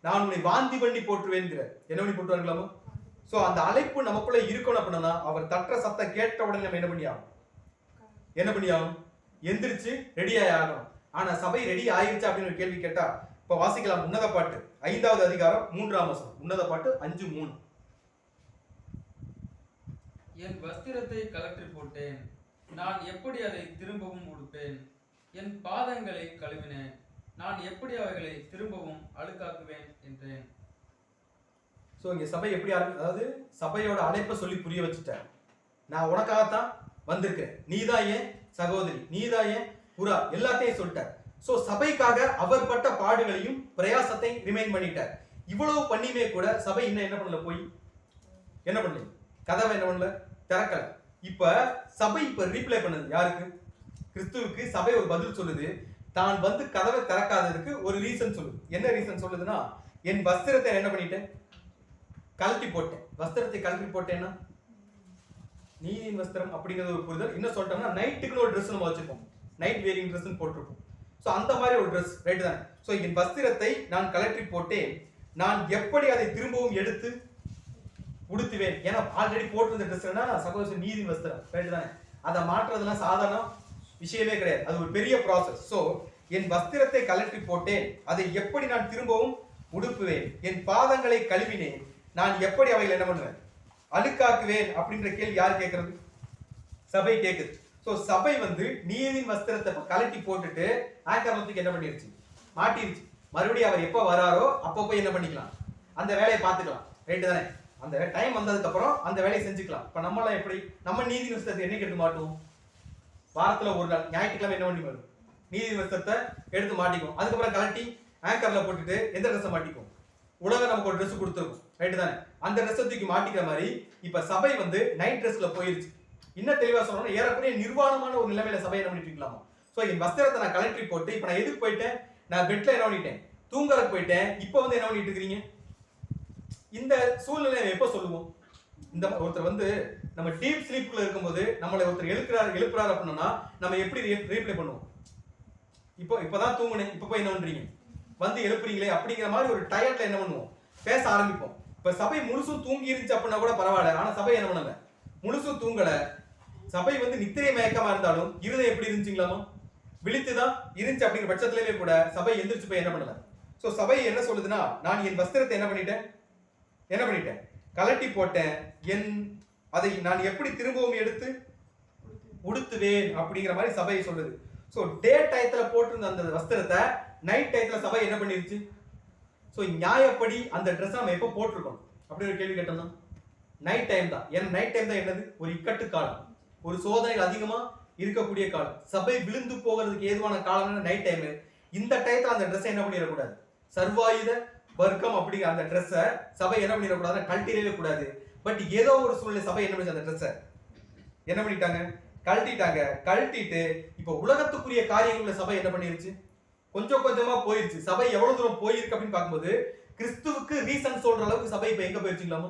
நான் உன்னை வாந்தி பண்ணி போட்டுருவேன்கிற என்ன பண்ணி போட்டுருவாங்களாமா? சோ அந்த அழைப்பு நமக்குள்ள இருக்கணும் அப்படின்னா அவர் தட்டுற சத்தம் கேட்ட உடனே நம்ம என்ன பண்ணியாகும்? எந்திரிச்சு ரெடி ஆகணும். ஆனா சபை ரெடி ஆயிருச்சா அப்படின்னு ஒரு கேள்வி கேட்டா இப்ப வாசிக்கலாம். உன்னத பாட்டு 5வது அதிகாரம் 3ஆம் வசனம். உன்னத பாட்டு 5:3. என் வஸ்திரத்தை கலற்றி போட்டேன், நான் எப்படி அதை திரும்பவும் உடுப்பேன், என் பாதங்களை கழுவினேன், நான் எப்படி அவைகளை திரும்பவும் அழுக்காக்குவேன் என்றேன். சோ இங்க சபை எப்படி அதாவது சபையோட அழைப்பை சொல்லி புரிய வச்சுட்டேன். நான் உனக்காகத்தான் வந்திருக்கேன், நீதான் ஏன் சகோதரி, நீதான் ஏன் புறா, எல்லாத்தையும் சொல்லிட்டார். சோ சபைக்காக அவர் பட்ட பாடுகளையும் பிரயாசத்தை ரிமைண்ட் பண்ணிட்டார். இவ்வளவு பண்ணியுமே கூட சபை இன்னும் என்ன பண்ணல, போய் என்ன பண்ணல, கதவை என்ன பண்ணல, திறக்கல. இப்ப சபை இப்ப ரீப்ளை பண்ணது யாருக்கு? கிறிஸ்துவுக்கு சபை ஒரு பதில் சொல்லுது. தான் வந்து கதவை திறக்காததுக்கு ஒரு ரீசன் சொல்லுது. என்ன ரீசன் சொல்லுதுன்னா, என் வஸ்திரத்தை என்ன பண்ணிட்டேன், கழட்டி போட்டேன். வஸ்திரத்தை கழட்டி போட்டேன்னா நீதியின் வஸ்திரம் அப்படிங்கிறது ஒரு புரிதல். இன்னும் சொல்லிட்டோம்னா நைட்டுக்குன்னு ஒரு ட்ரெஸ் நம்ம வச்சிருப்போம், நைட் வேரிங் ட்ரெஸ் போட்டிருப்போம். சோ அந்த மாதிரி ஒரு ட்ரெஸ், ரைட் தானே? சோ என் வஸ்திரத்தை நான் கழற்றி போட்டேன், நான் எப்படி அதை திரும்பவும் எடுத்து உடுத்துவேன். ஏன்னா ஆல்ரெடி போட்டிருந்த ட்ரெஸ்னா சகோதரர் நீதியின் வஸ்திரம், ரைட் தானே? அதை மாற்றுறதுலாம் சாதாரண விஷயமே கிடையாது, அது ஒரு பெரிய ப்ராசஸ். சோ என் வஸ்திரத்தை கழற்றி போட்டேன், அதை எப்படி நான் திரும்பவும் உடுப்புவேன், என் பாதங்களை கழுவினேன், நான் எப்படி அவைகளை என்ன பண்ணுவேன், அழுக்காக்குவேன் அப்படின்ற கேள்வி யார் கேட்கறது? சபை கேட்குது. சோ சபை வந்து நீதியின் வஸ்திரத்தை கழட்டி போட்டுட்டு ஆக்கரத்துக்கு என்ன பண்ணிருச்சு, மாட்டிருச்சு. மறுபடியும் அவர் எப்ப வராரோ அப்ப போய் என்ன பண்ணிக்கலாம், அந்த வேலையை பார்த்துக்கலாம், ரைட் தானே? அந்த டைம் வந்ததுக்கு அப்புறம் அந்த வேலையை செஞ்சுக்கலாம். இப்ப நம்மளாம் எப்படி, நம்ம நீதி வஸ்திரத்தை என்னைக்கு எடுத்து மாட்டுவோம்? வாரத்துல ஒரு நாள் ஞாயிற்றுக்கிழமை என்ன பண்ணி வரும், நீதி வஸ்திரத்தை எடுத்து மாட்டிக்கும். அதுக்கப்புறம் கழட்டி ஆங்கர்ல போட்டுட்டு எந்த ட்ரெஸ்ஸை மாட்டிக்கும், உலகம் நமக்கு ஒரு ட்ரெஸ் கொடுத்துருக்கும், ரைட் தானே? அந்த ட்ரெஸ்ஸை தூக்கி மாட்டிக்கிற மாதிரி இப்ப சபை வந்து நைட் ட்ரெஸ்ல போயிருச்சு. இன்னும் தெளிவா சொல்லணும், ஏறக்குறைய நிர்வாணமான ஒரு நிலைமையில சபையை என்ன பண்ணிட்டு இருக்கலாமா? சோ என் வஸ்திரத்தை நான் கழட்டி போட்டு இப்ப நான் எதுக்கு போயிட்டேன், நான் பெட்ல என்ன பண்ணிட்டேன், தூங்கறதுக்கு போயிட்டேன். இப்ப வந்து என்ன பண்ணிட்டு இருக்கீங்க? இந்த சூழ்நிலை எப்ப சொல்லுவோம்? இந்த ஒருத்தர் வந்து நம்ம டீப் ஸ்லீப்ல இருக்கும்போது நம்மளை ஒருத்தர் எழுப்புறாரு அப்படின்னா நம்ம எப்படி ரீப்ளை பண்ணுவோம்? இப்பதான் தூங்குனேன், இப்ப போய் என்ன பண்றீங்க, வந்து எழுப்புறீங்களே அப்படிங்கிற மாதிரி ஒரு டயர்ட்ல என்ன பண்ணுவோம், பேச ஆரம்பிப்போம். இப்ப சபை முழுசும் தூங்கி இருந்துச்சு அப்படின்னா கூட பரவாயில்ல. ஆனா சபை என்ன பண்ணல, முழுசும் தூங்கல. சபை வந்து நித்திரை மயக்கமா இருந்தாலும் இருதயம் எப்படி இருந்துச்சுங்களாமா, விழித்துதான் இருந்துச்சு. அப்படிங்கிற பட்சத்திலேயே கூட சபை எந்திரிச்சு போய் என்ன பண்ணல. சோ சபை என்ன சொல்லுதுன்னா, நான் என் வஸ்திரத்தை என்ன பண்ணிட்டேன், கலட்டி போட்டேன், அதை நான் எப்படி திரும்பவும் எடுத்து உடுத்துவேன் அப்படிங்கிற மாதிரி சபை சொல்லுது. சோ டே டயத்துல போட்டிருந்த அந்த வஸ்திரத்தை நைட் டயத்துல சபை என்ன பண்ணிருச்சு. சோ நியாயப்படி அந்த ட்ரெஸ் நம்ம எப்போ போட்டிருக்கோம் அப்படி ஒரு கேள்வி கேட்டோம்னா நைட் டைம் தான். ஏன்னா நைட் டைம் தான் என்னது, ஒரு இக்கட்டு காலம், ஒரு சோதனைகள் அதிகமா இருக்கக்கூடிய காலம், சபை விழுந்து போகிறதுக்கு ஏதுவான காலம் நைட் டைம். இந்த டயத்துல அந்த ட்ரெஸ் என்ன பண்ணிடக்கூடாது, சர்வாயுத வர்க்கம் அப்படிங்கிற அந்த ட்ரெஸ்ஸை சபை என்ன பண்ணிடக்கூடாது, கழட்டிடவே கூடாது. பட் ஏதோ ஒரு சூழ்நிலை சபை என்ன பண்ணி அந்த ட்ரெஸ்ஸை என்ன பண்ணிட்டாங்க, கழட்டிட்டாங்க. கழட்டிட்டு இப்ப உலகத்துக்குரிய காரியங்கள சபை என்ன பண்ணிருச்சு, கொஞ்சம் கொஞ்சமா போயிருச்சு. சபை எவ்வளவு தூரம் போயிருக்கு அப்படின்னு பார்க்கும்போது கிறிஸ்துவுக்கு ரீசன் சொல்ற அளவுக்கு சபை இப்ப எங்க போயிருச்சுங்களாமோ?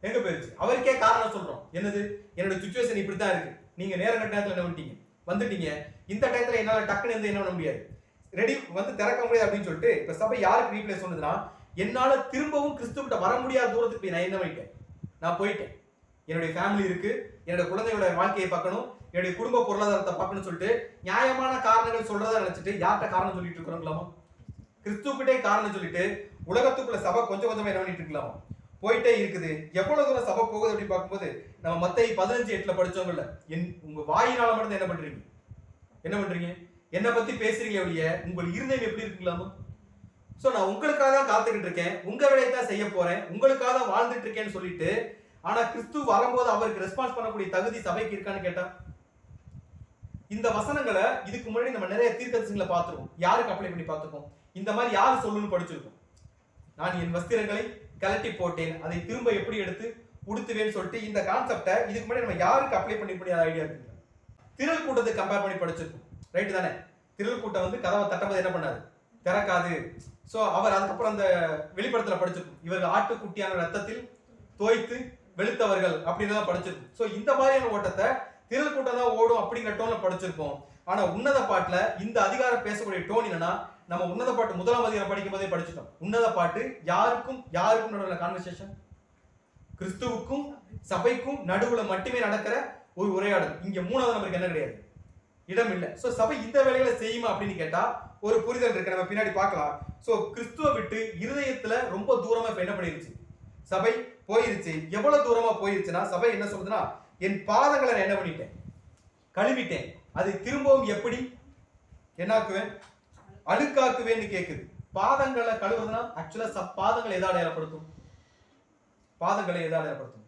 எங்க போயிருச்சு? அவருக்கே காரணம் சொல்றோம். என்னது? என்னோட சிச்சுவேஷன் இப்படித்தான் இருக்கு. நீங்க நேரம் கட்ட நேரத்துல என்ன வந்துட்டீங்க. இந்த டயத்துல என்னால டக்குன்னு இருந்து என்ன பண்ண முடியாது, ரெடி வந்து திறக்க முடியாது அப்படின்னு சொல்லிட்டு இப்ப சபை யாருக்கு ரீப்ளேஸ் சொன்னதுன்னா, என்னால திரும்பவும் கிறிஸ்துவிட்ட வர முடியாத தூரத்துக்கு நான் என்ன பண்ணிட்டேன், நான் போயிட்டேன். என்னுடைய ஃபேமிலி இருக்கு, என்னோட குழந்தையோட வாழ்க்கையை பார்க்கணும், என்னுடைய குடும்ப பொருளாதாரத்தை பார்க்கணும்னு சொல்லிட்டு நியாயமான காரணங்கள் சொல்றதா நினைச்சிட்டு யார்கிட்ட காரணம் சொல்லிட்டு இருக்கிறோங்களாமா? கிறிஸ்துக்கிட்டே காரணம் சொல்லிட்டு உலகத்துக்குள்ள சபை கொஞ்சம் கொஞ்சமா என்ன பண்ணிட்டு இருக்கலாமா? போயிட்டே இருக்குது. எவ்வளவு தூரம் சபை போகுது அப்படின்னு பார்க்கும்போது நம்ம மத்தேயு 15:8 படிச்சவங்கல்ல, உங்க வாயினால மட்டும் என்ன பண்றீங்க, என்ன பத்தி பேசுறீங்க ஒழிய உங்கள் இருதயம் எப்படி இருக்குங்களாமா? சோ நான் உங்களுக்காக தான் காத்துக்கிட்டு இருக்கேன், உங்க வேலையை தான் செய்ய போறேன், உங்களுக்காக தான் வாழ்ந்துட்டு இருக்கேன்னு சொல்லிட்டு, ஆனா கிறிஸ்து வரும்போது அவருக்கு ரெஸ்பான்ஸ் பண்ணக்கூடிய தகுதி சபைக்கு இருக்கான்னு கேட்டா, இந்த வசனங்களை இதுக்கு முன்னாடி நம்ம நிறைய தீர்க்கதரிசிகளை பார்த்திருக்கோம். யாருக்கு அப்ளை பண்ணி பார்த்திருக்கோம்? இந்த மாதிரி யாரு சொல்லுன்னு படிச்சிருக்கோம். நான் என் வஸ்திரங்களை கலட்டி போட்டேன், அதை திரும்ப எப்படி எடுத்து உடுத்துவேன்னு சொல்லிட்டு இந்த கான்செப்டை இதுக்கு முன்னாடி நம்ம யாருக்கு அப்ளை பண்ணி முடியாத ஐடியா இருக்கு? திரள் கூட்டத்தை கம்பேர் பண்ணி படிச்சிருக்கோம். ரைட்டு தானே? திரள் கூட்டம் வந்து கதவை தட்டும்போது என்ன பண்ணாது, திறக்காது. சோ அவர் அதுக்கப்புறம் அந்த வெளிப்படத்துல படிச்சிருக்கோம், இவர்கள் ஆட்டுக்குட்டியான ரத்தத்தில் தோய்த்து வெளுத்தவர்கள் அப்படின்னு தான் படிச்சிருக்கோம். சோ இந்த மாதிரியான ஓட்டத்தை திரள் கூட்டம் தான் ஓடும் அப்படிங்கிற டோன்ல படிச்சிருக்கோம். ஆனா உன்னத பாட்டுல இந்த அதிகாரம் பேசக்கூடிய டோன் என்னன்னா, நம்ம உன்னத பாட்டு 1ஆம் அதிகாரம் படிக்கும் போதே படிச்சிட்டோம். உன்னத பாட்டு யாருக்கும் நடுவுல கான்வர்சேஷன், கிறிஸ்துவுக்கும் சபைக்கும் நடுவுல மட்டுமே நடக்கிற ஒரு உரையாடல். இங்க 3வது நபருக்கு என்ன கிடையாது, இடம் இல்லை. சோ சபை இந்த வேலைகளை செய்யுமா அப்படின்னு கேட்டா ஒரு புரிதல் இருக்கு, நம்ம பின்னாடி பார்க்கலாம். சோ கிறிஸ்துவை விட்டு இருதயத்துல ரொம்ப தூரமா இப்ப என்ன பண்ணிருச்சு, சபை போயிருச்சு. எவ்வளவு தூரமா போயிருச்சுன்னா சபை என்ன சொல்றதுன்னா, என் பாதங்களை நான் என்ன பண்ணிட்டேன், கழுவிட்டேன், அதை திரும்பவும் எப்படி என்னாக்குவேன், அழுக்காக்குவேன்னு கேக்குது. பாதங்களை கழுவுறதுன்னா ஆக்சுவலா பாதங்களை எதை அடையாளப்படுத்தும்? பாதங்களை எதை அடையாளப்படுத்தும்?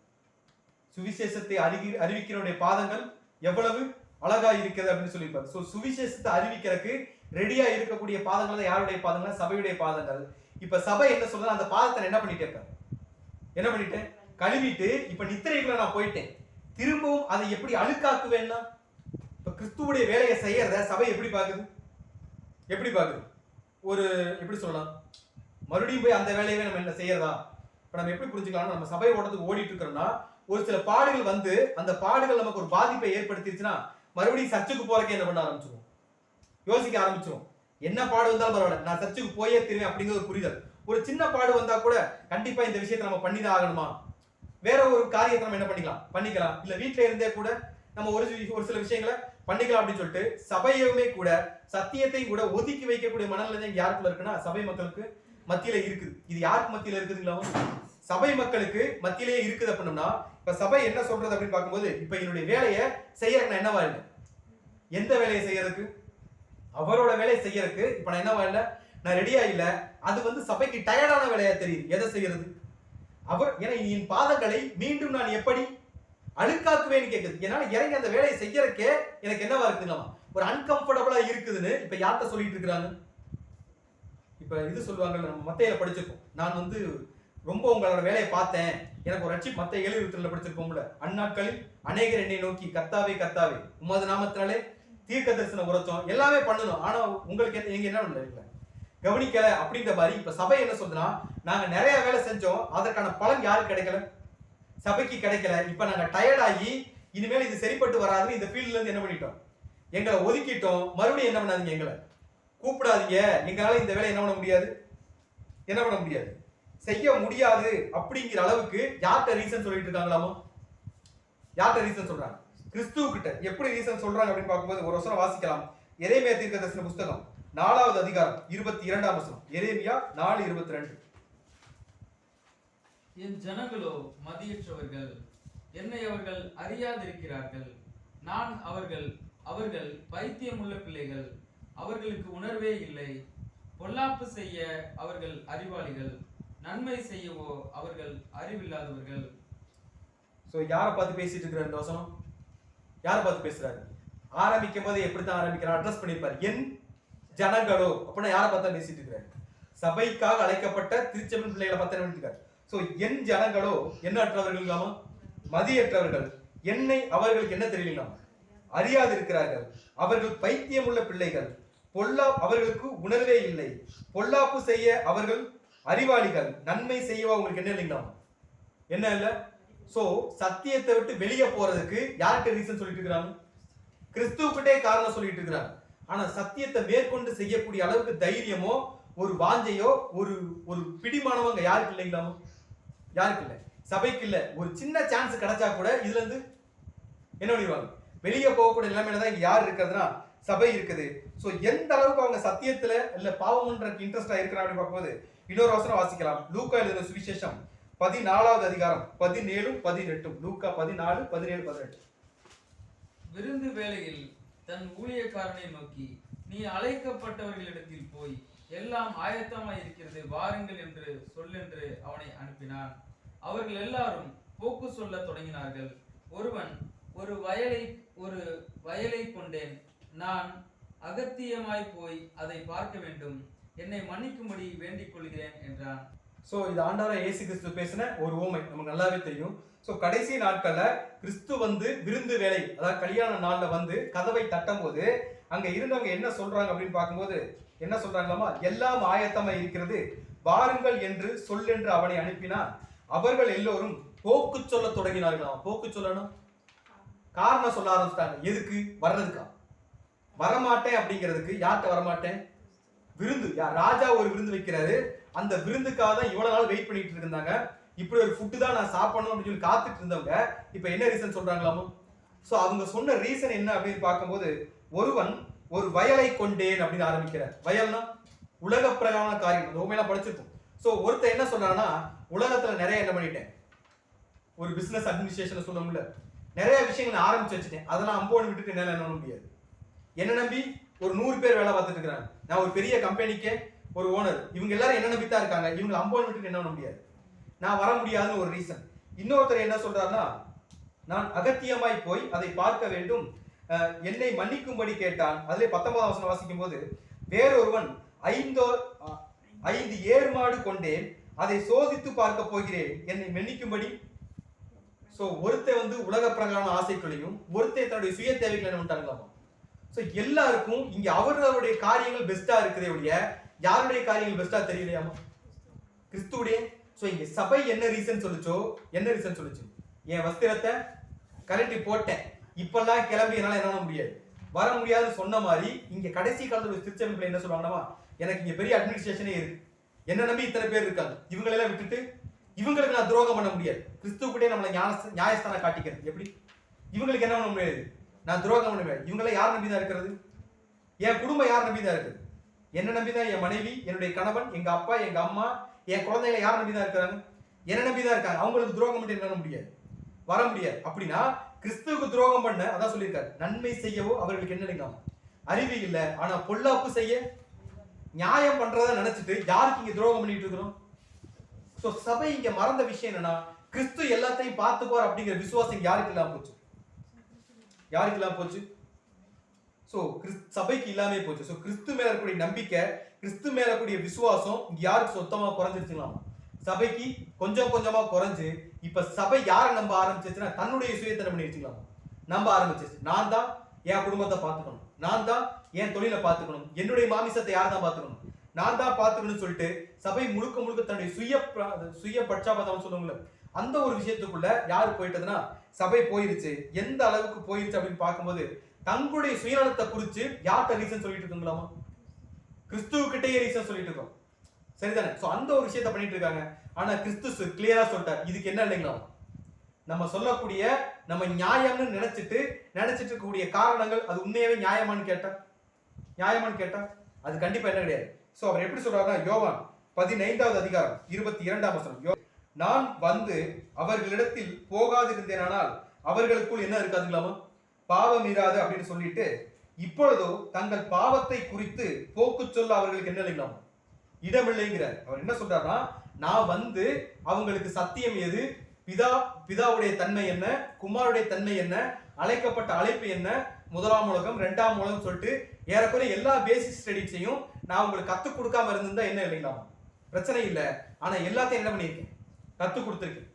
சுவிசேஷத்தை அறிவிக்கிறவருடைய பாதங்கள் எவ்வளவு அழகா இருக்குது அப்படின்னு சொல்லியிருப்பாரு. சோ சுவிசேஷத்தை அறிவிக்கிறதுக்கு ரெடியா இருக்கக்கூடிய பாதங்கள் தான் யாருடைய பாதங்கள்? சபையுடைய பாதங்கள். இப்ப சபை என்ன சொல்றது, அந்த பாதத்தை என்ன பண்ணிட்டேன், கழுவிட்டு இப்ப நித்திரைக்குள்ள நான் போயிட்டேன், திரும்பவும் அதை எப்படி அழுக்காக்குவேன்னா, இப்ப கிறிஸ்துவுடைய வேலையை செய்யறத சபை எப்படி பாக்குது, ஒரு எப்படி சொல்லலாம், மறுபடியும் போய் அந்த வேலையை நம்ம என்ன செய்யறதா? இப்ப நம்ம எப்படி புரிஞ்சுக்கலாம், நம்ம சபை ஓட்டத்துக்கு ஓடிட்டு இருக்கிறோம்னா ஒரு சில பாடுகள் வந்து அந்த பாடுகள் நமக்கு ஒரு பாதிப்பை ஏற்படுத்திருச்சுன்னா மறுபடியும் சர்ச்சுக்கு போறதுக்கு என்ன பண்ண ஆரம்பிச்சிருவோம், யோசிக்க ஆரம்பிச்சிருவோம். என்ன பாடு வந்தாலும் பரவாயில்ல, நான் சர்ச்சுக்கு போயே திருவேன் அப்படிங்கிற ஒரு புரிதல். ஒரு சின்ன பாடு வந்தா கூட கண்டிப்பா இந்த விஷயத்தை நம்ம பண்ணிதான் ஆகணுமா, வேற ஒரு காரியத்தை நம்ம என்ன பண்ணிக்கலாம், இல்ல வீட்டுல இருந்தே கூட நம்ம ஒரு சில விஷயங்களை பண்ணிக்கலாம் அப்படின்னு சொல்லிட்டு சபையுமே கூட சத்தியத்தையும் கூட ஒதுக்கி வைக்கக்கூடிய மனநிலை யாருக்குள்ள இருக்குன்னா சபை மக்களுக்கு மத்தியில இருக்குது. இது யாருக்கு மத்தியில இருக்குதுங்களா? சபை மக்களுக்கு மத்தியிலேயே இருக்குது அப்படின்னா, இப்ப சபை என்ன சொல்றது அப்படின்னு பார்க்கும்போது, இப்ப என்னுடைய வேலையை செய்யறதுக்கு நான் என்னவா இல்லை, எந்த வேலையை செய்யறதுக்கு, அவரோட வேலையை செய்யறதுக்கு இப்ப நான் என்னவா இல்லை, நான் ரெடியா இல்ல. அது வந்து சபைக்கு டயர்டான வேலையா தெரியுது. எதை செய்யறது, அவர் ஏன்னா என் பாதங்களை மீண்டும் நான் எப்படி அழுக்காக்குவேன்னு கேக்குது. என்னால இறங்கி அந்த வேலையை செய்யறதுக்கே எனக்கு என்னவா இருக்குங்களா, ஒரு அன்கம்ஃபர்டபுளா இருக்குதுன்னு இப்ப யார்கிட்ட சொல்லிட்டு இருக்கிறாங்க? இப்ப இது சொல்லுவாங்க, நம்ம மத்தேயில படிச்சிருக்கோம், நான் வந்து ரொம்ப உங்களோட வேலையை பார்த்தேன், எனக்கு ஒரு ரட்சி மத்த 7:22 படிச்சிருப்போம்ல, அந்நாட்களில் அநேகர் என்னை நோக்கி கர்த்தாவே கர்த்தாவே உமது நாமத்தினாலே தீர்க்க தரிசனம் உரைச்சோம், எல்லாமே பண்ணணும், ஆனா உங்களுக்கு நீங்க என்ன பண்ணல, கவனிக்கல அப்படின்ற மாதிரி. இப்ப சபை என்ன சொல்றதுன்னா, நாங்க நிறைய வேலை செஞ்சோம், அதற்கான பலன் யாருக்கு கிடைக்கல, சபைக்கு கிடைக்கல. இப்ப நாங்க டயர்ட் ஆகி இனிமேல் இது சரிப்பட்டு வராதுன்னு இந்த ஃபீல்ட்ல இருந்து என்ன பண்ணிட்டோம், எங்களை ஒதுக்கிட்டோம். மறுபடியும் என்ன பண்ணாதீங்க, எங்களை கூப்பிடாதீங்க, எங்களால இந்த வேலை என்ன பண்ண முடியாது, செய்ய முடியாது அப்படிங்கிற அளவுக்கு யார்கிட்ட ரீசன் சொல்லிட்டு இருக்காங்களாமோ? யார்கிட்ட ரீசன் சொல்றாங்க? கிறிஸ்துவ கிட்ட. எப்படி ரீசன் சொல்றாங்க அப்படின்னு பார்க்கும்போது ஒரு வசனம் வாசிக்கலாம். எரேமியா தீர்க்கதரிசன புத்தகம் 4வது அதிகாரம் 22ஆம் வசனம். எரேமியா 4:22. என் ஜனங்களோ மதியற்றவர்கள், என்னை அவர்கள் அறியாதிருக்கிறார்கள். நான் அவர்கள் பைத்தியமுள்ள பிள்ளைகள், அவர்களுக்கு உணர்வே இல்லை. பொல்லாப்பு செய்ய அவர்கள் அறிவாளிகள், நன்மை செய்யவோ அவர்கள் அறிவில்லாதவர்கள். சோ யாரை பார்த்து பேசிட்டு இருக்கிற இந்த வசனம்? யாரை பார்த்து பேசுறாரு? ஆரம்பிக்கும் போது எப்படித்தான் ஆரம்பிக்கிறார், அட்ரஸ் பண்ணிருப்பாரு, என் ஜனங்களோ அப்படின்னா யாரை பார்த்தா பேசிட்டு இருக்கிறாரு? சபைக்காக அழைக்கப்பட்ட திருச்சபை பிள்ளைகளை பார்த்து இருக்காரு. சோ என் ஜனங்களோ என்ன அற்றவர்கள், மதியற்றவர்கள், என்னை அவர்களுக்கு என்ன தெரியலாம், அறியாது இருக்கிறார்கள். அவர்கள் பைத்தியம் உள்ள பிள்ளைகள், அவர்களுக்கு உணர்வே இல்லை. பொல்லாப்பு செய்ய அவர்கள் அறிவாளிகள் நன்மை செய்யவா உங்களுக்கு என்ன இல்லைங்களா? என்ன இல்ல? சோ சத்தியத்தை விட்டு வெளியே போறதுக்கு யார்கிட்ட ரீசன் சொல்லிட்டு இருக்கிறாங்க? கிறிஸ்துவுக்கிட்டே காரணம் சொல்லிட்டு இருக்கிறாங்க. ஆனா சத்தியத்தை மேற்கொண்டு செய்யக்கூடிய அளவுக்கு தைரியமோ ஒரு வாஞ்சையோ ஒரு ஒரு பிடிமானவங்க யாருக்கு இல்லைங்களா? யாருக்கு இல்லை? சபைக்கு இல்ல. ஒரு சின்ன சான்ஸ் கிடைச்சா கூட இதுல இருந்து என்ன பண்ணிடுவாங்க? வெளியே போகக்கூடிய நிலைமையில தான் இங்க யார் இருக்கிறதுனா சபை இருக்குது. சோ எந்த அளவுக்கு அவங்க சத்தியத்துல இல்ல பாவம்ன்றதுக்கு இன்ட்ரெஸ்டா இருக்கிறாங்க அப்படின்னு பார்க்கும்போது இன்னொரு வசனம் வாசிக்கலாம். லூக்கா எழுதின சுவிசேஷம் 14வது அதிகாரம் 17 18. லூக்கா 14 17 18. விருந்து வேளையில் தன் ஊழியக்காரனை நோக்கி, நீ அழைக்கப்பட்டவர்களிடத்தில் போய் எல்லாம் ஆயத்தமாய் இருக்கிறது, வாருங்கள் என்று சொல்லென்று அவனை அனுப்பினான். அவர்கள் எல்லாரும் போக்கு சொல்ல தொடங்கினார்கள். ஒருவன், ஒரு வயலை கொண்டேன், நான் அகத்தியமாய் போய் அதை பார்க்க வேண்டும், என்னை மன்னிக்கும்படி வேண்டிக் கொள்கிறேன் என்றான். சோ இது ஆண்டவராகிய இயேசு கிறிஸ்து பேசின ஒரு உவமை, நமக்கு நல்லாவே தெரியும். சோ கடைசி நாட்கள்ல கிறிஸ்து வந்து விருந்து வேலை, அதாவது கல்யாண நாள்ல வந்து கதவை தட்டும் போது அங்க இருந்தவங்க என்ன சொல்றாங்க அப்படின்னு பார்க்கும்போது என்ன சொல்றாங்களாமா? எல்லாம் ஆயத்தமா இருக்கிறது, வாருங்கள் என்று சொல்லென்று அவனை அனுப்பினான். அவர்கள் எல்லோரும் போக்கு சொல்ல தொடங்கினார்களாம். போக்கு சொல்லணும், காரணம் சொல்ல ஆரம்பிச்சிட்டாங்க. எதுக்கு? வர்றதுக்கா? வரமாட்டேன் அப்படிங்கிறதுக்கு. யார்கிட்ட வரமாட்டேன்? விருந்து. ராஜா ஒரு விருந்து வைக்கிறாரு, அந்த விருந்துக்காக தான் இவ்வளவு நாள் வெயிட் பண்ணிட்டு இருந்தாங்க. இப்படி ஒரு ஃபுட்டு தான் நான் சாப்பிடணும் அப்படின்னு சொல்லி காத்துட்டு இருந்தவங்க இப்ப என்ன ரீசன் சொல்றாங்களாமோ? சோ அவங்க சொன்ன ரீசன் என்ன அப்படின்னு பார்க்கும்போது, ஒருவன் ஒரு வயலை கொண்டேன் அப்படின்னு ஆரம்பிக்கிறார். வயல்னா உலக பிரகாரமான காரியம், அந்த உண்மையெல்லாம் படிச்சிருக்கும். சோ ஒருத்தர் என்ன சொல்றான்னா, உலகத்துல நிறைய என்ன பண்ணிட்டேன், ஒரு பிசினஸ் அட்மினிஸ்ட்ரேஷன் சொல்லுவோம்ல, நிறைய விஷயங்களை ஆரம்பிச்சு வச்சுட்டேன், அதெல்லாம் அம்போன்னு விட்டுட்டு என்னால என்ன பண்ண முடியாது. என்ன நம்பி ஒரு 100 பேர் வேலை பார்த்துட்டு இருக்கிறாங்க. நான் ஒரு பெரிய கம்பெனிக்கு ஒரு ஓனர், இவங்க எல்லாரும் என்ன நம்பி தான் இருக்காங்க, இவங்க அம்போன்னு விட்டுட்டு என்ன பண்ண முடியாது, நான் வர முடியாதுன்னு ஒரு ரீசன். இன்னொருத்தர் என்ன சொல்றாருன்னா, நான் அகத்தியமாய் போய் அதை பார்க்க வேண்டும், என்னை மன்னிக்கும்படி கேட்டான். அதிலே 19வது வசனம் வாசிக்கும் போது, வேறொருவன் 5 ஏர்மாடு கொண்டேன், அதை சோதித்து பார்க்க போகிறேன், என்னை மன்னிக்கும்படி. சோ ஒருத்தர் வந்து உலக பிரகாரமான ஆசைகளையும் ஒருத்தர் தன்னுடைய சுய தேவைகளை என்ன பண்ணிட்டாங்களாமா. சோ எல்லாருக்கும் இங்க அவர்களுடைய காரியங்கள் பெஸ்டா இருக்குதே ஒழிய யாருடைய காரியங்கள் பெஸ்டா தெரியலையாமா? கிறிஸ்துவுடைய. சோ இங்க சபை என்ன ரீசன் சொல்லுச்சோ, என்ன ரீசன் சொல்லுச்சு? என் வஸ்திரத்தை கலட்டி போட்டேன், இப்பெல்லாம் கிளம்பி என்னால என்ன பண்ண முடியாது, வர முடியாதுன்னு சொன்ன மாதிரி இங்க கடைசி காலத்துல திருச்சபையில என்ன சொல்லுவாங்கன்னா, எனக்கு இங்க பெரிய அட்மினிஸ்ட்ரேஷனே இருக்கு, என்ன நம்பி இத்தனை பேர் இருக்காங்க, இவங்களெல்லாம் விட்டுட்டு இவங்களுக்கு நான் துரோகம் பண்ண முடியாது, கிறிஸ்துவ நம்மளை நியாயஸ்தானம் காட்டிக்கிறது எப்படி? இவங்களுக்கு என்ன பண்ண முடியாது, நான் துரோகம் பண்ண முடியாது. இவங்கள யார் நம்பி தான் இருக்கிறது? என் குடும்பம் யார் நம்பி தான் இருக்குது? என்ன நம்பி தான் என் மனைவி, என்னுடைய கணவன், எங்க அப்பா, எங்க அம்மா, என் குழந்தைகளை யார் நம்பி தான் இருக்கிறாங்க? என்ன நம்பி தான் இருக்காங்க. அவங்களுக்கு துரோகம் பண்ணி என்ன முடியாது, வர முடியாது. அப்படின்னா கிறிஸ்துவுக்கு துரோகம் பண்ண, அதான் சொல்லியிருக்காரு, நன்மை செய்யவோ அவர்களுக்கு என்ன இல்லைங்க, அறிவு இல்லை, ஆனா பொல்லாப்பு செய்ய நியாயம் பண்றத நினைச்சிட்டு யாருக்கு இங்க துரோகம் பண்ணிட்டு இருக்கிறோம்? சோ சபை இங்க மறந்த விஷயம் என்னன்னா, கிறிஸ்து எல்லாத்தையும் பார்த்துப்பார் அப்படிங்கிற விசுவாசம் யாருக்கு இல்லாம போச்சு? யாருக்கு இல்லாம போச்சு? சோ சபைக்கு இல்லாமே போச்சு. சோ கிறிஸ்து மேல இருக்கக்கூடிய நம்பிக்கை, கிறிஸ்து மேல இருக்கக்கூடிய விசுவாசம் இங்க யாருக்கு சொத்தமா குறைஞ்சிருச்சுலாம்? சபைக்கு கொஞ்சம் கொஞ்சமா குறைஞ்சு இப்ப சபை யாரை நம்ப ஆரம்பிச்சிச்சுன்னா தன்னுடைய சுயத்தை என்ன பண்ணிருச்சுக்கலாம், நம்ப ஆரம்பிச்சிச்சு. நான் தான் என் குடும்பத்தை பார்த்துக்கணும், நான் தான் என் தொழிலை பார்த்துக்கணும், என்னுடைய மாமிசத்தை யார் தான் பார்த்துக்கணும், நான் தான் பார்த்துக்கணும்னு சொல்லிட்டு சபை முழுக்க முழுக்க தன்னுடைய சுய பட்சாபதம் சொல்லுவாங்கல்ல, அந்த ஒரு விஷயத்துக்குள்ள யாரு போயிட்டதுன்னா சபை போயிருச்சு. எந்த அளவுக்கு போயிருச்சு அப்படின்னு பார்க்கும்போது தங்களுடைய சுயநலத்தை குறித்து யார்கிட்ட ரீசன் சொல்லிட்டு இருக்கோங்களாமா? கிறிஸ்துவக்கிட்டே ரீசன் சொல்லிட்டு இருக்கோம். சரிதானே? சோ அந்த ஒரு விஷயத்தை பண்ணிட்டு இருக்காங்க. ஆனா கிறிஸ்து கிளியரா சொல்லிட்டார், இதுக்கு என்ன இல்லைங்களா, நம்ம சொல்லக்கூடிய நம்ம நியாயம்னு நினைச்சிட்டு இருக்கக்கூடிய காரணங்கள் அது உண்மையாவே நியாயமானு கேட்டா அது கண்டிப்பா என்ன கிடையாது. சோ அவர் எப்படி சொல்றாருன்னா, யோவான் 15வது அதிகாரம் 22ஆம் வசனம், நான் வந்து அவர்களிடத்தில் போகாதிருந்தேனால் அவர்களுக்குள் என்ன இருக்காதுங்களாமா, பாவம் இராது அப்படின்னு சொல்லிட்டு, இப்பொழுதோ தங்கள் பாவத்தை குறித்து போக்கு சொல்ல அவர்களுக்கு என்ன இல்லைங்களாமா, இடமில்லைங்கிறார். அவர் என்ன சொல்றாருன்னா, நான் வந்து அவங்களுக்கு சத்தியம் எது, பிதாவுடைய தன்மை என்ன, குமாருடைய தன்மை என்ன, அழைக்கப்பட்ட அழைப்பு என்ன, முதலாம் உலகம், 2ஆம் உலகம் சொல்லிட்டு ஏறக்குறைய எல்லா பேசிக் ஸ்டடிஸையும் நான் உங்களுக்கு கத்துக் கொடுக்காம இருந்திருந்தா என்ன இல்லைங்களாமா, பிரச்சனை இல்லை. ஆனா எல்லாத்தையும் என்ன பண்ணியிருக்கேன், கத்துக் கொடுத்திருக்கேன்.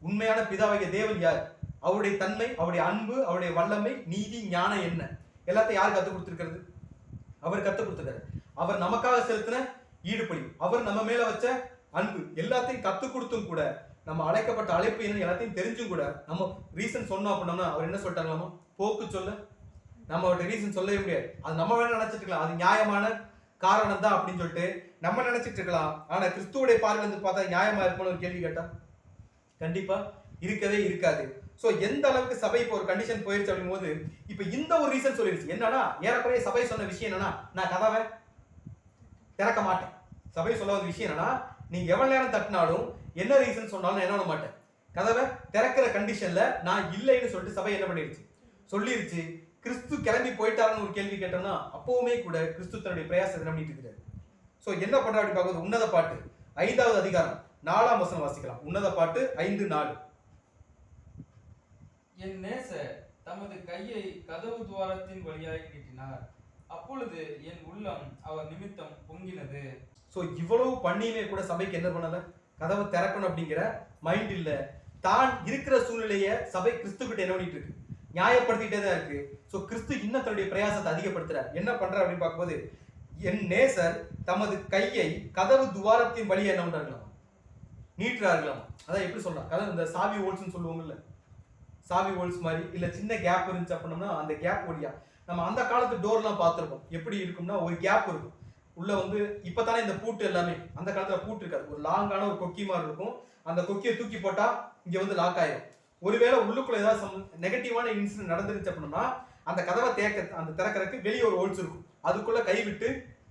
உண்மையான பிதாவாகிய தேவன் யார், அவருடைய தன்மை, அவருடைய அன்பு, அவருடைய வல்லமை, நீதி, ஞானம் என்ன, எல்லாத்தையும் யார் கத்துக் கொடுத்திருக்கிறது? அவர் கத்துக் கொடுத்திருக்காரு. அவர் நமக்காக செலுத்தின ஈடுபடி, அவர் நம்ம மேல வச்ச அன்பு எல்லாத்தையும் கத்து கொடுத்தும் கூட, நம்ம அழைக்கப்பட்ட அழைப்பு என்ன எல்லாத்தையும் தெரிஞ்சும் கூட நம்ம ரீசன் சொன்னோம் அப்படின்னா அவர் என்ன சொல்லிட்டாங்களாமா? போக்கு சொல்ல நம்ம அவர்கிட்ட ரீசன் சொல்லவே முடியாது. அது நம்ம வேணா நினைச்சிட்டு இருக்கலாம் அது நியாயமான காரணம் தான் அப்படின்னு சொல்லிட்டு நம்ம நினைச்சிட்டு இருக்கலாம். ஆனா கிறிஸ்துவோடைய பார்வை வந்து பார்த்தா நியாயமா இருக்கும்னு ஒரு கேள்வி கேட்டா கண்டிப்பா இருக்கவே இருக்காது. சோ எந்த அளவுக்கு சபை இப்போ ஒரு கண்டிஷன் போயிருச்சு அப்படிங்கும் போது இப்ப இந்த ஒரு ரீசன் சொல்லிருச்சு. என்னன்னா ஏறக்குறைய சபை சொன்ன விஷயம் என்னன்னா, நான் கதவை திறக்க மாட்டேன். சபை சொல்ல வந்த விஷயம் என்னன்னா, நீங்க எவ்வளவு நேரம் தட்டினாலும் என்ன ரீசன் சொன்னாலும் நான் என்ன பண்ண மாட்டேன், கதவை திறக்கிற கண்டிஷன்ல நான் இல்லைன்னு சொல்லிட்டு சபை என்ன பண்ணிருச்சு, சொல்லிருச்சு. கிறிஸ்து கிளம்பி போயிட்டாருன்னு ஒரு கேள்வி கேட்டோம்னா அப்பவுமே கூட கிறிஸ்து தன்னுடைய பிரயாசத்தை பண்ணிட்டு இருக்கிறார். சோ என்ன பண்ற அப்படி பார்க்கும்போது உன்னத பாட்டு 5வது அதிகாரம் 4ஆம் வசனம் வாசிக்கலாம். உன்னத பாட்டு 5:4. என் நேசர் தமது கையை கதவு துவாரத்தின் வழியாய் நீட்டினார், அப்பொழுது என் உள்ளம் அவர் நிமித்தம் பொங்கினது. சோ இவ்வளவு பண்ணியுமே கூட சபைக்கு என்ன பண்ணல, கதவை திறக்கணும் அப்படிங்கிற மைண்ட் இல்ல. தான் இருக்கிற சூழ்நிலையை சபை கிறிஸ்து கிட்ட என்ன பண்ணிட்டு இருக்கு, நியாயப்படுத்திட்டே தான் இருக்கு. சோ கிறிஸ்து இன்னும் தன்னுடைய பிரயாசத்தை அதிகப்படுத்துறார். என்ன பண்ற அப்படின்னு பார்க்கும்போது என் நேசர் தமது கையை கதவு துவாரத்தின் வழியா என்ன பண்றாங்களாம், நீட்டுறார்களாம். அதான் எப்படி சொல்றாங்க, அதான் இந்த சாவி ஹோல்ஸ்னு சொல்லுவாங்கல்ல, சாவி ஹோல்ஸ் மாதிரி இல்ல சின்ன கேப் இருந்துச்சு அப்படின்னா அந்த கேப் வழியா நம்ம அந்த காலத்து டோர்லாம் பார்த்துருப்போம். எப்படி இருக்கும்னா ஒரு கேப் இருக்கும் உள்ள வந்து, இப்பதானே இந்த பூட்டு எல்லாமே, அந்த காலத்துல பூட்டு இருக்காது, ஒரு லாங்கான ஒரு கொக்கி மாதிரி இருக்கும். அந்த கொக்கியை தூக்கி போட்டா இங்க வந்து லாக் ஆயிடும். ஒருவேளை உள்ளுக்குள்ள ஏதாவது நெகட்டிவான இன்சிடென்ட் நடந்துருச்சு அப்படின்னா அந்த கதவை அந்த திறக்கிறதுக்கு வெளியே ஒரு ஹோல்ஸ் இருக்கும், அதுக்குள்ள கை விட்டு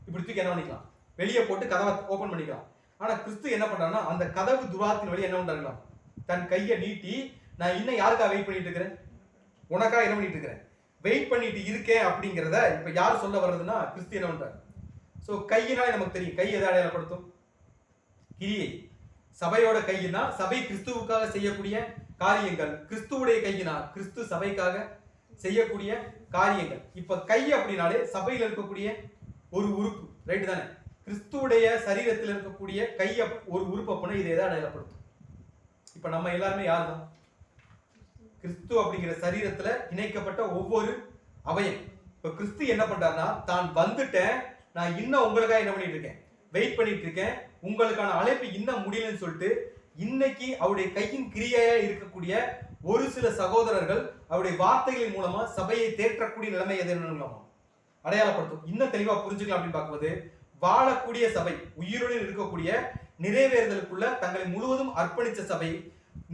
இப்படி தூக்கி என்ன பண்ணிக்கலாம், வெளியே போட்டு கதவை ஓபன் பண்ணிக்கலாம். ஆனா கிறிஸ்து என்ன பண்றாருன்னா அந்த கதவு துவாரத்தின் வழி என்ன பண்றாங்களாம், தன் கையை நீட்டி நான் இன்னும் யாருக்காக வெயிட் பண்ணிட்டு இருக்கிறேன், உனக்காக என்ன பண்ணிட்டு இருக்கிறேன், வெயிட் பண்ணிட்டு இருக்கேன் அப்படிங்கிறத இப்ப யார் சொல்ல வர்றதுன்னா கிறிஸ்து என்ன பண்றாரு. சோ கையினாலே நமக்கு தெரியும், கை எதை அடையாளப்படுத்தும், கிரியை. சபையோட கையினா சபை கிறிஸ்துவுக்காக செய்யக்கூடிய காரியங்கள், கிறிஸ்துவுடைய கையினா கிறிஸ்து சபைக்காக செய்யக்கூடிய காரியங்கள். இப்ப கை அப்படின்னாலே சபையில் இருக்கக்கூடிய ஒரு உறுப்பு, ரைட் தானே? கிறிஸ்துவுடைய சரீரத்தில் இருக்கக்கூடிய கை ஒரு உறுப்பு அப்படின்னா இதை எதை அடையாளப்படுத்தும். இப்ப நம்ம எல்லாருமே யார் தான், கிறிஸ்து அப்படிங்கிற சரீரத்துல இணைக்கப்பட்ட ஒவ்வொரு அவயம். இப்ப கிறிஸ்து என்ன பண்றாருன்னா தான் வந்துட்டேன், நான் இன்னும் உங்களுக்காக என்ன பண்ணிட்டு இருக்கேன், வெயிட் பண்ணிட்டு இருக்கேன், உங்களுக்கான அழைப்பு இன்னும் முடியலன்னு சொல்லிட்டு இன்னைக்கு அவருடைய கையின் கிரியையா இருக்கக்கூடிய ஒரு சில சகோதரர்கள் அவருடைய வார்த்தைகளின் மூலமா சபையை தேற்றக்கூடிய நிலைமை எது என்னலாமா அடையாளப்படுத்தும். இன்னும் தெளிவா புரிஞ்சுக்கலாம் அப்படின்னு பார்க்கும்போது வாழக்கூடிய சபை, உயிருடன் இருக்கக்கூடிய, நிறைவேறுதலுக்குள்ள தங்களை முழுவதும் அர்ப்பணிச்ச சபை,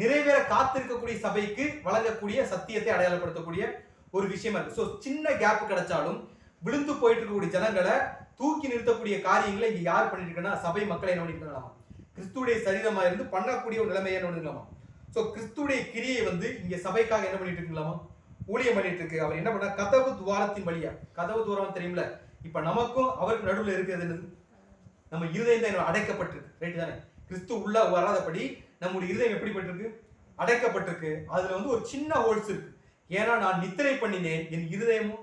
நிறைவேற காத்திருக்கக்கூடிய சபைக்கு வழங்கக்கூடிய சத்தியத்தை அடையாளப்படுத்தக்கூடிய ஒரு விஷயமா இருக்கு. ஸோ சின்ன கேப் கிடைச்சாலும் விழுந்து போயிட்டு இருக்கக்கூடிய ஜனங்களை தூக்கி நிறுத்தக்கூடிய காரியங்களை இங்க யார் பண்ணிட்டு இருக்கா, சபை மக்களை என்ன பண்ணிருக்கலாம், கிறிஸ்துடைய சரீரமா இருந்து பண்ணக்கூடிய ஒரு நிலைமையை என்ன பண்ணிருக்கலாமா. ஸோ கிறிஸ்துடைய கிரியை வந்து இங்க சபைக்காக என்ன பண்ணிட்டு இருக்கலாமா, ஊழியம் பண்ணிட்டு இருக்கு. அவர் என்ன பண்ண, கதவு துவாரத்தின் வழியா, கதவு துவாரம் தெரியும்ல, இப்ப நமக்கும் அவருக்கு நடுவில் இருக்கிறது என்னது, நம்ம இருதயம் தான் அடைக்கப்பட்டிருக்கு, ரைட் தானே? கிறிஸ்து உள்ள வராதபடி நம்முடைய இருதயம் எப்படிப்பட்டிருக்கு, அடைக்கப்பட்டிருக்கு. அதுல வந்து ஒரு சின்ன ஹோல்ஸ் இருக்கு, ஏன்னா நான் நித்திரை பண்ணினேன் என் இருதயமும்.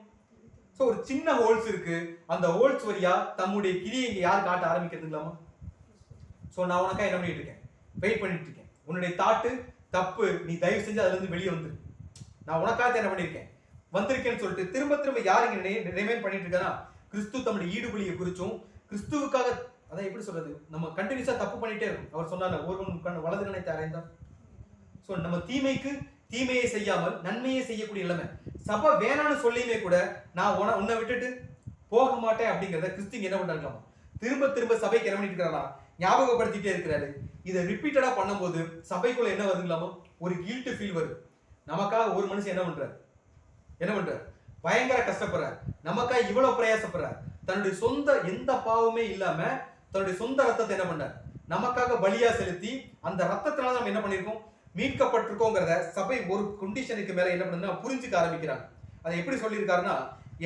சோ ஒரு சின்ன ஹோல்ஸ் இருக்கு, அந்த ஹோல்ஸ் வழியா தம்முடைய கிரியை இங்க யார் காட்ட ஆரம்பிக்கிறதுங்களாமா. சோ நான் உனக்கா என்ன பண்ணிட்டு இருக்கேன், வெயிட் பண்ணிட்டு இருக்கேன், உன்னுடைய தாட்டு தப்பு, நீ தயவு செஞ்சு அதுல இருந்து வெளியே வந்துரு, நான் உனக்காக என்ன பண்ணிருக்கேன் வந்திருக்கேன்னு சொல்லிட்டு திரும்ப திரும்ப யார் இங்க ரிமைண்ட் பண்ணிட்டு இருக்கா, கிறிஸ்து தம்முடைய ஈடுபலியை குறிச்சும் கிறிஸ்துவுக்காக. அதான் எப்படி சொல்றது, நம்ம கண்டினியூஸா தப்பு பண்ணிட்டே இருக்கும். அவர் சொன்னார் ஒருவன் வலது கணைத்தை அறைந்தான். சோ நம்ம தீமைக்கு தீமையை செய்யாமல் நன்மையை செய்யக்கூடிய நிலைமை. சபை வேணான்னு சொல்லியுமே கூட நான் உன்னை விட்டுட்டு போக மாட்டேன் அப்படிங்கிறத கிறிஸ்து என்ன பண்றாங்களாமா, திரும்ப திரும்ப சபைக்கு என்ன பண்ணிட்டு இருக்கிறாரா, ஞாபகப்படுத்திட்டே இருக்கிறாரு. இதை ரிப்பீட்டடா பண்ணும்போது சபைக்குள்ள என்ன வருதுங்களாமா, ஒரு கில்ட் ஃபீல் வருது. நமக்காக ஒரு மனுஷன் என்ன பண்றாரு, பயங்கர கஷ்டப்படுறார், நமக்காக இவ்வளவு பிரயாசப்படுறார், தன்னுடைய சொந்த எந்த பாவமே இல்லாம தன்னுடைய சொந்த ரத்தத்தை என்ன பண்ணார், நமக்காக பலியா செலுத்தி அந்த ரத்தத்தினால நம்ம என்ன பண்ணிருக்கோம், மீட்கப்பட்டிருக்கோங்கிறத சபை ஒரு கண்டிஷனுக்கு மேல என்ன பண்ணுதுன்னா புரிஞ்சுக்க ஆரம்பிக்கிறாங்க. அதை எப்படி சொல்லியிருக்காருன்னா,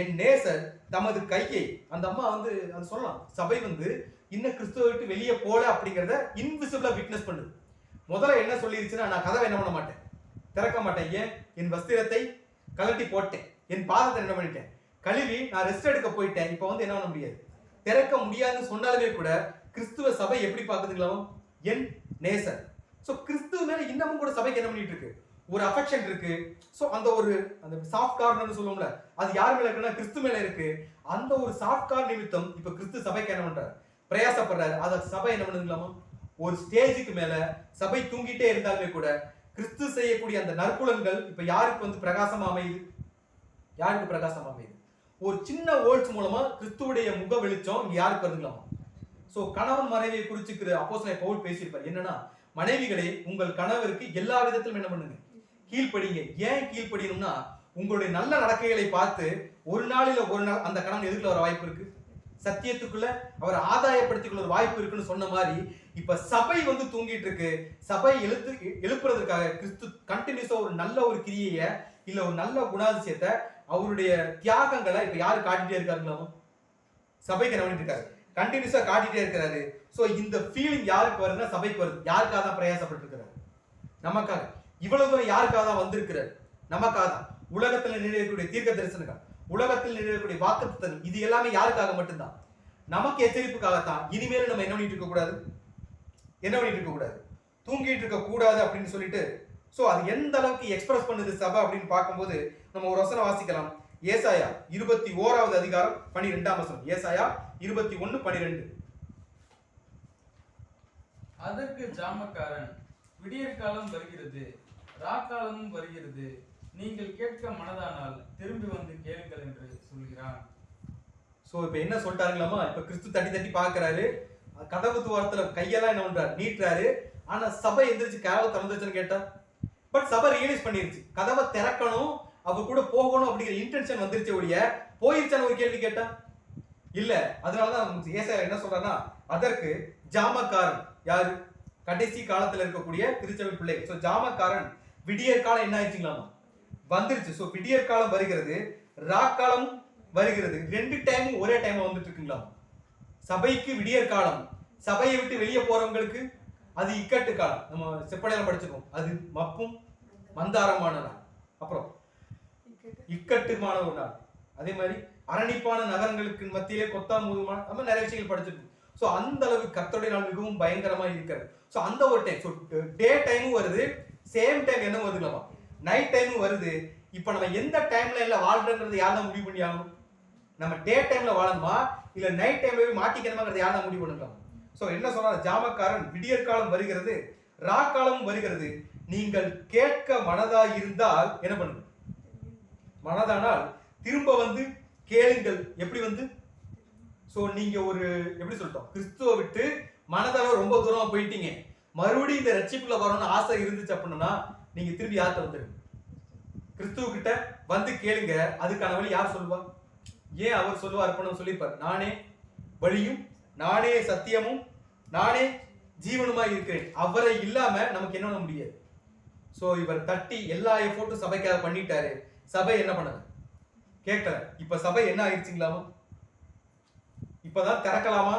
என் நேசர் தமது கையை, அந்த அம்மா வந்து அது சொல்லலாம், சபை வந்து இன்னும் கிறிஸ்துவ விட்டு வெளியே போல அப்படிங்கிறத இன்விசிபிளா விட்னஸ் பண்ணுது. முதல்ல என்ன சொல்லிருச்சுன்னா, நான் கதவை என்ன பண்ண மாட்டேன், திறக்க மாட்டேன், ஏன், என் வஸ்திரத்தை கலட்டி போட்டேன், என் பாதத்தை என்ன பண்ணிட்டேன், கழுவி நான் ரெஸ்ட் எடுக்க போயிட்டேன், இப்ப வந்து என்ன பண்ண முடியாது, திறக்க முடியாதுன்னு சொன்னாலுமே கூட கிறிஸ்துவ சபை எப்படி பாக்குதுங்களாம், என் நேசர். சோ கிறிஸ்துவ மேல இன்னமும் கூட சபைக்கு என்ன பண்ணிட்டு இருக்கு, ஒரு அஃபெக்ஷன் இருக்கு. சோ அந்த சாஃப்ட் கார்னர்னு சொல்லுவோம்ல, அது யார் மேல இருக்குன்னா கிறிஸ்து மேல இருக்கு. அந்த ஒரு சாஃப்ட் கார் நிமித்தம் இப்ப கிறிஸ்து சபைக்கு என்ன பண்றாரு, பிரயாசப்படுறாரு. அத சபை என்ன பண்ணுங்களாமா, ஒரு ஸ்டேஜுக்கு மேல சபை தூங்கிட்டே இருந்தாலுமே கூட கிறிஸ்து செய்யக்கூடிய அந்த நற்குலங்கள் இப்ப யாருக்கு வந்து பிரகாசமா அமையுது? யாருக்கு பிரகாசமா அமையுது? ஒரு சின்ன ஓல்ஸ் மூலமா கிறிஸ்துவுடைய முக வெளிச்சம் இங்க யாருக்கு வருதுங்களாமா? சோ கணவன் மனைவியை குறிச்சுக்கிற அப்போஸ்தலன் பவுல் பேசியிருப்பார். என்னன்னா, மனைவிகளே உங்கள் கணவருக்கு எல்லா விதத்திலும் என்ன பண்ணுங்க? கீழ்ப்படிங்க. ஏன் கீழ்ப்படியணும்னா, உங்களுடைய நல்ல நடக்கைகளை பார்த்து ஒரு நாளில ஒரு நாள் அந்த கணவன் எதுக்குள்ள வர வாய்ப்பு இருக்கு? சத்தியத்துக்குள்ள அவர் ஆதாயப்படுத்திக்குள்ள ஒரு வாய்ப்பு இருக்குன்னு சொன்ன மாதிரி இப்ப சபை வந்து தூங்கிட்டு இருக்கு. சபை எழுப்புறதுக்காக கிறிஸ்து கண்டினியூஸா ஒரு நல்ல ஒரு கிரியைய இல்ல ஒரு நல்ல குணாதிசயத்தை அவருடைய தியாகங்களை இப்ப யாரு காட்டிட்டே இருக்காங்களோ? சபைக்கு என்ன பண்ணிட்டு இருக்காரு? கண்டினியூஸா காட்டிட்டே இருக்கிறாரு. சோ இந்த ஃபீலிங் யாருக்கு வருதுன்னா சபைக்கு வருது. யாருக்காக தான் பிரயாசப்பட்டு இருக்கிறாரு? நமக்காக. இவ்வளவு தூரம் யாருக்காக தான் வந்திருக்கிறார்? நமக்காக தான். உலகத்தில் நிறைவேறக்கூடிய தீர்க்க தரிசனங்கள், உலகத்தில் நிறைவேறக்கூடிய வாக்குத்தத்தங்கள், இது எல்லாமே யாருக்காக மட்டும்தான்? நமக்கு எச்சரிப்புக்காகத்தான். இனிமேல் நம்ம என்ன பண்ணிட்டு இருக்க கூடாது? என்ன பண்ணிட்டு இருக்க கூடாது? தூங்கிட்டு இருக்க கூடாது அப்படின்னு சொல்லிட்டு சோ அது எந்த அளவுக்கு எக்ஸ்பிரஸ் பண்ணுது சபை அப்படின்னு பார்க்கும்போது நம்ம ஒரு வசனம் வாசிக்கலாம். ஏசாயா 21வது அதிகாரம் 12ஆம் வசனம். ஏசாயா 21:12. அதற்கு ஜாமக்காரன், விடியற்காலம் வருகிறது, ராக்காலமும் வருகிறது, நீங்கள் கேட்க மனதானால் திரும்பி வந்து கேளுங்கள் என்று சொல்கிறான். சோ இப்ப என்ன சொல்லிட்டாருங்களாமா? இப்ப கிறிஸ்து தட்டி தட்டி பாக்குறாரு, கதவு துவாரத்துல கையெல்லாம் என்ன பண்றாரு? நீட்டுறாரு. ஆனா சபை எந்திரிச்சு கதவை திறந்துச்சுன்னு கேட்டா, பட் சபை ரியலைஸ் பண்ணிருச்சு கதவை திறக்கணும், அவ கூட போகணும் அப்படிங்கிற இன்டென்ஷன் வந்துருச்சு. ஒழிய போயிருச்சான்னு ஒரு கேள்வி கேட்டா இல்ல. அதனாலதான் ஏசாயா என்ன சொல்றாருன்னா, அதற்கு ஜாமக்காரன் யாரு? கடைசி காலத்துல இருக்கக்கூடிய திருச்சபை பிள்ளை. சோ ஜாமக்காரன் விடியற் காலம் என்ன ஆயிடுச்சுங்களாமா? வந்துருச்சு. சோ விடியற் காலம் வருகிறது, ராக்காலம் வருகிறது. ரெண்டு டைமும் ஒரே டைம்ல வந்துட்டு இருக்குங்களா? சபைக்கு விடியற் காலம், சபையை விட்டு வெளியே போறவங்களுக்கு அது இக்கட்டு காலம். நம்ம செப்படையில படிச்சிருக்கோம். அது மப்பும் மந்தாரமான நாள், அப்புறம் இக்கட்டுமான ஒரு நாள். அதே மாதிரி அரணிப்பான நகரங்களுக்கு மத்தியிலே கொத்தாமுகமான, நம்ம நிறைய விஷயங்கள் படிச்சிருக்கோம். சோ அந்த அளவு கர்த்தருடைய நாள் மிகவும் பயங்கரமா இருக்கிறது. சோ அந்த ஒரு டைம், சோ டே டைமும் வருது, சேம் டைம் என்ன வருதுங்களா? நைட் டைமும் வருது. இப்ப நம்ம எந்த டைம்ல எல்லாம் வாழ்றோங்கிறது யாரும் முடிவு பண்ணி ஆகணும்? நம்ம டே டைம்ல வாழணுமா இல்ல நைட் டைம்ல போய் மாட்டிக்கணுமாங்கிறது யாரும் முடிவு பண்ணலாம்? சோ என்ன சொல்றாரு ஜாமக்காரன்? விடியற் காலம் வருகிறது, ராக்காலமும் வருகிறது, நீங்கள் கேட்க மனதா இருந்தால் என்ன பண்ணுங்க? மனதானால் திரும்ப வந்து கேளுங்கள். எப்படி வந்து? சோ நீங்க ஒரு எப்படி சொல்லிட்டோம், கிறிஸ்துவை விட்டு மனதால ரொம்ப தூரமா போயிட்டீங்க, மறுபடியும் இந்த ரட்சிப்புல வரணும்னு ஆசை இருந்துச்சு அப்படின்னா நீங்க திரும்பி யார்கிட்ட வந்துருங்க? கிறிஸ்துவ கிட்ட வந்து கேளுங்க. அதுக்கான வழி யார் சொல்லுவா? ஏன் அவர் சொல்லுவார் அப்படின்னு சொல்லியிருப்பார், நானே வழியும் நானே சத்தியமும் நானே ஜீவனுமா இருக்கிறேன். அவரை இல்லாம நமக்கு என்ன பண்ண முடியாது. சோ இவர் தட்டி எல்லா எஃபோர்ட்டும் சபைக்காக பண்ணிட்டாரு. சபை என்ன பண்ணல? கேட்கல. இப்ப சபை என்ன ஆயிடுச்சுங்களாமா? இப்பதான் திறக்கலாமா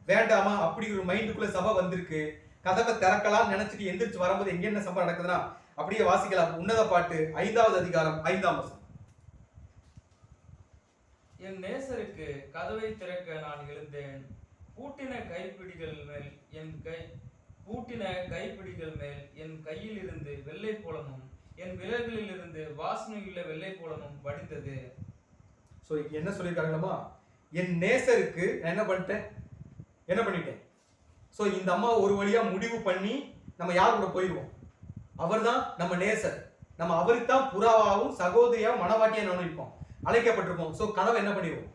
வேண்டாமா அப்படி ஒரு மைண்டுக்குள்ள சபை வந்திருக்கு. கதவை திறக்கலாம் நினைச்சிட்டு எந்திரிச்சு வரும்போது எங்க என்ன சம்பவம் நடக்குதுன்னா அப்படியே வாசிக்கலாம். உன்னத பாட்டு 5வது அதிகாரம் 5ஆம் வசனம். என் நேசருக்கு கதவை திறக்க நான் எழுந்தேன், பூட்டின கைப்பிடிகள் மேல் என் கையில் இருந்து வெள்ளை போலமும் என் விரல்களில் இருந்து வாசனையுள்ள வெள்ளை போலமும் வடிந்தது. சோ என்ன சொல்லியிருக்காங்களாமா? என் நேசருக்கு என்ன பண்ணிட்டேன். சோ இந்த அம்மா ஒரு வழியா முடிவு பண்ணி நம்ம யார் கூட போயிடுவோம்? அவர்தான் நம்ம நேசர். நம்ம அவருக்கு தான் புறாவாவும் சகோதரியாவும் மனவாட்டியா நினைப்போம், அழைக்கப்பட்டிருப்போம். சோ கதவை என்ன பண்ணிடுவோம்?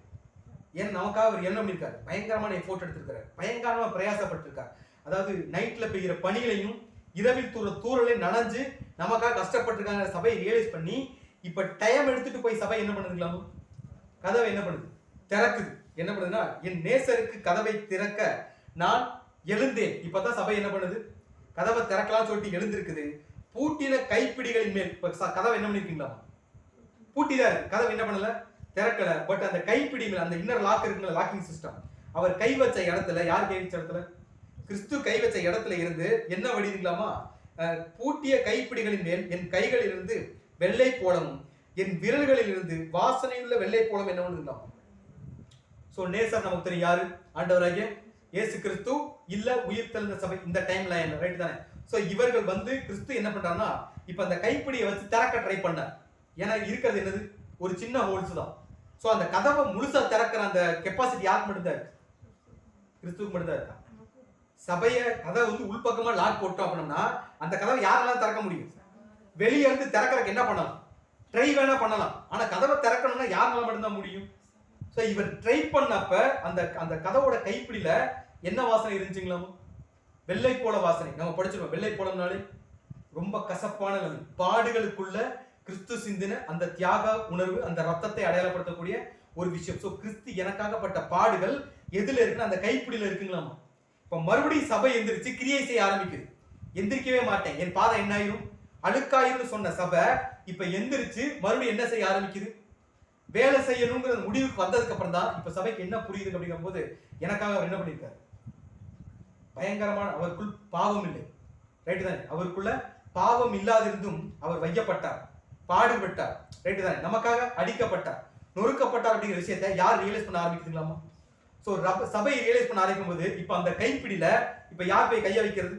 ஏன் நமக்காக அவர் என்ன பண்ணிருக்காரு? பயங்கரமான எஃபோர்ட் எடுத்திருக்காரு, பயங்கரமா பிரயாசப்பட்டிருக்காரு. அதாவது நைட்ல பெய்கிற பனிகளையும் இரவில் தூரலை நனைஞ்சு நமக்காக கஷ்டப்பட்டிருக்காங்க. சபையை ரியலைஸ் பண்ணி இப்ப டைம் எடுத்துட்டு போய் சபை என்ன பண்ணுதுங்களாமோ? கதவை என்ன பண்ணுது? திறக்குது. என்ன பண்ணுதுன்னா, என் நேசருக்கு கதவை திறக்க நான் எழுந்தேன். இப்பதான் சபை என்ன பண்ணுது? கதவை திறக்கலாம் சொல்லிட்டு எழுந்திருக்குது. பூட்டின கைப்பிடிகளின் மேல் கதவை என்ன பண்ணிருக்கீங்களா? பூட்டிதான். கதவை என்ன பண்ணல? திறக்கல. பட் அந்த கைப்பிடி மேல் அந்த இன்னர் லாக் இருக்குல்ல, லாக்கிங் சிஸ்டம், அவர் கை வச்ச இடத்துல, யார் கை வச்ச இடத்துல? கிறிஸ்து கை வச்ச இடத்துல இருந்து என்ன வடிதுங்களாமா? பூட்டிய கைப்பிடிகளின் மேல் என் கைகளில் இருந்து வெள்ளை போலமும் என் விரல்களில் இருந்து வாசனையுள்ள வெள்ளை போலம் என்ன பண்ணுங்களாம்? சோ நேசர் நமக்கு தெரியும் யாரு? ஆண்டவராகிய இயேசு கிறிஸ்து இல்ல உயிர் தெழுந்த சபை. இந்த டைம்ல என்ன ரைட் தானே? சோ இவர்கள் வந்து கிறிஸ்து என்ன பண்றாருன்னா இப்ப அந்த கைப்பிடியை வச்சு திறக்க ட்ரை பண்ணார். ஏன்னா இருக்கிறது என்னது? ஒரு சின்ன ஹோல்ஸ் தான். சோ அந்த கதவை முழுசா திறக்கிற அந்த கெப்பாசிட்டி யாருக்கு மட்டும்தான் இருக்கு? கிறிஸ்துவுக்கு மட்டும்தான் இருக்கா? சபைய கதவை வந்து உள்பக்கமா லாக் போட்டோம் அப்படின்னா அந்த கதவை யாரெல்லாம் திறக்க முடியும்? வெளியே இருந்து திறக்கிறதுக்கு என்ன பண்ணலாம்? ட்ரை வேணா பண்ணலாம். ஆனா கதவை திறக்கணும்னா யாரால மட்டும்தான் முடியும். ஸோ இவர் ட்ரை பண்ணப்ப அந்த அந்த கதவோட கைப்பிடியில என்ன வாசனை இருந்துச்சுங்களாமோ? வெள்ளை போல வாசனை. நம்ம படிச்சிருக்கோம். வெள்ளை போலம்னாலே ரொம்ப கசப்பான பாடுகளுக்குள்ள கிறிஸ்து சிந்தின அந்த தியாக உணர்வு, அந்த ரத்தத்தை அடையாளப்படுத்தக்கூடிய ஒரு விஷயம். ஸோ கிறிஸ்து எனக்காகப்பட்ட பாடுகள் எதுல இருக்குன்னு அந்த கைப்பிடியில இருக்குங்களாமா. இப்ப மறுபடியும் சபை எந்திரிச்சு கிரியை செய்ய ஆரம்பிக்குது. எந்திரிக்கவே மாட்டேன், என் பாதை என்ன ஆயிரும், அழுக்காயிரும் சொன்ன சபை இப்ப எந்திரிச்சு மறுபடியும் என்ன செய்ய ஆரம்பிக்குது, வேலை செய்யணுங்கிற முடிவுக்கு வந்ததுக்கு அப்புறம் தான் இப்ப சபைக்கு என்ன புரியுது அப்படிங்கும் போது எனக்காக அவர் என்ன பண்ணியிருக்காரு, பயங்கரமான அவருக்குள் பாவம் இல்லை. ரைட்டு தானே? அவருக்குள்ள பாவம் இல்லாதிருந்தும் அவர் வையப்பட்டார், பாடுபட்டார். ரைட்டு தானே? நமக்காக அடிக்கப்பட்டார், நொறுக்கப்பட்டார் அப்படிங்கிற விஷயத்தை யார் ரியலைஸ் பண்ண ஆரம்பிக்குதுங்களாமா? ஸோ சபை ரியலைஸ் பண்ண ஆரம்பிக்கும் போது இப்ப அந்த கைப்பிடியில இப்ப யார் போய் கைய வைக்கிறது?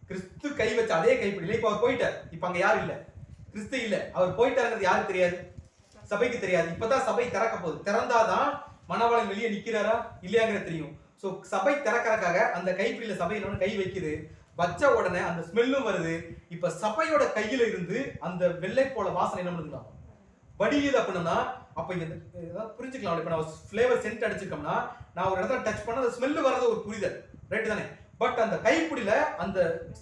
கிறிஸ்து கை வச்ச அதே கைப்பிடியில இப்ப அவர் போயிட்டார். இப்ப அங்க யாரும் இல்ல, கிறிஸ்து இல்ல, அவர் போயிட்டாருங்கிறது யாருக்கு தெரியாது? சபைக்கு தெரியாது. இப்பதான் சபை திறக்க போகுது. திறந்தாதான் மணவாளன் வெளியே நிக்கிறாரா இல்லையாங்கிறது தெரியும். ஸோ சபை திறக்கிறதுக்காக அந்த கைப்பிடியில சபையில கை வைக்குது. வச்ச உடனே அந்த ஸ்மெல்லும் வருது. இப்ப சபையோட கையில இருந்து அந்த வெள்ளை போல வாசனை என்ன பண்ணுதுங்களா வடியுது. அப்படின்னா அப்ப ஏதாவது புரிஞ்சுக்கலாம். இப்ப நான் ஃபிளேவர் சென்ட் அடிச்சிருக்கோம்னா நான் ஒரு இடத்துல டச் பண்ண அந்த ஸ்மெல் வர்றது ஒரு புரிதல். ரைட்டு தானே? பட் அந்த கைப்பிடியில அந்த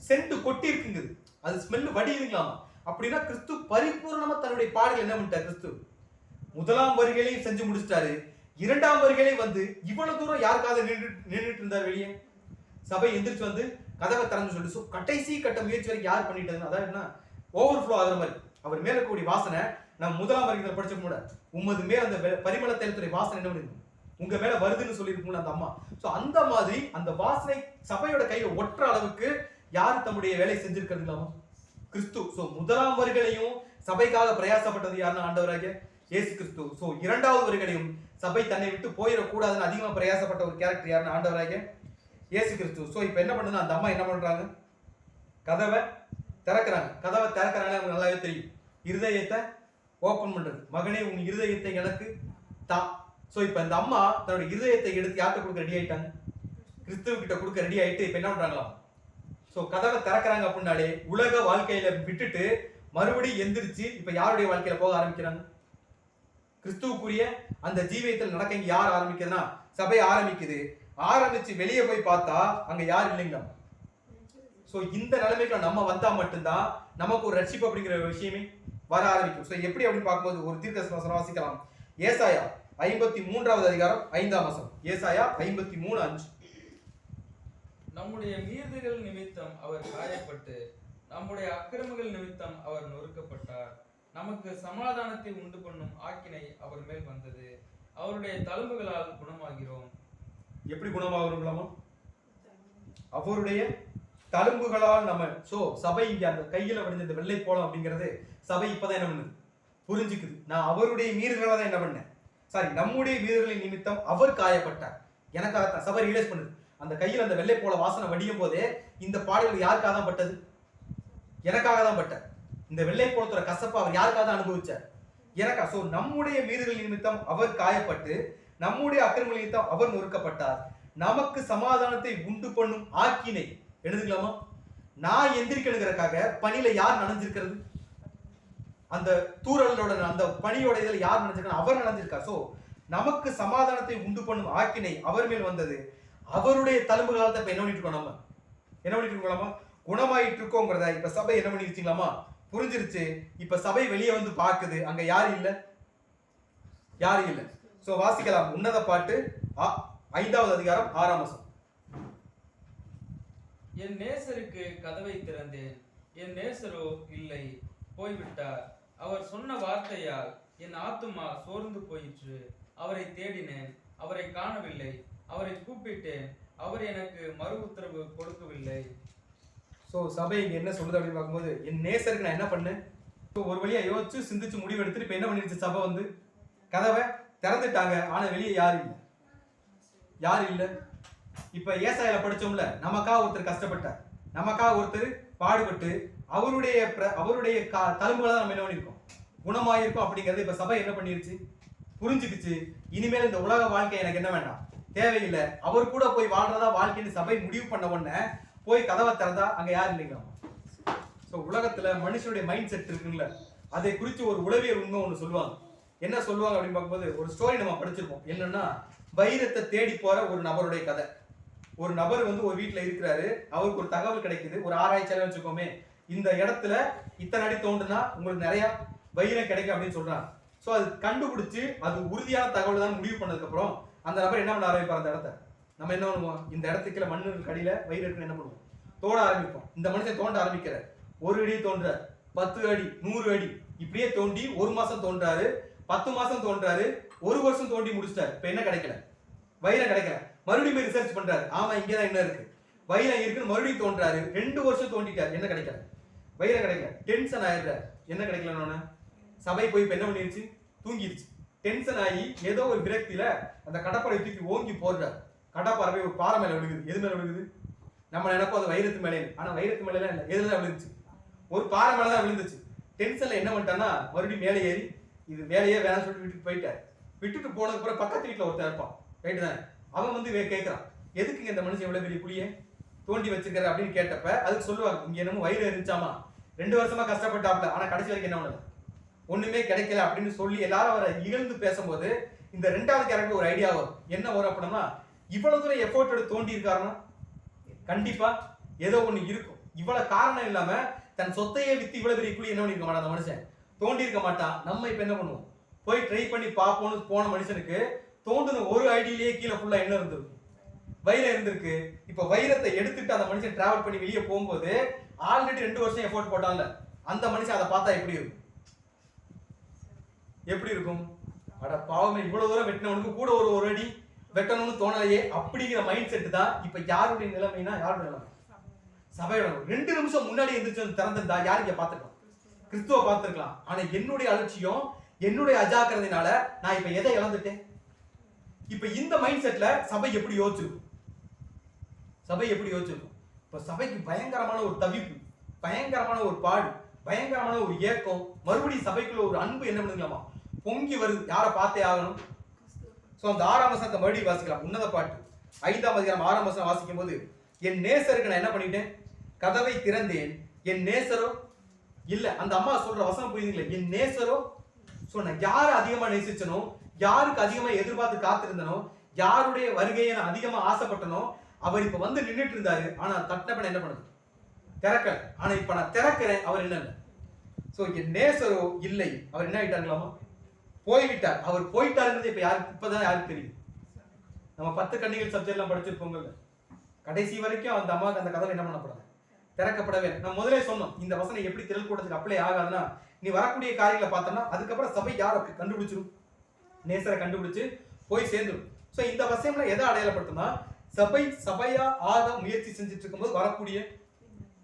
சென்ட் கொட்டி இருக்குங்குது, அது ஸ்மெல் வடியுதுங்களாமா. அப்படின்னா கிறிஸ்து பரிபூர்ணமா தன்னுடைய பாடல் என்ன பண்ணிட்டார்? கிறிஸ்து முதலாம் வருகையிலையும் செஞ்சு முடிச்சிட்டாரு. இரண்டாம் வருகையிலையும் வந்து இவ்வளவு தூரம் யாருக்காக நின்றுட்டு இருந்தார் வெளியே? சபை எந்திரிச்சு வந்து கதவை திறந்து சொல்லிட்டு கடைசி கட்ட முயற்சி வரைக்கும் யார் பண்ணிட்டதுன்னு அதாவது என்ன ஓவர்ஃப்ளோ ஆகிற மாதிரி அவர் மேல கூடிய வாசனை நம்ம முதலாம் வருகையில் படிச்ச கூட உமது மேல அந்த பரிமள தைலத்துடைய வாசனை என்ன பண்ணுது உங்க மேல வருதுன்னு சொல்லியிருக்கோம்ல அந்த அம்மா. ஸோ அந்த மாதிரி அந்த வாசனை சபையோட கையில ஒற்ற அளவுக்கு யார் தம்முடைய வேலை செஞ்சிருக்கிறதுலாமா? கிறிஸ்து. ஸோ முதலாம் வருகையிலையும் சபைக்காக பிரயாசப்பட்டது யாருன்னா ஆண்டவராகிய இயேசு கிறிஸ்து. ஸோ இரண்டாவது வருகையிலையும் சபை தன்னை விட்டு போயிடக்கூடாதுன்னு அதிகமா பிரயாசப்பட்ட ஒரு கேரக்டர் யாருன்னா ஆண்டவராகிய இயேசு கிறிஸ்து. ஸோ இப்போ என்ன பண்ணுது அந்த அம்மா என்ன பண்றாங்க? கதவை திறக்கிறாங்க. கதவை திறக்கிறாங்க நமக்கு நல்லாவே தெரியும். இருதயத்தை ஓப்பன் பண்றது. மகனே உன் இருதயத்தை எனக்கு தா. ஸோ இப்போ இந்த அம்மா தன்னுடைய இருதயத்தை எடுத்து யார்கிட்ட கொடுக்க ரெடி ஆயிட்டாங்க? கிறிஸ்துவ கிட்ட கொடுக்க ரெடி ஆயிட்டு இப்போ என்ன பண்றாங்களாம்? ஸோ கதவை திறக்கிறாங்க அப்படின்னாலே உலக வாழ்க்கையில விட்டுட்டு மறுபடியும் எந்திரிச்சு இப்ப யாருடைய வாழ்க்கையில போக ஆரம்பிக்கிறாங்க? கிறிஸ்துவுக்குரிய அந்த ஜீவியத்தில் நடக்க இங்க யார் ஆரம்பிக்குதுன்னா சபை ஆரம்பிக்குது. ஆரம்பிச்சு வெளியே போய் பார்த்தா அங்க யார் இல்லைங்களா? சோ இந்த நிலைமைக்கு நம்ம வந்தா மட்டும்தான் நமக்கு ஒரு ரட்சிப்பு அப்படிங்கிற விஷயமே வர ஆரம்பிக்கும். சோ எப்படி அப்படின்னு பார்க்கும்போது ஒரு தீர்க்கதரிசனம் வாசிக்கலாம். ஏசாயா 53வது அதிகாரம் 5ஆம் வசனம். ஏசாயா 53:5. நம்முடைய மீறுதல்கள் நிமித்தம் அவர் காயப்பட்டு நம்முடைய அக்கிரமங்கள் நிமித்தம் அவர் நொறுக்கப்பட்டார். நமக்கு சமாதானத்தை உண்டு பண்ணும் ஆக்கினை அவர் மேல் வந்தது. அவருடைய தழும்புகளால் குணமாகிறோம். எப்படி குணமாகிறோம்? அவருடைய தழும்புகளால் நம்ம. சோ சபை இங்க அந்த கையில வடிஞ்ச இந்த வெள்ளை போலம் அப்படிங்கிறது சபை இப்பதான் என்ன பண்ணுது? புரிஞ்சுக்குது. நான் அவருடைய மீறுதலாக தான் என்ன பண்ணேன், சாரி நம்முடைய மீறுதலின் நிமித்தம் அவர் காயப்பட்டார். எனக்காகத்தான் சபை ரியலைஸ் பண்ணுது. அந்த கையில் அந்த வெள்ளை போல வாசனை வடியும் போதே இந்த பாடல்கள் யாருக்காக தான் பட்டது? எனக்காக தான் பட்ட. இந்த வெள்ளை போலத்தோட கசப்பை அவர் யாருக்காக தான் அனுபவிச்சார்? எனக்கா. சோ நம்முடைய மீறுதல் நிமித்தம் அவர் காயப்பட்டு நம்முடைய அக்கிரம நிமித்தம் அவர் நொறுக்கப்பட்டார். நமக்கு சமாதானத்தை உண்டு பண்ணும் ஆக்கினை எழுதுக்கலாமா? நான் எந்திரிக்கணுங்கிறதுக்காக பணியில யார் நனைஞ்சிருக்கிறது? அந்த தூரலோட அந்த பணியோட இதுல யார் நனைஞ்சிருக்காங்க? அவர் நனைஞ்சிருக்கார். சோ நமக்கு சமாதானத்தை உண்டு பண்ணும் ஆக்கினை அவர் மேல் வந்தது. அவருடைய தழும்புகளால் தான் இப்ப என்ன பண்ணிட்டு இருக்கோம்? நம்ம என்ன பண்ணிட்டு இருக்கோமா? குணமாயிட்டு இருக்கோங்கிறத இப்ப சபை என்ன பண்ணிருச்சுங்களாமா? புரிஞ்சிருச்சு. இப்ப சபை வெளியே வந்து பாக்குது, அங்க யாரும் இல்ல, யாரும் இல்ல. சோ வாசிக்கலாம். உன்னத பாட்டு 5வது அதிகாரம் 6ஆம் வசனம். என் நேசருக்கு கதவை திறந்தேன், என் நேசரோ இல்லை, போய்விட்டார். அவர் சொன்ன வார்த்தையால் என் ஆத்துமா சோர்ந்து போயிற்று. அவரை தேடினேன், அவரை காணவில்லை. அவரை கூப்பிட்டேன், அவர் எனக்கு மறு உத்தரவு கொடுக்கவில்லை. சோ சபை இங்க என்ன சொல்லுது அப்படின்னு பார்க்கும்போது, என் நேசருக்கு நான் என்ன பண்ணேன்? ஒரு வழியா யோசிச்சு சிந்திச்சு முடிவு எடுத்துட்டு இப்ப என்ன பண்ணிருச்சு சபை வந்து கதவை திறந்துட்டாங்க. ஆனா வெளியே யாரும் இல்லை, யாரும் இல்லை. இப்ப ஏசாயால படிச்சோம்ல, நமக்காக ஒருத்தர் கஷ்டப்பட்டார், நமக்காக ஒருத்தர் பாடுபட்டு அவருடைய தழும்புகளை நம்ம என்ன பண்ணிருக்கோம்? குணமாயிருக்கும் அப்படிங்கறது இப்ப சபை என்ன பண்ணிருச்சு? புரிஞ்சுக்குச்சு. இனிமேல் இந்த உலக வாழ்க்கை எனக்கு என்ன வேண்டாம், தேவையில்லை. அவர் கூட போய் வாழ்றதா வாழ்க்கைன்னு சபை முடிவு பண்ண உடனே போய் கதவை திறந்தா அங்க யாரும் இல்லைங்க. ஸோ உலகத்துல மனுஷனுடைய மைண்ட் செட் இருக்குல்ல, அதை குறித்து ஒரு உளவியல் உண்மை ஒன்று சொல்லுவாங்க. என்ன சொல்லுவாங்க அப்படின்னு பார்க்கும்போது, ஒரு ஸ்டோரி நம்ம படிச்சிருப்போம். என்னன்னா, வைரத்தை தேடி போற ஒரு நபருடைய கதை. ஒரு நபர் வந்து ஒரு வீட்டுல இருக்கிறாரு, அவருக்கு ஒரு தகவல் கிடைக்குது, ஒரு ஆராய்ச்சியாளர் வச்சுக்கோமே, இந்த இடத்துல இத்தனை அடி தோண்டுனா உங்களுக்கு நிறைய வைரம் கிடைக்கும் அப்படின்னு சொல்றாங்க. ஸோ அது கண்டுபிடிச்சு அது உறுதியான தகவல் தான் முடிவு பண்ணதுக்கு அப்புறம் அந்த நபர் என்ன பண்ண ஆரம்பிப்பார்? அந்த இடத்த நம்ம என்ன பண்ணுவோம், இந்த இடத்துக்குள்ள மண்ணு கடியில வயிறு இருக்குன்னு என்ன பண்ணுவோம், தோண்ட ஆரம்பிப்போம். இந்த மனுஷன் தோண்ட ஆரம்பிக்கிற, 1 அடி தோன்ற, 10 அடி, 100 அடி, இப்படியே தோண்டி 1 மாசம் தோன்றாரு, 10 மாசம் தோன்றாரு, 1 வருஷம் தோண்டி முடிச்சிட்டாரு. இப்ப என்ன கிடைக்கல? வைரம் கிடைக்கல. மறுபடியும் போய் ரிசர்ச் பண்றாரு. ஆமா இங்கதான் என்ன இருக்கு, வைரம் இருக்குன்னு மறுபடியும் தோன்றாரு. 2 வருஷம் தோண்டிட்டாரு, என்ன கிடைக்கல? வைரம் கிடைக்கல. டென்ஷன் ஆயிடுற, என்ன கிடைக்கலன்னு சபை போய் இப்ப என்ன பண்ணிருச்சு, தூங்கிடுச்சு. டென்ஷன் ஆகி ஏதோ ஒரு விரக்தியில அந்த கடப்பாறை தூக்கி ஓங்கி போடுறாரு. கடப்பாறை ஒரு பாறை மேல விழுகுது. எது மேல விழுகுது? நம்ம நினைப்போம் அது வைரத்து மேலே, ஆனா வைரத்து மேல இல்ல, எதுதான் விழுந்துச்சு? ஒரு பாறை மேலதான் விழுந்துச்சு. டென்ஷன்ல என்ன பண்ணிட்டான்னா மறுபடியும் மேலே ஏறி இது வேலையே வேணாம்னு சொல்லிட்டு விட்டுட்டு போயிட்டாரு. விட்டுட்டு போனதுக்கு அப்புறம் பக்கத்து வீட்டுல ஒருத்தர் இருப்பான், ரைட்டு தானே? அவன் வந்து கேட்கறான், எதுக்குங்க இந்த மனுஷன் எவ்வளவு பெரிய புளிய தோண்டி வச்சிருக்காரு அப்படின்னு கேட்டப்ப அதுக்கு சொல்லுவாங்க, இங்க என்னமோ வைரம் இருந்துச்சாமா, 2 வருஷமா கஷ்டப்பட்டாப்ல, ஆனா கடைசி வரைக்கும் என்ன பண்ணல, ஒண்ணுமே கிடைக்கல அப்படின்னு சொல்லி எல்லாரும் அவரை இகழ்ந்து பேசும்போது இந்த 2வது கேரக்டர் ஒரு ஐடியா வரும். என்ன வரும் அப்படின்னா, இவ்வளவு தூரம் எஃபோர்ட் எடுத்து தோண்டி இருக்காருன்னா கண்டிப்பா ஏதோ ஒண்ணு இருக்கும். இவ்வளவு காரணம் இல்லாம தன் சொத்தையே வித்து இவ்வளவு பெரிய குழி என்ன பண்ணிருக்க மாட்டான் அந்த மனுஷன், தோண்டி இருக்க மாட்டான். நம்ம இப்ப என்ன பண்ணுவோம், போய் ட்ரை பண்ணி பார்ப்போம்னு போன மனுஷனுக்கு தோண்டுன ஒரு ஐடியிலேயே கீழே ஃபுல்லா என்ன இருந்திருக்கு, வைரம் இருந்திருக்கு. இப்ப வைரத்தை எடுத்துட்டு அந்த மனுஷன் டிராவல் பண்ணி வெளியே போகும்போது ஆல்ரெடி 2 வருஷம் எஃபோர்ட் போட்டான்ல, அந்த மனுஷன் அதை பார்த்தா எப்படி இருக்கும்? எப்படி இருக்கும்? அட பாவமே, இவ்வளவு தூரம் வெட்டினவனுக்கு கூட ஒரு அடி வெட்டணும்னு தோணலையே அப்படிங்கிற மைண்ட் செட் தான் இப்ப யாருடைய நிலைமைனா, யாருடைய நிலைமை? சபையோட. 2 நிமிஷம் முன்னாடி எந்திரிச்சு திறந்திருந்தா யாரு இங்க பார்த்துக்கலாம்? கிறிஸ்துவ பார்த்திருக்கலாம். ஆனா என்னுடைய அலட்சியம், என்னுடைய அஜாக்கிரதையினால நான் இப்ப எதை இழந்துட்டேன்? இப்ப இந்த மைண்ட் செட்ல சபை எப்படி யோசிச்சிருக்கும்? சபை எப்படி யோசிச்சிருக்கும்? இப்ப சபைக்கு பயங்கரமான ஒரு தவிப்பு, பயங்கரமான ஒரு பாடு, பயங்கரமான ஒரு ஏக்கம், மறுபடியும் சபைக்குள்ள ஒரு அன்பு என்ன பண்ணுங்களாமா பொங்கி வருது. யாரை பார்த்தே ஆகணும்? சோ அந்த 6ஆம் வசனத்தை மறுபடியும் வாசிக்கலாம். உன்னத பாட்டு 5ஆம் அதிகாரம் 6ஆம் வசனம் வாசிக்கும் போது, என் நேசருக்கு நான் என்ன பண்ணிட்டேன், கதவை திறந்தேன், என் நேசரோ இல்ல. அந்த அம்மா சொல்ற வசனம் புரியுதுங்களா? என் நேசரோ. சோ நான் யாரை அதிகமா நேசிச்சனோ, யாருக்கு அதிகமா எதிர்பார்த்து காத்திருந்தனோ, யாருடைய வருகையை நான் அதிகமா ஆசைப்பட்டனோ, அவர் இப்ப வந்து நின்றுட்டு இருந்தாரு. ஆனா தட்டினப்ப என்ன பண்ணுது, திறக்கல. ஆனா இப்ப நான் திறக்கிறேன், அவர் என்ன இல்லை. சோ என் நேசரோ இல்லை, அவர் என்ன ஆயிட்டாங்களாமா, போய்விட்டார். அவர் போயிட்டாருங்கிறது இப்ப யாருக்கு, இப்பதான் யாருக்கு தெரியும்? நம்ம 10 கன்னிகள் சப்ஜெக்ட் எல்லாம் படிச்சிருப்போங்க. கடைசி வரைக்கும் அந்த அம்மாவுக்கு அந்த கதவை என்ன பண்ணப்படாது, திறக்கப்படவே. நம்ம முதலே சொன்னோம், இந்த வசனம் எப்படி திரள் கூட்டத்துக்கு அப்ளை ஆகாதுன்னா, நீ வரக்கூடிய காரியங்களை பார்த்தோம்னா அதுக்கப்புறம் சபை யார் அப்படி கண்டுபிடிச்சிரும், நேசரை கண்டுபிடிச்சு போய் சேர்ந்துடும். சோ இந்த வசனம்ல எதை அடையாளப்படுத்தும்னா, சபை சபையா ஆக முயற்சி செஞ்சுட்டு இருக்கும்போது வரக்கூடிய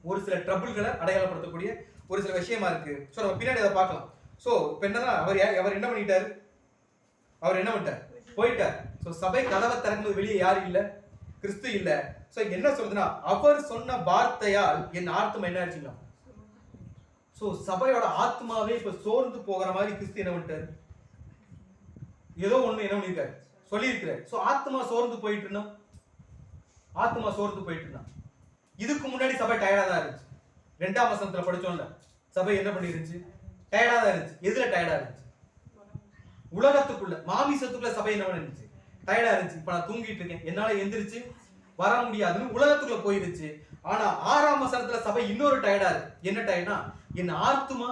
ஒரு சில ட்ரபிள்களை அடையாளப்படுத்தக்கூடிய ஒரு சில விஷயமா இருக்கு. சோ நம்ம பின்னாடி அதை பார்க்கலாம். சோ இப்ப என்னன்னா, அவர் என்ன பண்ணிட்டாரு, அவர் என்ன பண்ணிட்டார், போயிட்டார். சோ சபை கதவை திறக்கும்போது வெளியே யாரு இல்ல, கிறிஸ்து இல்ல. சோ என்ன சொல்றதுன்னா, அவர் சொன்ன வார்த்தையால் என் ஆத்மா என்ன ஆச்சுங்களா. சோ சபையோட ஆத்மாவே இப்ப சோர்ந்து போகிற மாதிரி கிறிஸ்து என்ன பண்ணிட்டாரு, ஏதோ ஒண்ணு என்ன பண்ணிருக்காரு, சொல்லி இருக்கிறார். சோ ஆத்மா சோர்ந்து போயிட்டு இருந்தா, ஆத்மா சோர்ந்து போயிட்டு இருந்தா. இதுக்கு முன்னாடி சபை டயர்டா தான் இருந்துச்சு. 2ஆம் வசனத்துல படிச்சோம்ல, சபை என்ன பண்ணிருந்துச்சு, டயர்டா தான் இருந்துச்சு. எதுல டயர்டா இருந்துச்சு, உலகத்துக்குள்ள மாமிசத்துக்குள்ள சபை என்ன பண்ணிருந்துச்சு, டயர்டா இருந்துச்சு. இப்ப நான் தூங்கிட்டு இருக்கேன், என்னால எந்திரிச்சு வர முடியாதுன்னு உலகத்துக்குள்ள போயிருச்சு. ஆனா 6ஆம் வசனத்துல சபை இன்னொரு டயர்டா இருக்கு. என்ன டயர்ட்னா, என் ஆத்துமா.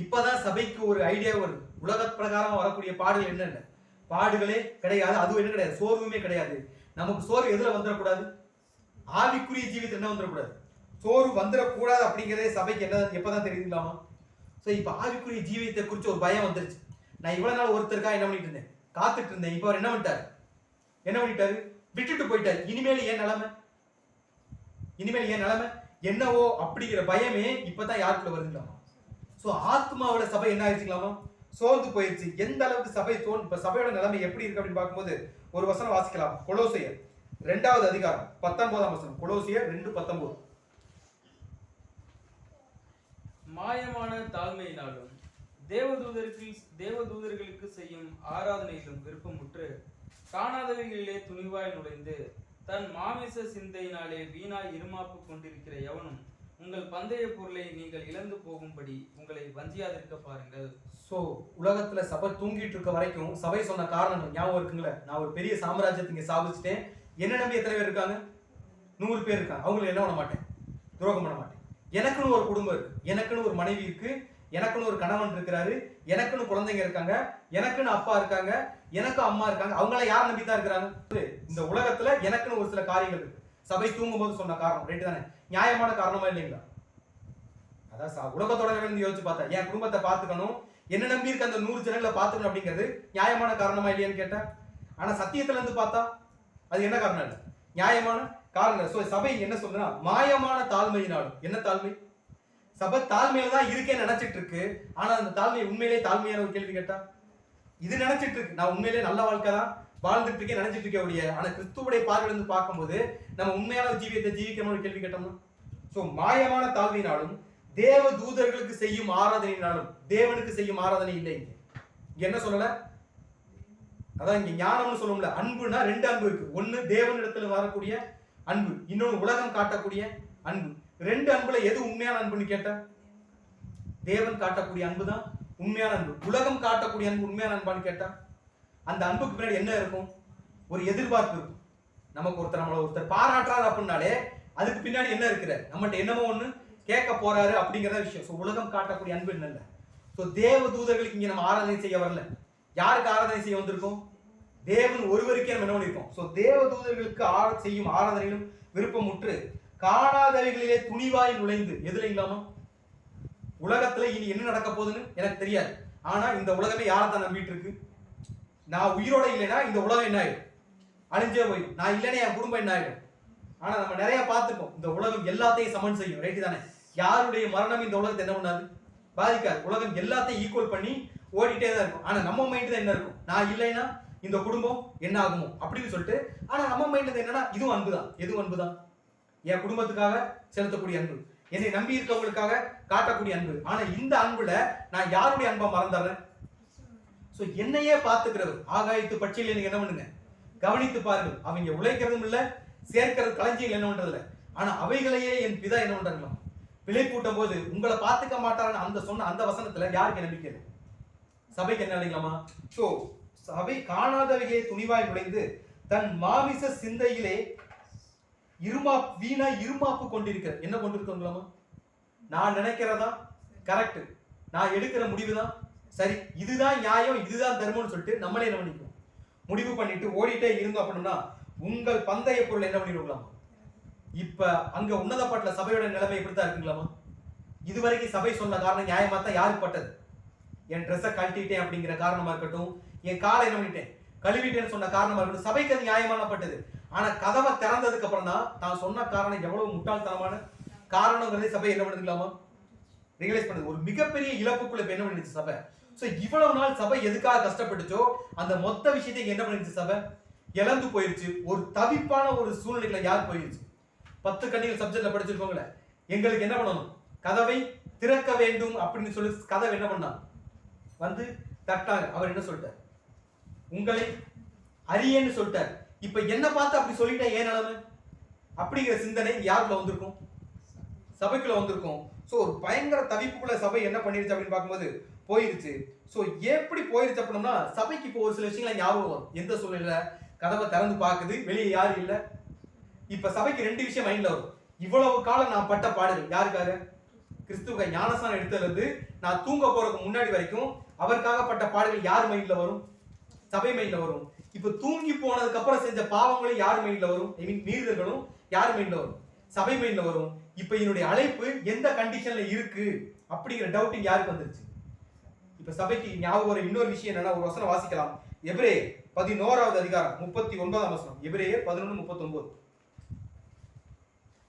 இப்பதான் சபைக்கு ஒரு ஐடியா வருது, உலக பிரகாரமா வரக்கூடிய பாடுகள் என்ன இல்லை, பாடுகளே கிடையாது, அதுவும் என்ன கிடையாது, சோர்வுமே கிடையாது. நமக்கு சோர்வு எதுல வந்துடக்கூடாது, ஆவிக்குரிய ஜீவிதத்துல என்ன வந்துடக்கூடாது, சோர்வு வந்துடக்கூடாது அப்படிங்கிறதே சபைக்கு என்ன எப்பதான் தெரியுதுங்களாமா. சோ இப்ப ஆவிக்குரிய ஜீவிதத்தை குறித்து ஒரு பயம் வந்துருச்சு. நான் இவ்வளவு நாள் ஒருத்தருக்கா என்ன பண்ணிட்டு இருந்தேன், காத்துட்டு இருந்தேன். இப்ப அவர் என்ன பண்ணிட்டாரு, விட்டுட்டு போயிட்டாரு. இனிமேல் ஏன் நிலைமை, இனிமேல் ஏன் நிலைமை என்னவோ அப்படிங்கிற பயமே இப்பதான் யாருக்குள்ள வருதுங்களாமா. சோ ஆத்மாவோட சபை என்ன ஆயிடுச்சுங்களாமா, சோர்ந்து போயிருச்சு. எந்த அளவுக்கு சபை இப்ப சபையோட நிலைமை எப்படி இருக்கு அப்படின்னு பார்க்கும்போது ஒரு வசனம் வாசிக்கலாம். கொலோசியர் 2வது அதிகாரம் 19ஆம் வசனம். கொலோசியர் 2:19. மாயமான தாழ்மையினாலும் தேவதூதர்களுக்கு செய்யும் ஆராதனையிலும் விருப்பமுற்று காணாதவைகளிலே துணிவாய் நுழைந்து தன் மாமிச சிந்தையினாலே வீணாய் இருமாப்பு கொண்டிருக்கிற எவனும் உங்கள் பந்தய பொருளை நீங்கள் இழந்து போகும்படி உங்களை வஞ்சியாதிருக்க பாருங்கள். ஸோ உலகத்துல சபை தூங்கிட்டு இருக்க வரைக்கும் சபை சொன்ன காரணங்கள் ஞாபகம் இருக்குங்களே, நான் ஒரு பெரிய சாம்ராஜ்யத்தை இங்க ஸ்தாபிச்சுட்டேன், என்ன நம்பி எத்தனை பேர் இருக்காங்க? 100 பேர் இருக்காங்க. அவங்களை என்ன பண்ண மாட்டேன், துரோகம் பண்ண மாட்டேன். எனக்குன்னு ஒரு குடும்பம் இருக்கு, எனக்குன்னு ஒரு மனைவி இருக்கு, எனக்குன்னு ஒரு கணவன் இருக்கிறாரு, எனக்குன்னு குழந்தைங்க இருக்காங்க, எனக்குன்னு அப்பா இருக்காங்க, எனக்கு அம்மா இருக்காங்க. அவங்கள யார் நம்பி தான் இருக்கிறாங்க? இந்த உலகத்துல எனக்குன்னு ஒரு சில காரியங்கள் இருக்கு. சபை தூங்கும் போது சொன்ன காரணம் ரைட்டு தானே? நியாயமான காரணமா இல்லைங்களா? அதான் உலகத்தோட இருந்து யோசிச்சு பார்த்தா என் குடும்பத்தை பார்த்துக்கணும், என்ன நம்பி இருக்க அந்த 100 ஜனங்களை பார்த்துக்கணும் அப்படிங்கிறது நியாயமான காரணமா இல்லையான்னு கேட்டா, ஆனா சத்தியத்துல இருந்து பார்த்தா அது என்ன காரணம் இல்லை, நியாயமான காரணம். சோ சபை என்ன சொல்றா, மாயமான தாழ்மையினாலும். என்ன தாழ்மை? சபை தாழ்மையில தான் இருக்கேன்னு நினைச்சிட்டு இருக்கு. ஆனா அந்த தாழ்மை உண்மையிலேயே தாழ்மையான ஒரு கேள்வி கேட்டா இது நினைச்சிட்டு இருக்கு, நான் உண்மையிலேயே நல்ல வாழ்க்கை தான் வாழ்ந்துட்டு இருக்கேன் நினைச்சிட்டு இருக்கேன் உடைய. ஆனா கிறிஸ்துவுடைய பார்வையில இருந்து பார்க்கும்போது நம்ம உண்மையான ஜீவியத்தை ஜீவிக்கணும் ஒரு கேள்வி கேட்டோம்னா, சோ மாயமான தாழ்மையினாலும் தேவ தூதர்களுக்கு செய்யும் ஆராதனையினாலும். தேவனுக்கு செய்யும் ஆராதனை இல்லை. இங்க என்ன சொல்லல, அதான் இங்க ஞானம்னு சொல்லும்ல, அன்புனா 2 அன்பு இருக்கு. ஒன்னு தேவன் இடத்துல வரக்கூடிய அன்பு, இன்னொன்னு உலகம் காட்டக்கூடிய அன்பு. 2 அன்புல எது உண்மையான அன்புன்னு கேட்டா தேவன் காட்டக்கூடிய அன்பு தான் உண்மையான அன்பு. உலகம் காட்டக்கூடிய அன்பு உண்மையான அன்பான்னு கேட்டா அந்த அன்புக்கு பின்னாடி என்ன இருக்கும்? ஒரு எதிர்பார்ப்பு இருக்கும். நமக்கு ஒருத்தர் பாராட்டுறாரு அப்படின்னாலே அதுக்கு பின்னாடி என்ன இருக்கிற, நம்மகிட்ட என்னமோ ஒண்ணு கேட்க போறாரு அப்படிங்கிறத விஷயம். ஸோ உலகம் காட்டக்கூடிய அன்பு என்ன இல்லை. ஸோ தேவ தூதர்களுக்கு இங்க நம்ம ஆராதனை செய்ய வரல. யாருக்கு ஆராதனை செய்ய வந்திருக்கோம்? தேவன் ஒருவருக்கே நம்ம என்ன பண்ணிருக்கோம். ஸோ தேவ தூதர்களுக்கு செய்யும் ஆராதனையிலும் விருப்பமுற்று காணாதவைகளிலே துணிவாய் நுழைந்து. எதுல இல்லாம உலகத்துல இனி என்ன நடக்க போகுதுன்னு எனக்கு தெரியாது. ஆனா இந்த உலகமே யாரை தான் நம்பிட்டு இருக்கு? நான் உயிரோட இல்லைன்னா இந்த உலகம் என்ன ஆயிடும்? அழிஞ்சே போயிடும். நான் இல்லைன்னா என் குடும்பம் என்ன ஆயிடும்? ஆனா நம்ம நிறைய பார்த்துக்கோம், இந்த உலகம் எல்லாத்தையும் சமன் செய்யும். ரைட்டு தானே? யாருடைய மரணம் இந்த உலகத்தை என்ன பண்ணாது, பாதிக்காது. உலகம் எல்லாத்தையும் ஈக்குவல் பண்ணி ஓடிட்டே தான் இருக்கும். ஆனா நம்ம மைண்ட் தான் என்ன இருக்கும், நான் இல்லைன்னா இந்த குடும்பம் என்ன ஆகுமோ அப்படின்னு சொல்லிட்டு. ஆனா நம்ம மைண்ட்ல என்னன்னா இதுவும் அன்பு தான். எதுவும் அன்பு தான், என் குடும்பத்துக்காக செலுத்தக்கூடிய அன்பு, என்னை நம்பி இருக்கவங்களுக்காக காட்டக்கூடிய அன்பு. ஆனா இந்த அன்புல நான் யாருடைய அன்பை மறந்துடுறேன்? சோ என்னையே பார்த்துக்கிறவர் ஆகாயத்து பட்சியில் நீங்க என்ன பண்ணுங்க, கவனித்து பாருங்கள். அவங்க உழைக்கிறதும் இல்ல, சேர்க்கிறது களஞ்சியில் என்ன பண்றது இல்ல. ஆனா அவைகளையே என் பிதா என்ன பண்றாங்களா, விலை கூட்டும் போது உங்களை பார்த்துக்க மாட்டாருன்னு அந்த சொன்ன அந்த வசனத்துல யாருக்கு நம்பிக்கை இல்லை? சபைக்கு என்ன இல்லைங்களாமா? சோ சபை காணாதவையே துணிவாய் நுழைந்து தன் மாமிச சிந்தையிலே வீணா இருமாப்பு கொண்டிருக்கிற. என்ன கொண்டிருக்கோங்களாமா? நான் நினைக்கிறதா கரெக்ட், நான் எடுக்கிற முடிவு தான் சரி, இதுதான் நியாயம், இதுதான் தர்மம்னு சொல்லிட்டு நம்மளே என்ன பண்ணிக்கணும், முடிவு பண்ணிட்டு ஓடிட்டே இருந்தோம் அப்படின்னா உங்கள் பந்தய பொருள் என்ன பண்ணிடுங்களாமா? இப்ப அங்க உன்னதப்பட்ட சபையோட நிலைமை எப்படித்தான் இருக்குங்களாமா? இதுவரைக்கும் சபை சொன்ன காரணம் நியாயமா தான் யாருக்கு பட்டது? என் ட்ரெஸ்ஸை கழட்டிட்டேன் அப்படிங்கிற காரணமா இருக்கட்டும், என் காலை என்ன பண்ணிட்டேன் கழுவிட்டேன்னு சொன்ன காரணமா இருக்கட்டும், சபைக்கு அது நியாயமானப்பட்டது. ஆனா கதவை திறந்ததுக்கு அப்புறம் தான் சொன்ன காரணம் எவ்வளவு முட்டாள்தனமான காரணங்கிறதை சபை என்ன பண்ணுங்களாமா ரியலைஸ் பண்ணுது. ஒரு மிகப்பெரிய இழப்புக்குள்ள என்ன பண்ணிடுச்சு சபை. சோ இவ்வளவு நாள் சபை எதுக்காக கஷ்டப்பட்டுச்சோ அந்த மொத்த விஷயத்தை என்ன பண்ணிடுச்சு சபை, இழந்து போயிருச்சு. ஒரு தவிப்பான ஒரு சூழ்நிலையில யார் போயிருச்சு? 10 கண்ணிகள் சப்ஜெக்ட்ல படிச்சிருக்கோங்களே, எங்களுக்கு என்ன பண்ணணும், கதவை திறக்க வேண்டும் அப்படின்னு சொல்லி கதவை என்ன பண்ணாங்க, வந்து தட்டாங்க. அவர் என்ன சொல்லிட்டார், உங்களை அறியேன்னு சொல்லிட்டார். இப்ப என்ன பார்த்து அப்படி சொல்லிட்டா ஏன் நிலைமை அப்படிங்கிற சிந்தனை யாருக்குள்ள வந்திருக்கும், சபைக்குள்ள வந்திருக்கும். சோ ஒரு பயங்கர தவிப்புக்குள்ள சபை என்ன பண்ணிருச்சு அப்படின்னு பார்க்கும்போது போயிருச்சு. சோ எப்படி போயிருச்சு அப்படின்னா சபைக்கு இப்போ ஒரு சில விஷயங்களை ஞாபகம் வரும். எந்த சூழ்நிலையில கதவை திறந்து பார்க்குது, வெளியே யாரும் இல்லை. இப்ப சபைக்கு 2 விஷயம் மைண்ட்ல வரும். இவ்வளவு காலம் நான் பட்ட பாடுகள் யாருக்காக, கிறிஸ்துவ ஞானஸ்தானம் எடுத்ததுல இருந்து நான் தூங்க போறதுக்கு முன்னாடி வரைக்கும் அவருக்காக பட்ட பாடுகள் யார் மைண்ட்ல வரும், சபை மைண்ட்ல வரும். இப்ப தூங்கி போனதுக்கு அப்புறம் செஞ்ச பாவங்களும் யார் மைண்ட்ல வரும், ஐ மீன் மீறுதல்களும் யார் மைண்ட்ல வரும், சபை மைண்ட்ல வரும். இப்ப என்னுடைய அழைப்பு எந்த கண்டிஷன்ல இருக்கு அப்படிங்கிற டவுட்டிங் யாருக்கு வந்துருச்சு? இப்ப சபைக்கு ஞாபகம் வர இன்னொரு விஷயம் என்னன்னா, ஒரு வசனம் வாசிக்கலாம். எபிரேயர் 11வது அதிகாரம் 39ஆம் வசனம். எபிரேயர் 11:39.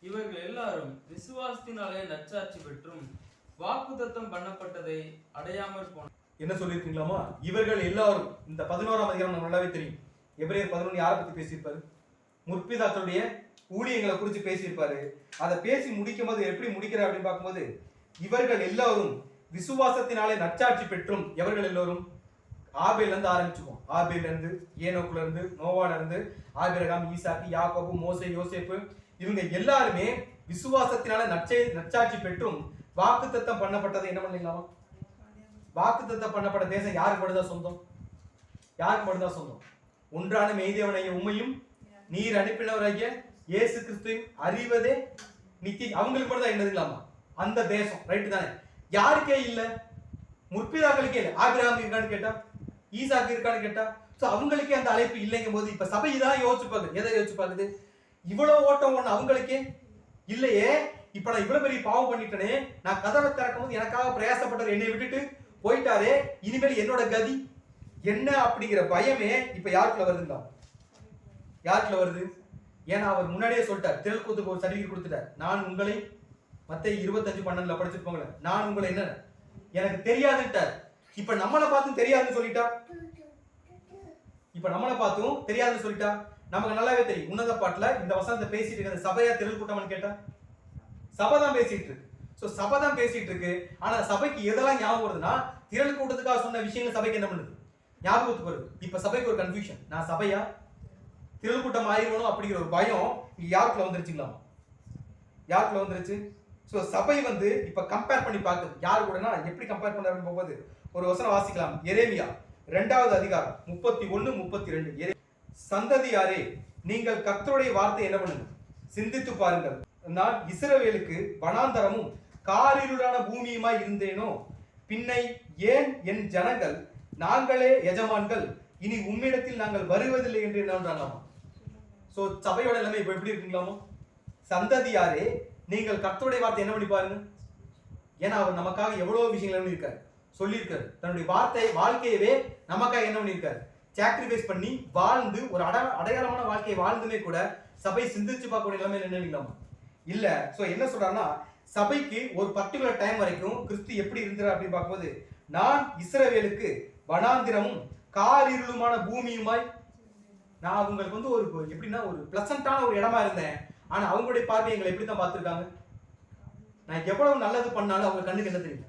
இவர்கள் எல்லாரும் விசுவாசத்தினாலே நற்சாட்சி பெற்றும் வாக்குத்தத்தம் பண்ணப்பட்டதை அடையாமல் போன. என்ன சொல்லிருக்கீங்களாமா? இவர்கள் எல்லாரும். இந்த 11ஆம் அதிகாரம் நமக்கு நல்லாவே தெரியும். எபிரேயர் 11 யாரை பத்தி பேசியிருப்பாரு, முற்பிதாக்களுடைய ஊழியங்களை குறித்து பேசியிருப்பாரு. அதை பேசி முடிக்கும் போது எப்படி முடிக்கிற அப்படின்னு பார்க்கும்போது, இவர்கள் எல்லாரும் விசுவாசத்தினாலே நற்சாட்சி பெற்றும், எவர்கள் எல்லோரும், ஆபேல்ல இருந்து ஆரம்பிச்சுக்குவோம். ஆபேல்ல இருந்து, ஏனோக்குல இருந்து, நோவால இருந்து, ஆபிரகாம், ஈசாக்கு, யாக்கோபு, மோசே, யோசேப்பு, இவங்க எல்லாருமே விசுவாசத்தினால நற்சாட்சி பெற்றும் வாக்குத்தத்தம் பண்ணப்பட்டதை என்ன பண்ணலாமா? வாக்குத்தத்தம் பண்ணப்பட்ட தேசம் யாருக்கு மட்டும்தான் சொந்தம்? யாருக்கு மட்டும்தான் சொந்தம்? ஒன்றான மெய்தேவனைய உண்மையும் நீர் அனுப்பினவராகிய இயேசு கிறிஸ்துவையும் அறிவதே நித்திய, அவங்களுக்கு மட்டும் தான் என்னதுங்களாமா அந்த தேசம். ரைட்டு தானே? யாருக்கே இல்ல, முற்பிதாக்களுக்கே இல்லை. ஆபிரகாம் இருக்கான்னு கேட்டா, ஈசாக்கு இருக்கான்னு கேட்டா, சோ அவங்களுக்கே அந்த அழைப்பு இல்லைங்கும் போது இப்ப சபை இதான் யோசிச்சு பாக்குது. எதை யோசிச்சு பாக்குது? இவ்வளவு ஓட்டம் ஒண்ணு அவங்களுக்கே இல்லையே, இப்ப நான் இவ்வளவு பெரிய பாவம் பண்ணிட்டேனே, நான் கதவை திறக்கும் போது எனக்காக பிரயாசப்பட்டவர் என்னை விட்டுட்டு போயிட்டாரே, இனிமேல் என்னோட கதி என்ன அப்படிங்கிற பயமே இப்ப யாருக்குள்ள வருதுங்களா? யாருக்குள்ள வருது? ஏன்னா அவர் முன்னாடியே சொல்லிட்டார், திரள் கூத்துக்கு ஒரு சர்டிபிகேட் கொடுத்துட்டார். நான் உங்களை மத்தேயு 25:12 படிச்சிருப்பாங்களே, நான் உங்களை என்ன எனக்கு தெரியாதுட்டார். இப்ப நம்மளை பார்த்தும் தெரியாதுன்னு சொல்லிட்டா, இப்ப நம்மளை பார்த்தும் தெரியாதுன்னு சொல்லிட்டா, நமக்கு நல்லாவே தெரியும். உன்னத பாட்டுல இந்த வசனத்தை பேசிட்டு இருக்க சபையா திரள் கூட்டம்னு கேட்டா, சபை தான் பேசிட்டு இருக்கு. சோ சபை தான் பேசிட்டு இருக்கு. ஆனா சபைக்கு எதெல்லாம் ஞாபகம் வருதுன்னா, திரள் கூட்டத்துக்காக சொன்ன விஷயங்கள் சபைக்கு என்ன பண்ணுது? ஞாபகத்துக்கு வருது. இப்ப சபைக்கு ஒரு கன்ஃபியூஷன், நான் சபையா திரள் கூட்டம் ஆயிரணும் அப்படிங்கிற ஒரு பயம் இங்க யாருக்குள்ள வந்துருச்சுங்களா? யாருக்குள்ள வந்துருச்சு? சோ சபை இப்ப கம்பேர் பண்ணி பார்க்குது. யாரு கூடனா எப்படி கம்பேர் பண்ண போகுது? ஒரு வசனம் வாசிக்கலாம். எரேமியா 2வது அதிகாரம் 31, 32. சந்ததியாரே, நீங்கள் கர்த்தருடைய வார்த்தை என்ன பண்ணுங்க? சிந்தித்து பாருங்கள். நான் இஸ்ரவேலுக்கு வனாந்தரமும் காரிருளான பூமியுமாய் இருந்தேனோ, பின்னை ஏன் என் ஜனங்கள் நாங்களே எஜமான்கள், இனி உம்மிடத்தில் நாங்கள் வருவதில்லை என்று என்னன்றாங்களாமா? சோ சபையோட நிலைமை இப்ப எப்படி இருக்குங்களாமோ? சந்ததியாரே, நீங்கள் கர்த்தருடைய வார்த்தை என்ன பண்ணி பாருங்க. ஏன்னா அவர் நமக்காக எவ்வளவு விஷயங்கள் பண்ணியிருக்காரு, சொல்லியிருக்காரு. தன்னுடைய வார்த்தை வாழ்க்கையவே நமக்காக என்ன பண்ணியிருக்காரு, சாக்ரிஃபைஸ் பண்ணி வாழ்ந்து ஒரு அடையாளமான வாழ்க்கையை வாழ்ந்துமே கூட சபை சிந்திச்சு பார்க்கக்கூடிய நிலைமையில என்ன இல்லைங்களாமா? இல்ல. சோ என்ன சொல்றாருன்னா, சபைக்கு ஒரு பர்டிகுலர் டைம் வரைக்கும் கிறிஸ்து எப்படி இருந்தார் அப்படின்னு பார்க்கும்போது, நான் இஸ்ரவேலுக்கு வனாந்திரமும் காரிருளுமான பூமியுமாய், நான் அவங்களுக்கு ஒரு எப்படின்னா ஒரு பிளசண்டான ஒரு இடமா இருந்தேன். ஆனா அவங்களுடைய பார்வை எங்களை எப்படி தான் பார்த்திருக்காங்க? நான் எவ்வளவு நல்லது பண்ணாலும் அவங்க கண்ணுக்கு என்ன தெரியல,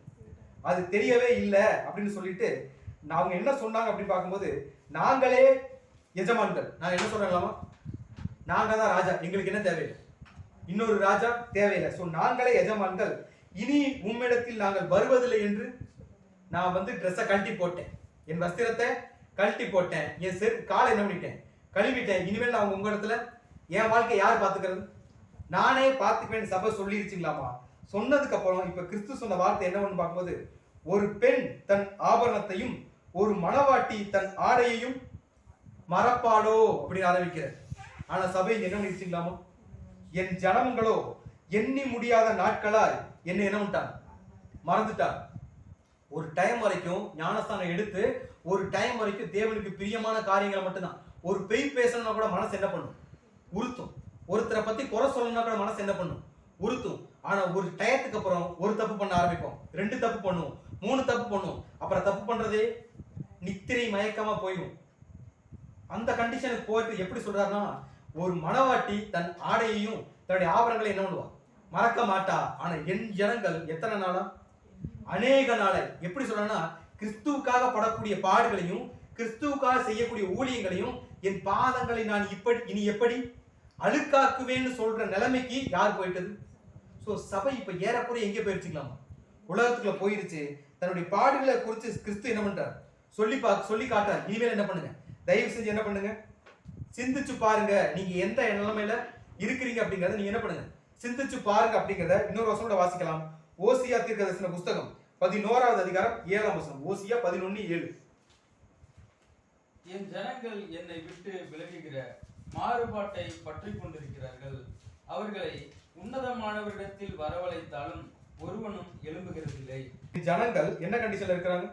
அது தெரியவே இல்லை அப்படின்னு சொல்லிட்டு அவங்க என்ன சொன்னாங்க அப்படின்னு பார்க்கும்போது, நாங்களே எஜமான்கள். நான் என்ன சொல்றாங்களாமா? நாங்க தான் ராஜா, எங்களுக்கு என்ன தேவையில்லை, இன்னொரு ராஜா தேவையில்லை. சோ நாங்களே எஜமான்கள், இனி உம்மிடத்தில் நாங்கள் வருவதில்லை என்று நான் ட்ரெஸ்ஸை கழட்டி போட்டேன், என் வஸ்திரத்தை கழட்டி போட்டேன், என் காலை என்ன பண்ணிட்டேன், கழுவிட்டேன். இனிமேல் நான் உங்க இடத்துல என் வாழ்க்கை யார் பார்த்துக்கிறது? நானே பார்த்துக்குவேன் சபை சொல்லிருச்சுங்களாமா? சொன்னதுக்கு அப்புறம் இப்ப கிறிஸ்து சொன்ன வார்த்தை என்னன்னு பார்க்கும்போது, ஒரு பெண் தன் ஆபரணத்தையும் ஒரு மணவாட்டி தன் ஆடையையும் மறப்பாளோ அப்படின்னு ஆரம்பிக்கிறார். ஆனா சபை என்ன பண்ணிருச்சுங்களாமா? என் ஜனங்களோ எண்ணி முடியாத நாட்களாய் என்ன என்ன பண்ணிட்டாங்க, மறந்துட்டாங்க. ஒரு டைம் வரைக்கும் ஞானஸ்தானம் எடுத்து ஒரு டைம் வரைக்கும் தேவனுக்கு பிரியமான காரியங்களை மட்டும்தான். ஒரு பெய் பேசணும்னா கூட மனசு என்ன பண்ணும், உறுத்தும். ஒருத்தரை பத்தி குறை சொல்லணும்னா கூட மனசு என்ன பண்ணும், உறுத்தும். ஆனா ஒரு டயத்துக்கு அப்புறம் ஒரு தப்பு பண்ண ஆரம்பிப்போம், 2 தப்பு பண்ணுவோம், 3 தப்பு பண்ணுவோம். அப்புறம் தப்பு பண்றதே நித்திரை மயக்கமா போயிடும். அந்த கண்டிஷனுக்கு போயிட்டு எப்படி சொல்றாருன்னா, ஒரு மணவாட்டி தன் ஆடையையும் தன்னுடைய ஆபரணங்களை என்ன பண்ணுவா, மறக்க மாட்டா. ஆனா என் ஜனங்கள் எத்தனை நாளா, அநேக நாளை. எப்படி சொல்றாங்கன்னா, கிறிஸ்துவுக்காக படக்கூடிய பாடுகளையும் கிறிஸ்துவுக்காக செய்யக்கூடிய ஊழியங்களையும் என் பாதங்களை நான் இனி எப்படி அழுக்காக்குவேன்னு சொல்ற நிலைமைக்கு யார் போயிட்டது? சோ சபை இப்ப ஏறக்குறைய எங்கே போயிருச்சுங்களாமா? உலகத்துக்குள்ள போயிருச்சு. தன்னுடைய பாடுகளை குறித்து கிறிஸ்து என்ன பண்றார், சொல்லி காட்டுறார். இனிமேல் என்ன பண்ணுங்க, தயவு செஞ்சு என்ன பண்ணுங்க, சிந்திச்சு பாருங்க. நீங்க எந்த நிலைமையில இருக்கிறீங்க அப்படிங்கறத நீங்க என்ன பண்ணுங்க, சிந்திச்சு பாருங்க அப்படிங்கறத இன்னொரு வசனோட வாசிக்கலாம். ஓசியா தீர்க்கதரிசன புஸ்தகம் 11வது அதிகாரம் 7ஆம் வசனம். ஓசியா 11:7. என் ஜனங்கள் என்னை விட்டு விலகுகிற மாறுபாட்டை பற்றி கொண்டிருக்கிறார்கள். அவர்களை உன்னதமானவரிடத்தில் வரவழைத்தாலும் ஒருவனும் எழும்புகிறதில்லை. ஜனங்கள் என்ன கண்டிஷன்ல இருக்கிறாங்க?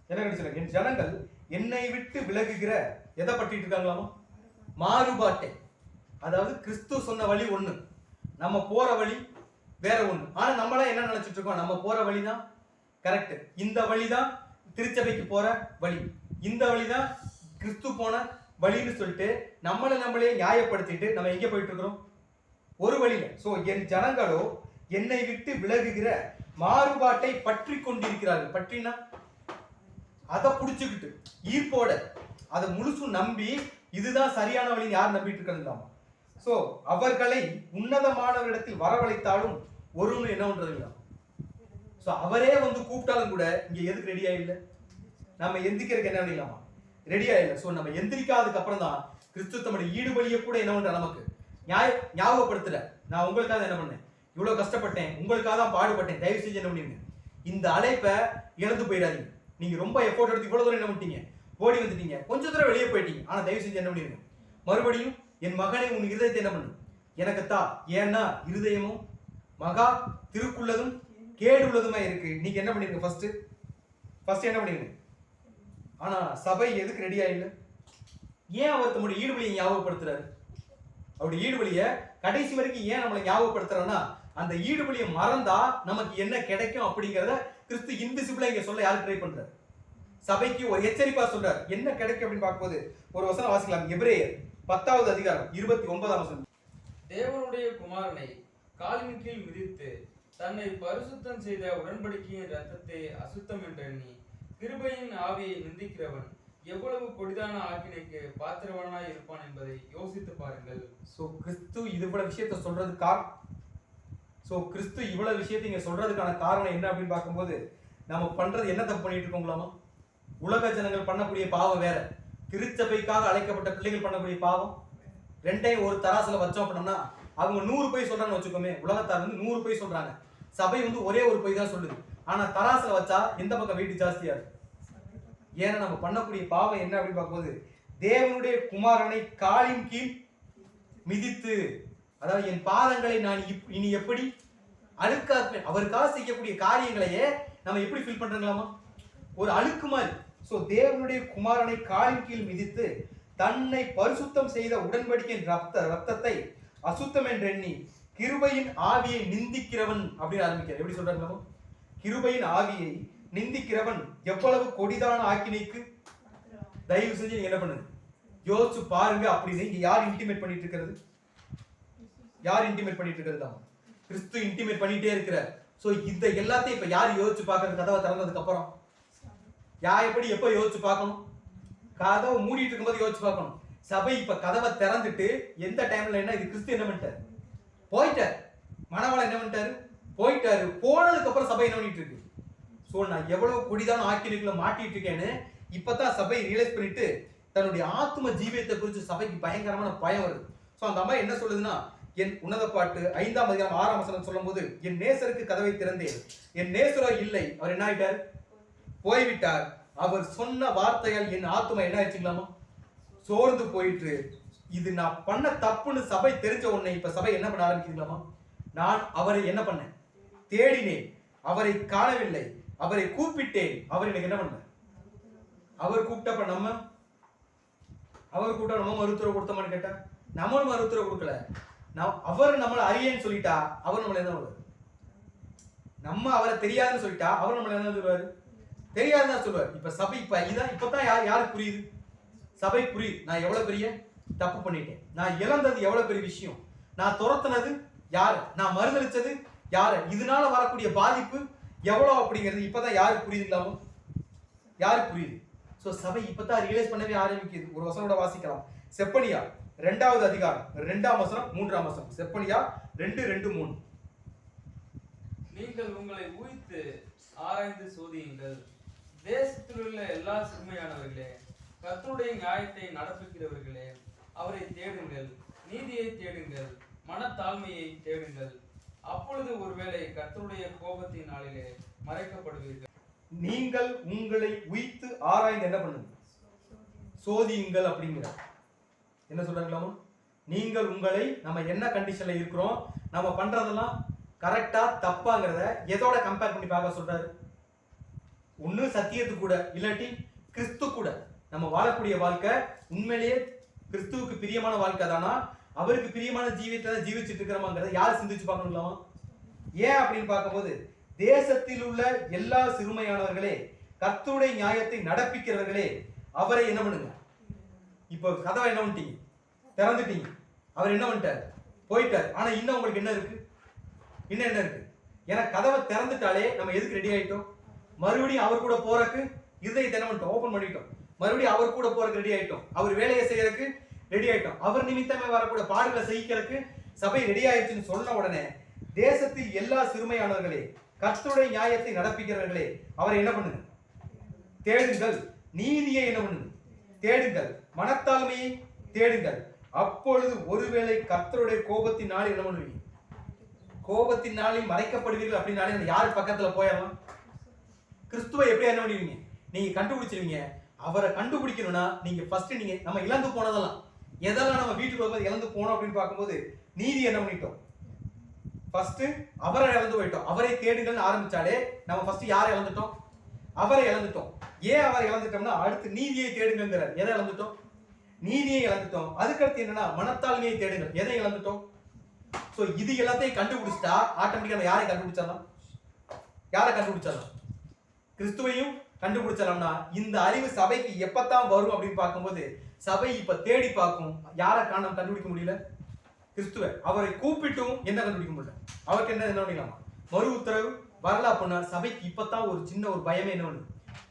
என்ன கண்டிஷன்ல? என் ஜனங்கள் என்னை விட்டு விலகுகிற எதை பற்றிட்டு இருக்காங்களாமா? மாறுபாட்டை. அதாவது கிறிஸ்து சொன்ன வழி ஒண்ணு, நம்ம போற வழி வேற ஒண்ணு. ஆனா நம்மள என்ன நினைச்சிட்டு இருக்கோம், நம்ம போற வழிதான் கரெக்ட், இந்த வழிதான் திருச்சபைக்கு போற வழி, இந்த வழிதான் கிறிஸ்து போன வழின்னு சொல்லிட்டு நம்மளே நியாயப்படுத்திட்டு நம்ம எங்க போயிட்டு இருக்கிறோம், ஒரு வழியில. சோ என் ஜனங்களோ என்னை விட்டு விலகுகிற மாறுபாட்டை பற்றி கொண்டிருக்கிறார்கள். பற்றினா அதை புடிச்சுக்கிட்டு ஈர்ப்போட அதை முழுசும் நம்பி இதுதான் சரியான வழின்னு யார் நம்பிட்டு இருக்கிறது. சோ அவர்களை உன்னதமானவரிடத்தில் வரவழைத்தாலும் ஒருவனும் என்ன பண்றது இல்ல. சோ அவரே வந்து கூப்பிட்டாலும் கூட இங்க எதுக்கு ரெடியா இல்லை, நம்ம எந்திக்கிறதுக்கு என்ன பண்ணிடலாமா, ரெடியா இல்லை. சோ நம்ம எந்திரிக்காததுக்கு அப்புறம் தான் கிறிஸ்து தம்முடைய ஈடுபலியை கூட என்ன பண்ற நமக்கு ஞாபகப்படுத்துற. நான் உங்களுக்காக என்ன பண்ணேன், இவ்வளவு கஷ்டப்பட்டேன், உங்களுக்காக தான் பாடுபட்டேன், தயவு செஞ்சு என்ன பண்ணிருங்க இந்த அழைப்பை இழந்து போயிடாதீங்க. நீங்க ரொம்ப எஃபோர்ட் எடுத்து இவ்வளவு தூரம் என்ன பண்ணிட்டீங்க, ஓடி வந்துட்டீங்க, கொஞ்சம் தூரம் வெளியே போயிட்டீங்க. ஆனா தயவு செஞ்சு என்ன பண்ணிருங்க, மறுபடியும் என் மகனை உன் இருதயத்தை என்ன பண்ணு எனக்கு தா. ஏன்னா இருதயமும் மகா திருக்குள்ளதும் கேடுள்ளதுமா இருக்கு. நீங்க என்ன பண்ணிருங்க, ஃபர்ஸ்ட் என்ன பண்ணிருங்க. ஆனா சபை எதுக்கு ரெடியா இல்லை? ஏன் அவர் தம்முடைய ஈடுபலியை ஞாபகப்படுத்துறாரு? அவருடைய ஈடுபலியை கடைசி வரைக்கும் ஏன் நம்மளை ஞாபகப்படுத்துறாருன்னா, அந்த ஈடுபலியை மறந்தா நமக்கு என்ன கிடைக்கும் அப்படிங்கறத கிறிஸ்து இன்விசிபிளா இங்க சொல்ல யாரு ட்ரை பண்றாரு? சபைக்கு ஒரு எச்சரிப்பா சொல்றாரு. என்ன கிடைக்கும் அப்படின்னு பார்க்கும்போது ஒரு வசனம் வாசிக்கலாம். எபிரேயர் 10வது அதிகாரம் 29ஆம் வசனம். தேவனுடைய குமாரனை காலின் கீழ் மிதித்து தன்னை பரிசுத்தம் செய்த உடன்படிக்கையின் ரத்தத்தை அசுத்தம் என்று எண்ணி கிருபையின் ஆவியை நிந்திக்கிறவன் எவ்வளவு கொடிதான ஆக்கினைக்கு பாத்திரவனாய் இருப்பான் என்பதை யோசித்து பாருங்கள். சோ கிறிஸ்து இவ்வளவு விஷயத்தை சொல்றதுக்கான காரணம் என்ன அப்படின்னு பார்க்கும்போது, நம்ம பண்றது என்ன தப்பு பண்ணிட்டு இருக்கோங்களாமா? உலக ஜனங்கள் பண்ணக்கூடிய பாவம் வேற, திருச்சபைக்காக அழைக்கப்பட்ட பிள்ளைகள் பண்ணக்கூடிய பாவம் ரெண்டையும் ஒரு தராசுல வச்சோம் அப்படின்னா, அவங்க 100 பொய் சொல்றாங்கன்னு வச்சுக்கோமே, உலகத்தார் வந்து 100 பொய் சொல்றாங்க, சபை வந்து ஒரே ஒரு பொய் தான் சொல்லுது. ஆனா தராசுல வச்சா எந்த பக்கம் வெயிட் ஜாஸ்தியா இருக்கு? ஏன்னா நம்ம பண்ணக்கூடிய பாவம் என்ன அப்படின்னு பார்க்கும்போது, தேவனுடைய குமாரனை காலின் கீழ் மிதித்து, அதாவது என் பாதங்களை நான் இனி எப்படி அழுக்காக்குவேன். அவருக்காக செய்யக்கூடிய காரியங்களையே நம்ம எப்படி ஃபீல் பண்றோங்களாமா, ஒரு அழுக்கு மாதிரி. சோ தேவனுடைய குமாரனை காலின் கீழ் மிதித்து தன்னை பரிசுத்தம் செய்த உடன்படிக்கையின் ரத்தத்தை அசுத்தம் என்று எண்ணி கிருபையின் ஆவியை நிந்திக்கிறவன் அப்படின்னு ஆரம்பிக்கிறார். எப்படி சொல்றாங்க? கிருபையின் ஆவியை நிந்திக்கிறவன் எவ்வளவு கொடிதான ஆக்கினைக்கு. தயவு செஞ்சு நீங்க என்ன பண்ணுங்க, யோசிச்சு பாருங்க. அப்படின்னு இங்க யார் இன்டிமேட் பண்ணிட்டு இருக்கிறது? யார் இன்டிமேட் பண்ணிட்டு இருக்கிறது? தான் கிறிஸ்து இன்டிமேட் பண்ணிட்டே இருக்கிறார். சோ இந்த எல்லாத்தையும் இப்ப யார் யோசிச்சு பார்க்கறது? கதவை திறந்ததுக்கு அப்புறம் எப்படி எப்ப யோசிச்சு பார்க்கணும்? கதவை மூடிட்டு இருக்கும்போது யோசிச்சு பார்க்கணும். சபை இப்ப கதவை திறந்துட்டு எந்த டைம்ல என்ன இது கிறிஸ்து என்ன பண்ணிட்டாரு? போயிட்டார். மணவாளன் என்ன பண்ணிட்டாரு? போயிட்டாரு. போனதுக்கு அப்புறம் சபை என்ன பண்ணிட்டு இருக்கு? சோ நான் எவ்வளவு கொடிதான ஆக்கினைக்குள்ள மாட்டிட்டு இருக்கேன்னு இப்பதான் சபை ரியலைஸ் பண்ணிட்டு தன்னுடைய ஆத்ம ஜீவியத்தை குறித்து சபைக்கு பயங்கரமான பயம் வருது. சோ அந்த அம்மா என்ன சொல்லுதுன்னா, என் உன்னத பாட்டு 5ஆம் அதிகாரம் 6ஆம் வசனம் சொல்லும் போது, என் நேசருக்கு கதவை திறந்தேன், என் நேசரோ இல்லை, அவர் என்ன ஆயிட்டார்? போய்விட்டார். அவர் சொன்ன வார்த்தையால் என் ஆத்மா என்ன ஆயிடுச்சுங்களாமா, சோர்ந்து போயிட்டு. இது நான் பண்ண தப்புன்னு சபை தெரிஞ்ச உடனே இப்ப சபை என்ன பண்ண ஆரம்பிக்குதுங்களாமா, நான் அவரை என்ன பண்ணேன்? தேடினேன், அவரை காணவில்லை, அவரை கூப்பிட்டேன், அவர் எனக்கு என்ன பண்ண? அவர் கூப்பிட்டப்ப நம்ம மருத்துவரை கொடுத்தோமான்னு கேட்டா நம்மளும் மருத்துவரை கொடுக்கல. அவர் நம்மளை அறியன்னு சொல்லிட்டா அவர் நம்மள என்ன சொல்லுவாரு? நம்ம அவரை தெரியாதுன்னு சொல்லிட்டா அவர் நம்மள என்ன சொல்லுவாரு? தெரியாதுன்னு சொல்லுவார். இப்ப சபை இப்பதான் யாருக்கு புரியுது? சபை புரியுது. நான் எவ்வளவு பெரிய தப்பு பண்ணிட்டேன், நான் இழந்தது எவ்வளவு பெரிய விஷயம், நான் துரத்துனது யாரு, நான் மறுதளிச்சது யாரு, இதனால வரக்கூடிய பாதிப்பு எவ்வளவு அப்படிங்கிறது இப்பதான் யாருக்கு புரியுதுங்களாமோ? யாருக்கு புரியுது? சோ சபை இப்பதான் ரியலைஸ் பண்ணவே ஆரம்பிக்குது. ஒரு வசனோட வாசிக்கலாம். செப்பனியா 2வது அதிகாரம் 2ஆம் வசனம் 3ஆம் வசனம். செப்பனியா 2:2-3. நீங்கள் உங்களை ஊய்த்து ஆராய்ந்து சோதியுங்கள். தேசத்தில் உள்ள எல்லா சிறுமையானவர்களே, கர்த்தருடைய நியாயத்தை நடப்பிக்கிறவர்களே, அவரை தேடுங்கள், நீதியை தேடுங்கள், மனத்தாழ்மையை தேடுங்கள். அப்பொழுது ஒருவேளை கர்த்தருடைய கோபத்தின் நாளிலே மறைக்கப்படுவீர்கள். நீங்கள் உங்களை உய்த்து ஆராய்ந்து என்ன பண்ணுங்க? சோதியுங்கள் அப்படிங்கிற என்ன சொல்றாங்களாமா? நீங்கள் உங்களை, நம்ம என்ன கண்டிஷன்ல இருக்கிறோம், நம்ம பண்றதெல்லாம் கரெக்டா தப்பாங்கிறத எதோட கம்பேர் பண்ணி பார்க்க சொல்றாரு? ஒண்ணு சத்தியத்து கூட, இல்லாட்டி கிறிஸ்து கூட. நம்ம வாழக்கூடிய வாழ்க்கை உண்மையிலேயே கிறிஸ்துவுக்கு பிரியமான வாழ்க்கை தானா, அவருக்கு பிரியமான ஜீவியத்தை ஜீவிச்சுட்டு இருக்கிறோமாங்கிறத யார் சிந்திச்சு பார்க்கணுங்களாமா? ஏன் அப்படின்னு பார்க்கும்போது, தேசத்தில் உள்ள எல்லா சிறுமையானவர்களே, கர்த்தருடைய நியாயத்தை நடப்பிக்கிறவர்களே, அவரை என்ன பண்ணுங்க? இப்போ கதவை என்ன பண்ணிட்டீங்க? திறந்துட்டீங்க. அவர் என்ன பண்ணிட்டார்? போயிட்டார். ஆனா இன்னும் உங்களுக்கு என்ன இருக்கு? இன்னும் என்ன இருக்கு? ஏன்னா கதவை திறந்துட்டாலே நம்ம எதுக்கு ரெடி ஆயிட்டோம்? மறுபடியும் அவர் கூட போறக்கு இருதயத்தை என்ன பண்ணிட்டோம்? ஓபன் பண்ணிட்டோம். மறுபடியும் அவர் கூட போறதுக்கு ரெடி ஆயிட்டோம். அவர் வேலையை செய்யறதுக்கு ரெடி ஆயிட்டோம். அவர் நிமித்தமே வரக்கூடிய பாடுகளை சகிக்கிறதுக்கு சபை ரெடி ஆயிடுச்சுன்னு சொன்ன உடனே தேசத்தில் எல்லா சிறுமையானவர்களே, கர்த்தருடைய நியாயத்தை நடப்பிக்கிறவர்களே, அவரை என்ன பண்ணுங்க? தேடுங்கள். நீதியை என்ன பண்ணுங்க? தேடுங்கள். மனத்தாழ்மையை தேடுங்கள். அப்பொழுது ஒருவேளை கர்த்தருடைய கோபத்தின் நாள் என்ன பண்ணுவீங்க? கோபத்தின் நாளில் மறைக்கப்படுவீர்கள் அப்படின்னாலே யார் பக்கத்துல போயிடலாம்? கிறிஸ்துவை எப்படி என்ன பண்ணுவீங்க? நீங்க கண்டுபிடிச்சிருவீங்க. அவரை கண்டுபிடிக்கணும்னா நீங்க ஃபர்ஸ்ட் நீங்க நம்ம இழந்து போனதெல்லாம் எதெல்லாம் நம்ம வீட்டுக்கு வரும்போது இழந்து போனோம் அப்படின்னு பார்க்கும்போது நீதி என்ன பண்ணிட்டோம்? ஃபர்ஸ்ட் அவரை இழந்து போயிட்டோம். அவரை தேடுங்கள்னு ஆரம்பிச்சாலே நம்ம ஃபர்ஸ்ட் யாரை இழந்துட்டோம்? அவரை இழந்துட்டோம். ஏன் அவரை இழந்துட்டோம்னா அடுத்து நீதியை தேடுங்கிறார். எதை இழந்துட்டோம்? நீதியை இழந்துட்டோம். அதுக்கடுத்து என்னன்னா மனத்தாழ்மையை தேடுங்கள். எதை இழந்துட்டோம்? சோ இது எல்லாத்தையும் கண்டுபிடிச்சிட்டா ஆட்டோமேட்டிக்கா யாரை கண்டுபிடிச்சாலும் யாரை கண்டுபிடிச்சாலும் கிறிஸ்துவையும் கண்டுபிடிச்சலாம்னா இந்த அறிவு சபைக்கு எப்பத்தான் வரும் அப்படின்னு பார்க்கும்போது சபை இப்ப தேடி பார்க்கும். யாரை காணாம கண்டுபிடிக்க முடியல? கிறிஸ்துவ. அவரை கூப்பிட்டும் என்ன கண்டுபிடிக்க முடியல. அவருக்கு என்ன பண்ணிடலாமா? மறு உத்தரவு வரல அப்படின்னா சபைக்கு இப்பதான் ஒரு சின்ன ஒரு பயமே என்ன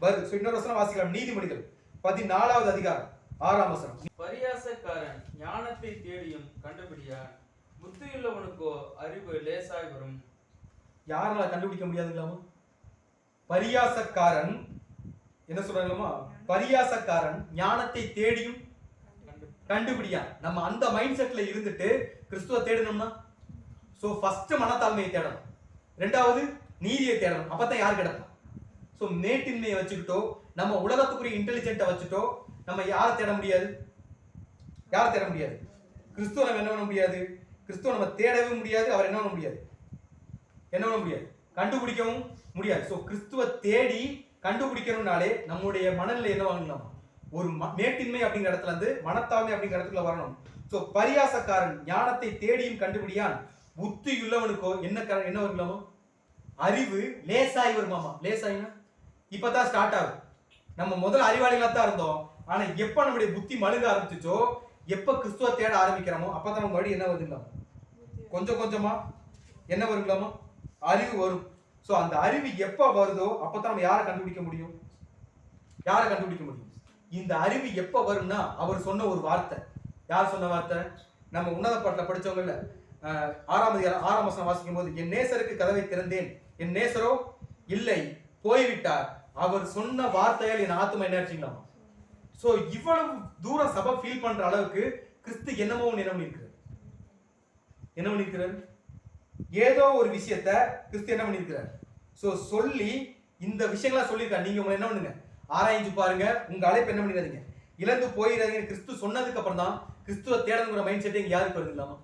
வருது. இன்னொரு வசனம் வாசிக்கலாம். நீதிமொழிகள் 14வது அதிகாரம் 6ஆம் வசனம். பரியாசக்காரன் ஞானத்தை தேடியும் கண்டுபிடியான், புத்தியுள்ளவனுக்கோ அறிவு லேசாய் வரும். யாரால கண்டுபிடிக்க முடியாதுங்களாமா? பரியாசக்காரன் என்ன சொல்றாங்களாமா? பரியாசக்காரன் ஞானத்தை தேடியும் கண்டுபிடியா. நம்ம அந்த மைண்ட் செட்ல இருந்துட்டு கிறிஸ்துவ தேடணும்னா சோ ஃபர்ஸ்ட் மனத்தாழ்மையை தேடணும், ரெண்டாவது நீதியை தேடணும். அப்பதான் யார் கிடைப்பா? சோ மேட்டின்மையை வச்சுக்கிட்டோ நம்ம உலகத்துக்குரிய இன்டெலிஜென்ட்டை வச்சுட்டோ நம்ம யாரை தேட முடியாது? யாரை தேட முடியாது? கிறிஸ்துவ நம்ம என்ன பண்ண முடியாது? கிறிஸ்துவ நம்ம தேடவே முடியாது. அவர் என்ன பண்ண முடியாது? என்ன பண்ண முடியாது? கண்டுபிடிக்கவும் முடியாது. சோ கிறிஸ்துவ தேடி கண்டுபிடிக்கணும்னாலே நம்முடைய மனநிலை என்ன வாங்கலாம்? ஒரு மேட்டின்மை அப்படிங்கிற இடத்துல இருந்து மனத்தாழ்மை அப்படிங்கிற இடத்துல வரணும். சோ பரியாசக்காரன் ஞானத்தை தேடியும் கண்டுபிடியான், புத்தி உள்ளவனுக்கோ என்ன வருங்களாமோ? அறிவு லேசாய் வருமாமா. லேசாயினா இப்பதான் ஸ்டார்ட் ஆகும். நம்ம முதல்ல அறிவாளிகளா தான் இருந்தோம். ஆனா எப்ப நம்முடைய புத்தி மழுங்க ஆரம்பிச்சுச்சோ, எப்ப கிறிஸ்துவ தேட ஆரம்பிக்கிறோமோ அப்பதான் நம்ம மறுபடியும் என்ன வருங்களாமோ? கொஞ்சம் கொஞ்சமா என்ன வருங்களாமோ? அறிவு வரும். சோ அந்த அறிவு எப்ப வருதோ அப்பதான் நம்ம யாரை கண்டுபிடிக்க முடியும்? யாரை கண்டுபிடிக்க முடியும்? இந்த அறிவு எப்ப வரும்னா அவர் சொன்ன ஒரு வார்த்தை. யார் சொன்ன வார்த்தை? நம்ம உன்னத பாட்டுல படிச்சவங்கல்ல, 6ஆம் வசனம் வாசிக்கும் போது, என் நேசருக்கு கதவை திறந்தேன், என் நேசரோ இல்லை, போய்விட்டார், அவர் சொன்ன வார்த்தையால் என் ஆத்மா என்ன ஆச்சுங்களா? சோ இவ்வளவு தூரம் சபை ஃபீல் பண்ற அளவுக்கு கிறிஸ்து என்னமோ என்ன பண்ணிருக்கிறார்? என்ன பண்ணிருக்கிறார்? ஏதோ ஒரு விஷயத்த கிறிஸ்து என்ன பண்ணிருக்கிறார்? சோ சொல்லி இந்த விஷயங்களா சொல்லியிருக்காரு. நீங்க உங்களை என்ன பண்ணுங்க? ஆராய்ஞ்சு பாருங்க. உங்க அழைப்பு என்ன பண்ணிடாதீங்க, இழந்து போயிடாதீங்க. கிறிஸ்து சொன்னதுக்கு அப்புறம் தான் கிறிஸ்துவ தேடணுங்கிற மைண்ட் செட் இங்க யாருக்கு வருது? இல்லாம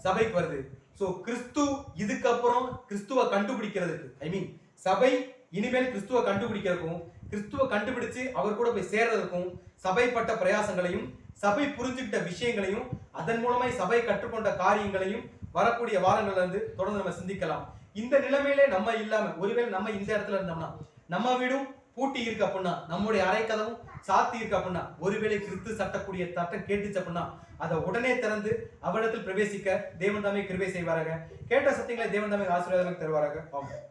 சபைக்கு வருது. சோ கிறிஸ்து இதுக்கப்புறம் கிறிஸ்துவ கண்டுபிடிக்கிறதுக்கு, ஐ மீன் சபை இனிமேல் கிறிஸ்துவ கண்டுபிடிக்கிறதுக்கும் கிறிஸ்துவ கண்டுபிடிச்சு அவர் கூட போய் சேர்றதுக்கும் சபைப்பட்ட பிரயாசங்களையும் சபை புரிஞ்சுக்கிட்ட விஷயங்களையும் அதன் மூலமாய் சபை கற்றுக்கொண்ட காரியங்களையும் வரக்கூடிய வாரங்கள்ல இருந்து தொடர்ந்து நம்ம சிந்திக்கலாம். இந்த நிலைமையிலே நம்ம இல்லாம ஒருவேளை நம்ம இந்த இடத்துல இருந்தோம்னா, நம்ம வீடும் பூட்டி இருக்கு அப்படின்னா, நம்முடைய அறைக்கதவும் சாத்தி இருக்கு அப்படின்னா, ஒருவேளை கிறிஸ்து சட்டக்கூடிய சட்டம் கேட்டுச்சு அப்படின்னா அதை உடனே திறந்து அவரிடத்தில் பிரவேசிக்க தேவன் தாமே கிருபை செய்வாராக. கேட்ட சத்தியங்களை தேவன் தாமே ஆசீர்வாதம் தருவாராக. ஆமாம்.